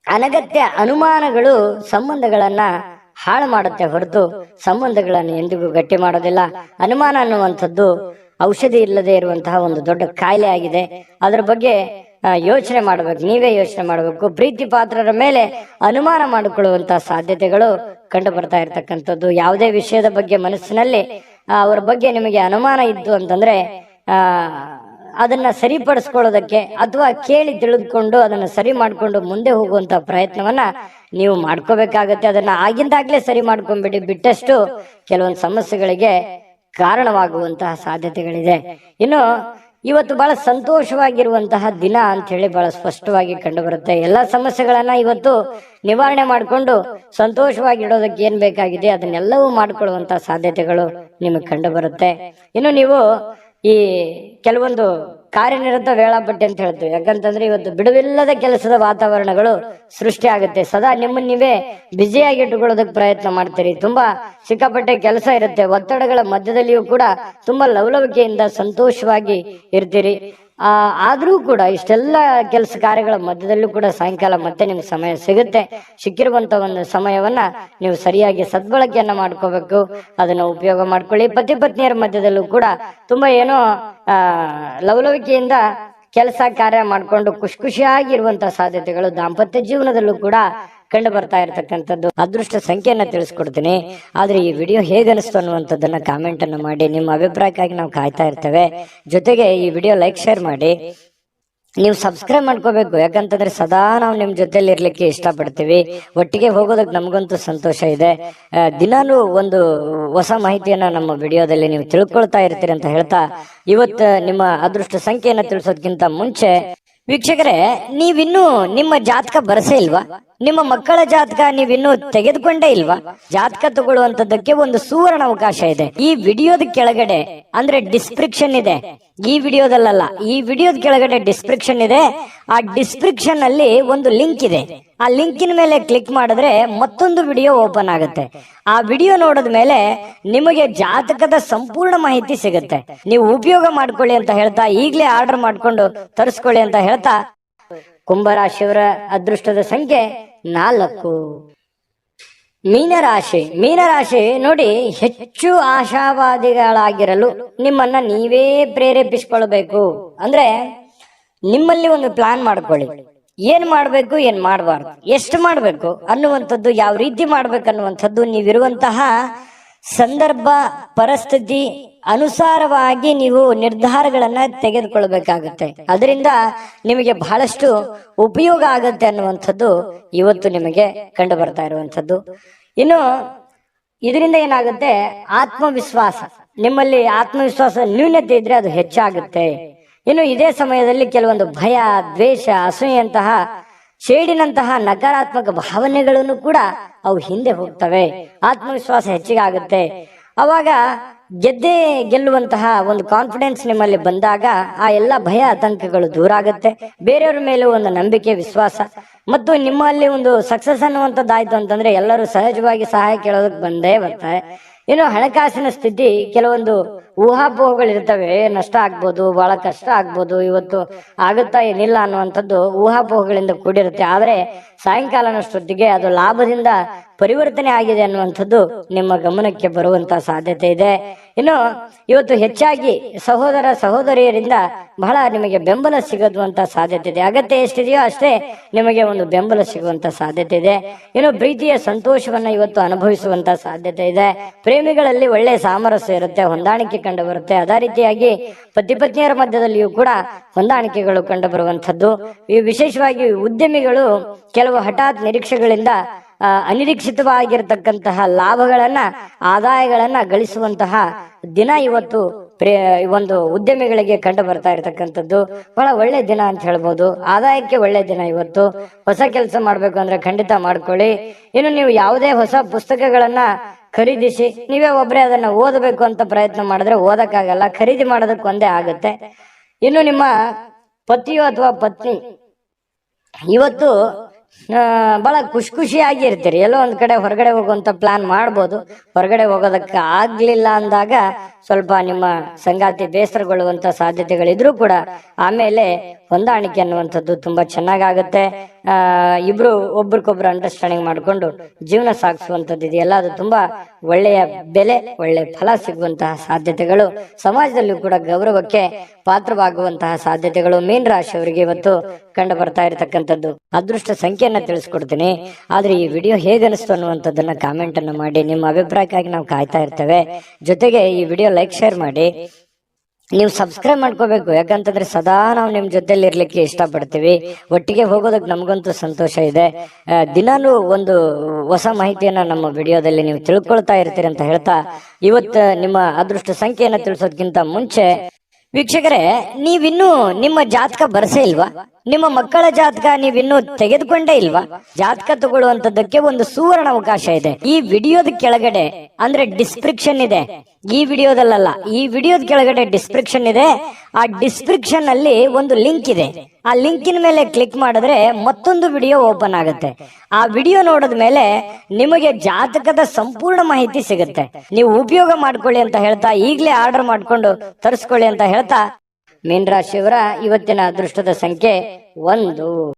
ಅನಗತ್ಯ ಅನುಮಾನಗಳು ಸಂಬಂಧಗಳನ್ನ ಹಾಳು ಮಾಡುತ್ತೆ ಹೊರತು ಸಂಬಂಧಗಳನ್ನು ಎಂದಿಗೂ ಗಟ್ಟಿ ಮಾಡೋದಿಲ್ಲ. ಅನುಮಾನ ಅನ್ನುವಂಥದ್ದು ಔಷಧಿ ಇಲ್ಲದೆ ಇರುವಂತಹ ಒಂದು ದೊಡ್ಡ ಕಾಯಿಲೆ ಆಗಿದೆ. ಅದರ ಬಗ್ಗೆ ಯೋಚನೆ ಮಾಡಬೇಕು, ನೀವೇ ಯೋಚನೆ ಮಾಡಬೇಕು. ಪ್ರೀತಿ ಪಾತ್ರರ ಮೇಲೆ ಅನುಮಾನ ಮಾಡಿಕೊಳ್ಳುವಂತಹ ಸಾಧ್ಯತೆಗಳು ಕಂಡು ಬರ್ತಾ ಇರ್ತಕ್ಕಂಥದ್ದು. ಯಾವುದೇ ವಿಷಯದ ಬಗ್ಗೆ ಮನಸ್ಸಿನಲ್ಲಿ ಅವರ ಬಗ್ಗೆ ನಿಮಗೆ ಅನುಮಾನ ಇತ್ತು ಅಂತಂದ್ರೆ ಅದನ್ನ ಸರಿಪಡಿಸ್ಕೊಳ್ಳೋದಕ್ಕೆ ಅಥವಾ ಕೇಳಿ ತಿಳಿದುಕೊಂಡು ಅದನ್ನ ಸರಿ ಮಾಡ್ಕೊಂಡು ಮುಂದೆ ಹೋಗುವಂತ ಪ್ರಯತ್ನವನ್ನ ನೀವು ಮಾಡ್ಕೋಬೇಕಾಗತ್ತೆ. ಅದನ್ನ ಆಗಿಂದಾಗ್ಲೇ ಸರಿ ಮಾಡ್ಕೊಂಡ್ಬಿಡಿ. ಬಿಟ್ಟಷ್ಟು ಕೆಲವೊಂದು ಸಮಸ್ಯೆಗಳಿಗೆ ಕಾರಣವಾಗುವಂತಹ ಸಾಧ್ಯತೆಗಳಿದೆ. ಇನ್ನು ಇವತ್ತು ಬಹಳ ಸಂತೋಷವಾಗಿರುವಂತಹ ದಿನ ಅಂತ ಹೇಳಿ ಬಹಳ ಸ್ಪಷ್ಟವಾಗಿ ಕಂಡು ಬರುತ್ತೆ. ಎಲ್ಲಾ ಸಮಸ್ಯೆಗಳನ್ನ ಇವತ್ತು ನಿವಾರಣೆ ಮಾಡಿಕೊಂಡು ಸಂತೋಷವಾಗಿಡೋದಕ್ಕೆ ಏನ್ ಬೇಕಾಗಿದೆ ಅದನ್ನೆಲ್ಲವೂ ಮಾಡ್ಕೊಳ್ಳುವಂತಹ ಸಾಧ್ಯತೆಗಳು ನಿಮಗೆ ಕಂಡು ಬರುತ್ತೆ. ಇನ್ನು ನೀವು ಈ ಕೆಲವೊಂದು ಕಾರ್ಯನಿರತ ವೇಳಾಪಟ್ಟಿ ಅಂತ ಹೇಳ್ತೀವಿ. ಯಾಕಂತಂದ್ರೆ ಇವತ್ತು ಬಿಡುವಿಲ್ಲದ ಕೆಲಸದ ವಾತಾವರಣಗಳು ಸೃಷ್ಟಿ ಆಗುತ್ತೆ. ಸದಾ ನಿಮ್ಮನ್ನ ನೀವೇ ಬ್ಯುಸಿಯಾಗಿ ಇಟ್ಟುಕೊಳ್ಳೋದಕ್ಕೆ ಪ್ರಯತ್ನ ಮಾಡ್ತೀರಿ. ತುಂಬಾ ಸಿಕ್ಕಾಪಟ್ಟೆ ಕೆಲಸ ಇರುತ್ತೆ. ಒತ್ತಡಗಳ ಮಧ್ಯದಲ್ಲಿಯೂ ಕೂಡ ತುಂಬಾ ಲವಲವಿಕೆಯಿಂದ ಸಂತೋಷವಾಗಿ ಇರ್ತೀರಿ. ಆದ್ರೂ ಕೂಡ ಇಷ್ಟೆಲ್ಲ ಕೆಲಸ ಕಾರ್ಯಗಳ ಮಧ್ಯದಲ್ಲೂ ಕೂಡ ಸಾಯಂಕಾಲ ಮತ್ತೆ ನಿಮ್ಗೆ ಸಮಯ ಸಿಗುತ್ತೆ. ಸಿಕ್ಕಿರುವಂತ ಒಂದು ಸಮಯವನ್ನ ನೀವು ಸರಿಯಾಗಿ ಸದ್ಬಳಕೆಯನ್ನ ಮಾಡ್ಕೋಬೇಕು. ಅದನ್ನ ಉಪಯೋಗ ಮಾಡ್ಕೊಳ್ಳಿ. ಪತಿ ಪತ್ನಿಯರ ಮಧ್ಯದಲ್ಲೂ ಕೂಡ ತುಂಬಾ ಏನೋ ಲವಲವಿಕೆಯಿಂದ ಕೆಲಸ ಕಾರ್ಯ ಮಾಡ್ಕೊಂಡು ಖುಷಿಯಾಗಿರುವಂತಹ ಸಾಧ್ಯತೆಗಳು ದಾಂಪತ್ಯ ಜೀವನದಲ್ಲೂ ಕೂಡ ಕಂಡು ಬರ್ತಾ ಇರತಕ್ಕಂಥದ್ದು. ಅದೃಷ್ಟ ಸಂಖ್ಯೆಯನ್ನ ತಿಳಿಸ್ಕೊಡ್ತೀನಿ. ಆದ್ರೆ ಈ ವಿಡಿಯೋ ಹೇಗನಿಸ್ತು ಅನ್ನುವಂಥದ್ದನ್ನ ಕಾಮೆಂಟ್ ಅನ್ನು ಮಾಡಿ. ನಿಮ್ಮ ಅಭಿಪ್ರಾಯಕ್ಕಾಗಿ ನಾವು ಕಾಯ್ತಾ ಇರ್ತೇವೆ. ಜೊತೆಗೆ ಈ ವಿಡಿಯೋ ಲೈಕ್ ಶೇರ್ ಮಾಡಿ. ನೀವು ಸಬ್ಸ್ಕ್ರೈಬ್ ಮಾಡ್ಕೋಬೇಕು. ಯಾಕಂತಂದ್ರೆ ಸದಾ ನಾವು ನಿಮ್ ಜೊತೆಲಿ ಇರ್ಲಿಕ್ಕೆ ಇಷ್ಟಪಡ್ತೀವಿ. ಒಟ್ಟಿಗೆ ಹೋಗೋದಕ್ಕೆ ನಮಗಂತೂ ಸಂತೋಷ ಇದೆ. ದಿನಾಲೂ ಒಂದು ಹೊಸ ಮಾಹಿತಿಯನ್ನ ನಮ್ಮ ವಿಡಿಯೋದಲ್ಲಿ ನೀವು ತಿಳ್ಕೊಳ್ತಾ ಇರ್ತೀರಿ ಅಂತ ಹೇಳ್ತಾ, ಇವತ್ತು ನಿಮ್ಮ ಅದೃಷ್ಟ ಸಂಖ್ಯೆಯನ್ನ ತಿಳಿಸೋದಕ್ಕಿಂತ ಮುಂಚೆ ವೀಕ್ಷಕರೇ, ನೀವಿನ್ನೂ ನಿಮ್ಮ ಜಾತಕ ಬರ್ಸೇ ಇಲ್ವಾ? ನಿಮ್ಮ ಮಕ್ಕಳ ಜಾತಕ ನೀವಿನ್ನೂ ತೆಗೆದುಕೊಂಡೇ ಇಲ್ವಾ? ಜಾತಕ ತಗೊಳ್ಳುವಂತದ್ದಕ್ಕೆ ಒಂದು ಸುವರ್ಣ ಅವಕಾಶ ಇದೆ. ಈ ವಿಡಿಯೋದ ಕೆಳಗಡೆ ಅಂದ್ರೆ ಡಿಸ್ಕ್ರಿಪ್ಷನ್ ಇದೆ. ಈ ವಿಡಿಯೋದಲ್ಲ, ಈ ವಿಡಿಯೋದ ಕೆಳಗಡೆ ಡಿಸ್ಕ್ರಿಪ್ಷನ್ ಇದೆ. ಆ ಡಿಸ್ಕ್ರಿಪ್ಷನ್ ಅಲ್ಲಿ ಒಂದು ಲಿಂಕ್ ಇದೆ. ಆ ಲಿಂಕಿನ ಮೇಲೆ ಕ್ಲಿಕ್ ಮಾಡಿದ್ರೆ ಮತ್ತೊಂದು ವಿಡಿಯೋ ಓಪನ್ ಆಗುತ್ತೆ. ಆ ವಿಡಿಯೋ ನೋಡಿದ ಮೇಲೆ ನಿಮಗೆ ಜಾತಕದ ಸಂಪೂರ್ಣ ಮಾಹಿತಿ ಸಿಗುತ್ತೆ. ನೀವು ಉಪಯೋಗ ಮಾಡ್ಕೊಳ್ಳಿ ಅಂತ ಹೇಳ್ತಾ, ಈಗಲೇ ಆರ್ಡರ್ ಮಾಡ್ಕೊಂಡು ತರಿಸ್ಕೊಳ್ಳಿ ಅಂತ ಹೇಳ್ತಾ, ಕುಂಭರಾಶಿಯವರ ಅದೃಷ್ಟದ ಸಂಖ್ಯೆ 4. ಮೀನರಾಶಿ ನೋಡಿ, ಹೆಚ್ಚು ಆಶಾವಾದಿಗಳಾಗಿರಲು ನಿಮ್ಮನ್ನ ನೀವೇ ಪ್ರೇರೇಪಿಸಿಕೊಳ್ಬೇಕು. ಅಂದ್ರೆ ನಿಮ್ಮಲ್ಲಿ ಒಂದು ಪ್ಲಾನ್ ಮಾಡ್ಕೊಳ್ಳಿ, ಏನ್ ಮಾಡ್ಬೇಕು ಏನ್ ಮಾಡಬಾರ್ದು, ಎಷ್ಟು ಮಾಡ್ಬೇಕು ಅನ್ನುವಂಥದ್ದು, ಯಾವ ರೀತಿ ಮಾಡ್ಬೇಕು ಅನ್ನುವಂಥದ್ದು ನೀವಿರುವಂತಹ ಸಂದರ್ಭ ಪರಿಸ್ಥಿತಿ ಅನುಸಾರವಾಗಿ ನೀವು ನಿರ್ಧಾರಗಳನ್ನ ತೆಗೆದುಕೊಳ್ಬೇಕಾಗತ್ತೆ. ಅದರಿಂದ ನಿಮಗೆ ಬಹಳಷ್ಟು ಉಪಯೋಗ ಆಗತ್ತೆ ಅನ್ನುವಂಥದ್ದು ಇವತ್ತು ನಿಮಗೆ ಕಂಡು ಬರ್ತಾ ಇರುವಂಥದ್ದು. ಇನ್ನು ಇದರಿಂದ ಏನಾಗುತ್ತೆ, ಆತ್ಮವಿಶ್ವಾಸ, ನಿಮ್ಮಲ್ಲಿ ಆತ್ಮವಿಶ್ವಾಸ ನ್ಯೂನತೆ ಇದ್ರೆ ಅದು ಹೆಚ್ಚಾಗುತ್ತೆ. ಇನ್ನು ಇದೇ ಸಮಯದಲ್ಲಿ ಕೆಲವೊಂದು ಭಯ, ದ್ವೇಷ, ಅಸೂಯೆಯಂತಹ ಶೇಡಿನಂತಹ ನಕಾರಾತ್ಮಕ ಭಾವನೆಗಳನ್ನು ಕೂಡ ಅವು ಹಿಂದೆ ಹೋಗ್ತವೆ. ಆತ್ಮವಿಶ್ವಾಸ ಹೆಚ್ಚಿಗೆ ಆಗುತ್ತೆ. ಅವಾಗ ಗೆಲ್ಲುವಂತಹ ಒಂದು ಕಾನ್ಫಿಡೆನ್ಸ್ ನಿಮ್ಮಲ್ಲಿ ಬಂದಾಗ ಆ ಎಲ್ಲ ಭಯ ಆತಂಕಗಳು ದೂರ ಆಗುತ್ತೆ. ಬೇರೆಯವ್ರ ಮೇಲೆ ಒಂದು ನಂಬಿಕೆ, ವಿಶ್ವಾಸ ಮತ್ತು ನಿಮ್ಮಲ್ಲಿ ಒಂದು ಸಕ್ಸಸ್ ಅನ್ನುವಂಥದ್ದಾಯ್ತು ಅಂತಂದ್ರೆ ಎಲ್ಲರೂ ಸಹಜವಾಗಿ ಸಹಾಯ ಕೇಳೋದಕ್ಕೆ ಬಂದೇ ಬರ್ತಾರೆ. ಇನ್ನು ಹಣಕಾಸಿನ ಸ್ಥಿತಿ ಕೆಲವೊಂದು ಊಹಾಪೋಹಗಳಿರ್ತವೆ, ನಷ್ಟ ಆಗ್ಬೋದು, ಬಹಳ ಕಷ್ಟ ಆಗ್ಬೋದು, ಇವತ್ತು ಆಗುತ್ತಾ ಏನಿಲ್ಲ ಅನ್ನುವಂಥದ್ದು ಊಹಾಪೋಹಗಳಿಂದ ಕೂಡಿರುತ್ತೆ. ಆದ್ರೆ ಸಾಯಂಕಾಲನಷ್ಟೊತ್ತಿಗೆ ಅದು ಲಾಭದಿಂದ ಪರಿವರ್ತನೆ ಆಗಿದೆ ಅನ್ನುವಂಥದ್ದು ನಿಮ್ಮ ಗಮನಕ್ಕೆ ಬರುವಂತ ಸಾಧ್ಯತೆ ಇದೆ. ಇನ್ನು ಇವತ್ತು ಹೆಚ್ಚಾಗಿ ಸಹೋದರ ಸಹೋದರಿಯರಿಂದ ಬಹಳ ನಿಮಗೆ ಬೆಂಬಲ ಸಿಗುವಂತ ಸಾಧ್ಯತೆ ಇದೆ. ಅಗತ್ಯ ಎಷ್ಟಿದೆಯೋ ಅಷ್ಟೇ ನಿಮಗೆ ಒಂದು ಬೆಂಬಲ ಸಿಗುವಂತ ಸಾಧ್ಯತೆ ಇದೆ. ಇನ್ನು ಪ್ರೀತಿಯ ಸಂತೋಷವನ್ನ ಇವತ್ತು ಅನುಭವಿಸುವಂತ ಸಾಧ್ಯತೆ ಇದೆ. ಪ್ರೇಮಿಗಳಲ್ಲಿ ಒಳ್ಳೆ ಸಾಮರಸ್ಯ ಇರುತ್ತೆ, ಹೊಂದಾಣಿಕೆ ಕಂಡು ಬರುತ್ತೆ. ಅದೇ ರೀತಿಯಾಗಿ ಪತಿ ಪತ್ನಿಯರ ಮಧ್ಯದಲ್ಲಿಯೂ ಕೂಡ ಹೊಂದಾಣಿಕೆಗಳು ಕಂಡು ಬರುವಂತದ್ದು. ಈ ವಿಶೇಷವಾಗಿ ಉದ್ಯಮಿಗಳು ಕೆಲವು ಹಠಾತ್ ನಿರೀಕ್ಷೆಗಳಿಂದ ಅನಿರೀಕ್ಷಿತವಾಗಿರತಕ್ಕಂತಹ ಲಾಭಗಳನ್ನ, ಆದಾಯಗಳನ್ನ ಗಳಿಸುವಂತಹ ದಿನ ಇವತ್ತು ಒಂದು ಉದ್ಯಮಿಗಳಿಗೆ ಕಂಡು ಬರ್ತಾ ಇರತಕ್ಕಂಥದ್ದು. ಬಹಳ ಒಳ್ಳೆ ದಿನ ಅಂತ ಹೇಳ್ಬೋದು. ಆದಾಯಕ್ಕೆ ಒಳ್ಳೆ ದಿನ ಇವತ್ತು. ಹೊಸ ಕೆಲಸ ಮಾಡ್ಬೇಕು ಅಂದ್ರೆ ಖಂಡಿತ ಮಾಡ್ಕೊಳ್ಳಿ. ಇನ್ನು ನೀವು ಯಾವುದೇ ಹೊಸ ಪುಸ್ತಕಗಳನ್ನ ಖರೀದಿಸಿ ನೀವೇ ಒಬ್ಬರೇ ಅದನ್ನ ಓದಬೇಕು ಅಂತ ಪ್ರಯತ್ನ ಮಾಡಿದ್ರೆ ಓದಕ್ಕಾಗಲ್ಲ, ಖರೀದಿ ಮಾಡೋದಕ್ಕೆ ಒಂದೇ ಆಗುತ್ತೆ. ಇನ್ನು ನಿಮ್ಮ ಪತಿಯೋ ಅಥವಾ ಪತ್ನಿ ಇವತ್ತು ಬಹಳ ಖುಷಿಯಾಗಿ ಇರ್ತೀರಿ. ಎಲ್ಲೋ ಒಂದ್ ಕಡೆ ಹೊರಗಡೆ ಹೋಗುವಂತ ಪ್ಲಾನ್ ಮಾಡ್ಬೋದು. ಹೊರಗಡೆ ಹೋಗೋದಕ್ಕೆ ಆಗ್ಲಿಲ್ಲ ಅಂದಾಗ ಸ್ವಲ್ಪ ನಿಮ್ಮ ಸಂಗಾತಿ ಬೇಸರಗೊಳ್ಳುವಂತ ಸಾಧ್ಯತೆಗಳಿದ್ರು ಕೂಡ ಆಮೇಲೆ ಹೊಂದಾಣಿಕೆ ಅನ್ನುವಂಥದ್ದು ತುಂಬಾ ಚೆನ್ನಾಗಾಗುತ್ತೆ. ಇಬ್ರು ಒಬ್ರಿಗೊಬ್ರು ಅಂಡರ್ಸ್ಟ್ಯಾಂಡಿಂಗ್ ಮಾಡ್ಕೊಂಡು ಜೀವನ ಸಾಗಿಸುವಂಥದ್ದು ಇದೆಯಲ್ಲ, ಅದು ತುಂಬಾ ಒಳ್ಳೆಯ ಬೆಲೆ, ಒಳ್ಳೆ ಫಲ ಸಿಗುವಂತಹ ಸಾಧ್ಯತೆಗಳು, ಸಮಾಜದಲ್ಲೂ ಕೂಡ ಗೌರವಕ್ಕೆ ಪಾತ್ರವಾಗುವಂತಹ ಸಾಧ್ಯತೆಗಳು ಮೀನ ರಾಶಿಯವರಿಗೆ ಇವತ್ತು ಕಂಡು ಬರ್ತಾ ಇರತಕ್ಕಂಥದ್ದು. ಅದೃಷ್ಟ ಸಂಖ್ಯೆಯನ್ನ ತಿಳಿಸ್ಕೊಡ್ತೀನಿ. ಆದ್ರೆ ಈ ವಿಡಿಯೋ ಹೇಗೆ ಅನಿಸ್ತು ಅನ್ನುವಂಥದ್ದನ್ನ ಕಾಮೆಂಟ್ ಅನ್ನು ಮಾಡಿ. ನಿಮ್ಮ ಅಭಿಪ್ರಾಯಕ್ಕಾಗಿ ನಾವು ಕಾಯ್ತಾ ಇರ್ತೇವೆ. ಜೊತೆಗೆ ಈ ವಿಡಿಯೋ ಲೈಕ್, ಶೇರ್ ಮಾಡಿ. ನೀವು ಸಬ್ಸ್ಕ್ರೈಬ್ ಮಾಡ್ಕೋಬೇಕು, ಯಾಕಂತಂದ್ರೆ ಸದಾ ನಾವು ನಿಮ್ ಜೊತೆಲಿ ಇರ್ಲಿಕ್ಕೆ ಇಷ್ಟಪಡ್ತೀವಿ. ಒಟ್ಟಿಗೆ ಹೋಗೋದಕ್ಕೆ ನಮಗಂತೂ ಸಂತೋಷ ಇದೆ. ದಿನಾನು ಒಂದು ಹೊಸ ಮಾಹಿತಿಯನ್ನ ನಮ್ಮ ವಿಡಿಯೋದಲ್ಲಿ ನೀವು ತಿಳ್ಕೊಳ್ತಾ ಇರ್ತೀರಿ ಅಂತ ಹೇಳ್ತಾ, ಇವತ್ತು ನಿಮ್ಮ ಅದೃಷ್ಟ ಸಂಖ್ಯೆಯನ್ನ ತಿಳಿಸೋದಕ್ಕಿಂತ ಮುಂಚೆ ವೀಕ್ಷಕರೇ, ನೀವಿನ್ನೂ ನಿಮ್ಮ ಜಾತಕ ಬರ್ಸೇ ಇಲ್ವಾ? ನಿಮ್ಮ ಮಕ್ಕಳ ಜಾತಕ ನೀವಿನ್ನೂ ತೆಗೆದುಕೊಂಡೇ ಇಲ್ವಾ? ಜಾತಕ ತಗೊಳ್ಳುವಂತದ್ದಕ್ಕೆ ಒಂದು ಸುವರ್ಣ ಅವಕಾಶ ಇದೆ. ಈ ವಿಡಿಯೋದ ಕೆಳಗಡೆ ಅಂದ್ರೆ ಡಿಸ್ಕ್ರಿಪ್ಷನ್ ಇದೆ. ಈ ವಿಡಿಯೋದಲ್ಲ, ಈ ವಿಡಿಯೋದ ಕೆಳಗಡೆ ಡಿಸ್ಕ್ರಿಪ್ಷನ್ ಇದೆ. ಆ ಡಿಸ್ಕ್ರಿಪ್ಷನ್ ಅಲ್ಲಿ ಒಂದು ಲಿಂಕ್ ಇದೆ. ಆ ಲಿಂಕಿನ ಮೇಲೆ ಕ್ಲಿಕ್ ಮಾಡಿದ್ರೆ ಮತ್ತೊಂದು ವಿಡಿಯೋ ಓಪನ್ ಆಗುತ್ತೆ. ಆ ವಿಡಿಯೋ ನೋಡಿದ ಮೇಲೆ ನಿಮಗೆ ಜಾತಕದ ಸಂಪೂರ್ಣ ಮಾಹಿತಿ ಸಿಗುತ್ತೆ. ನೀವು ಉಪಯೋಗ ಮಾಡ್ಕೊಳ್ಳಿ ಅಂತ ಹೇಳ್ತಾ, ಈಗಲೇ ಆರ್ಡರ್ ಮಾಡ್ಕೊಂಡು ತರಿಸ್ಕೊಳ್ಳಿ ಅಂತ ಹೇಳ್ತಾ, ಮೀನ ರಾಶಿಯವರ ಇವತ್ತಿನ ಅದೃಷ್ಟದ ಸಂಖ್ಯೆ 1.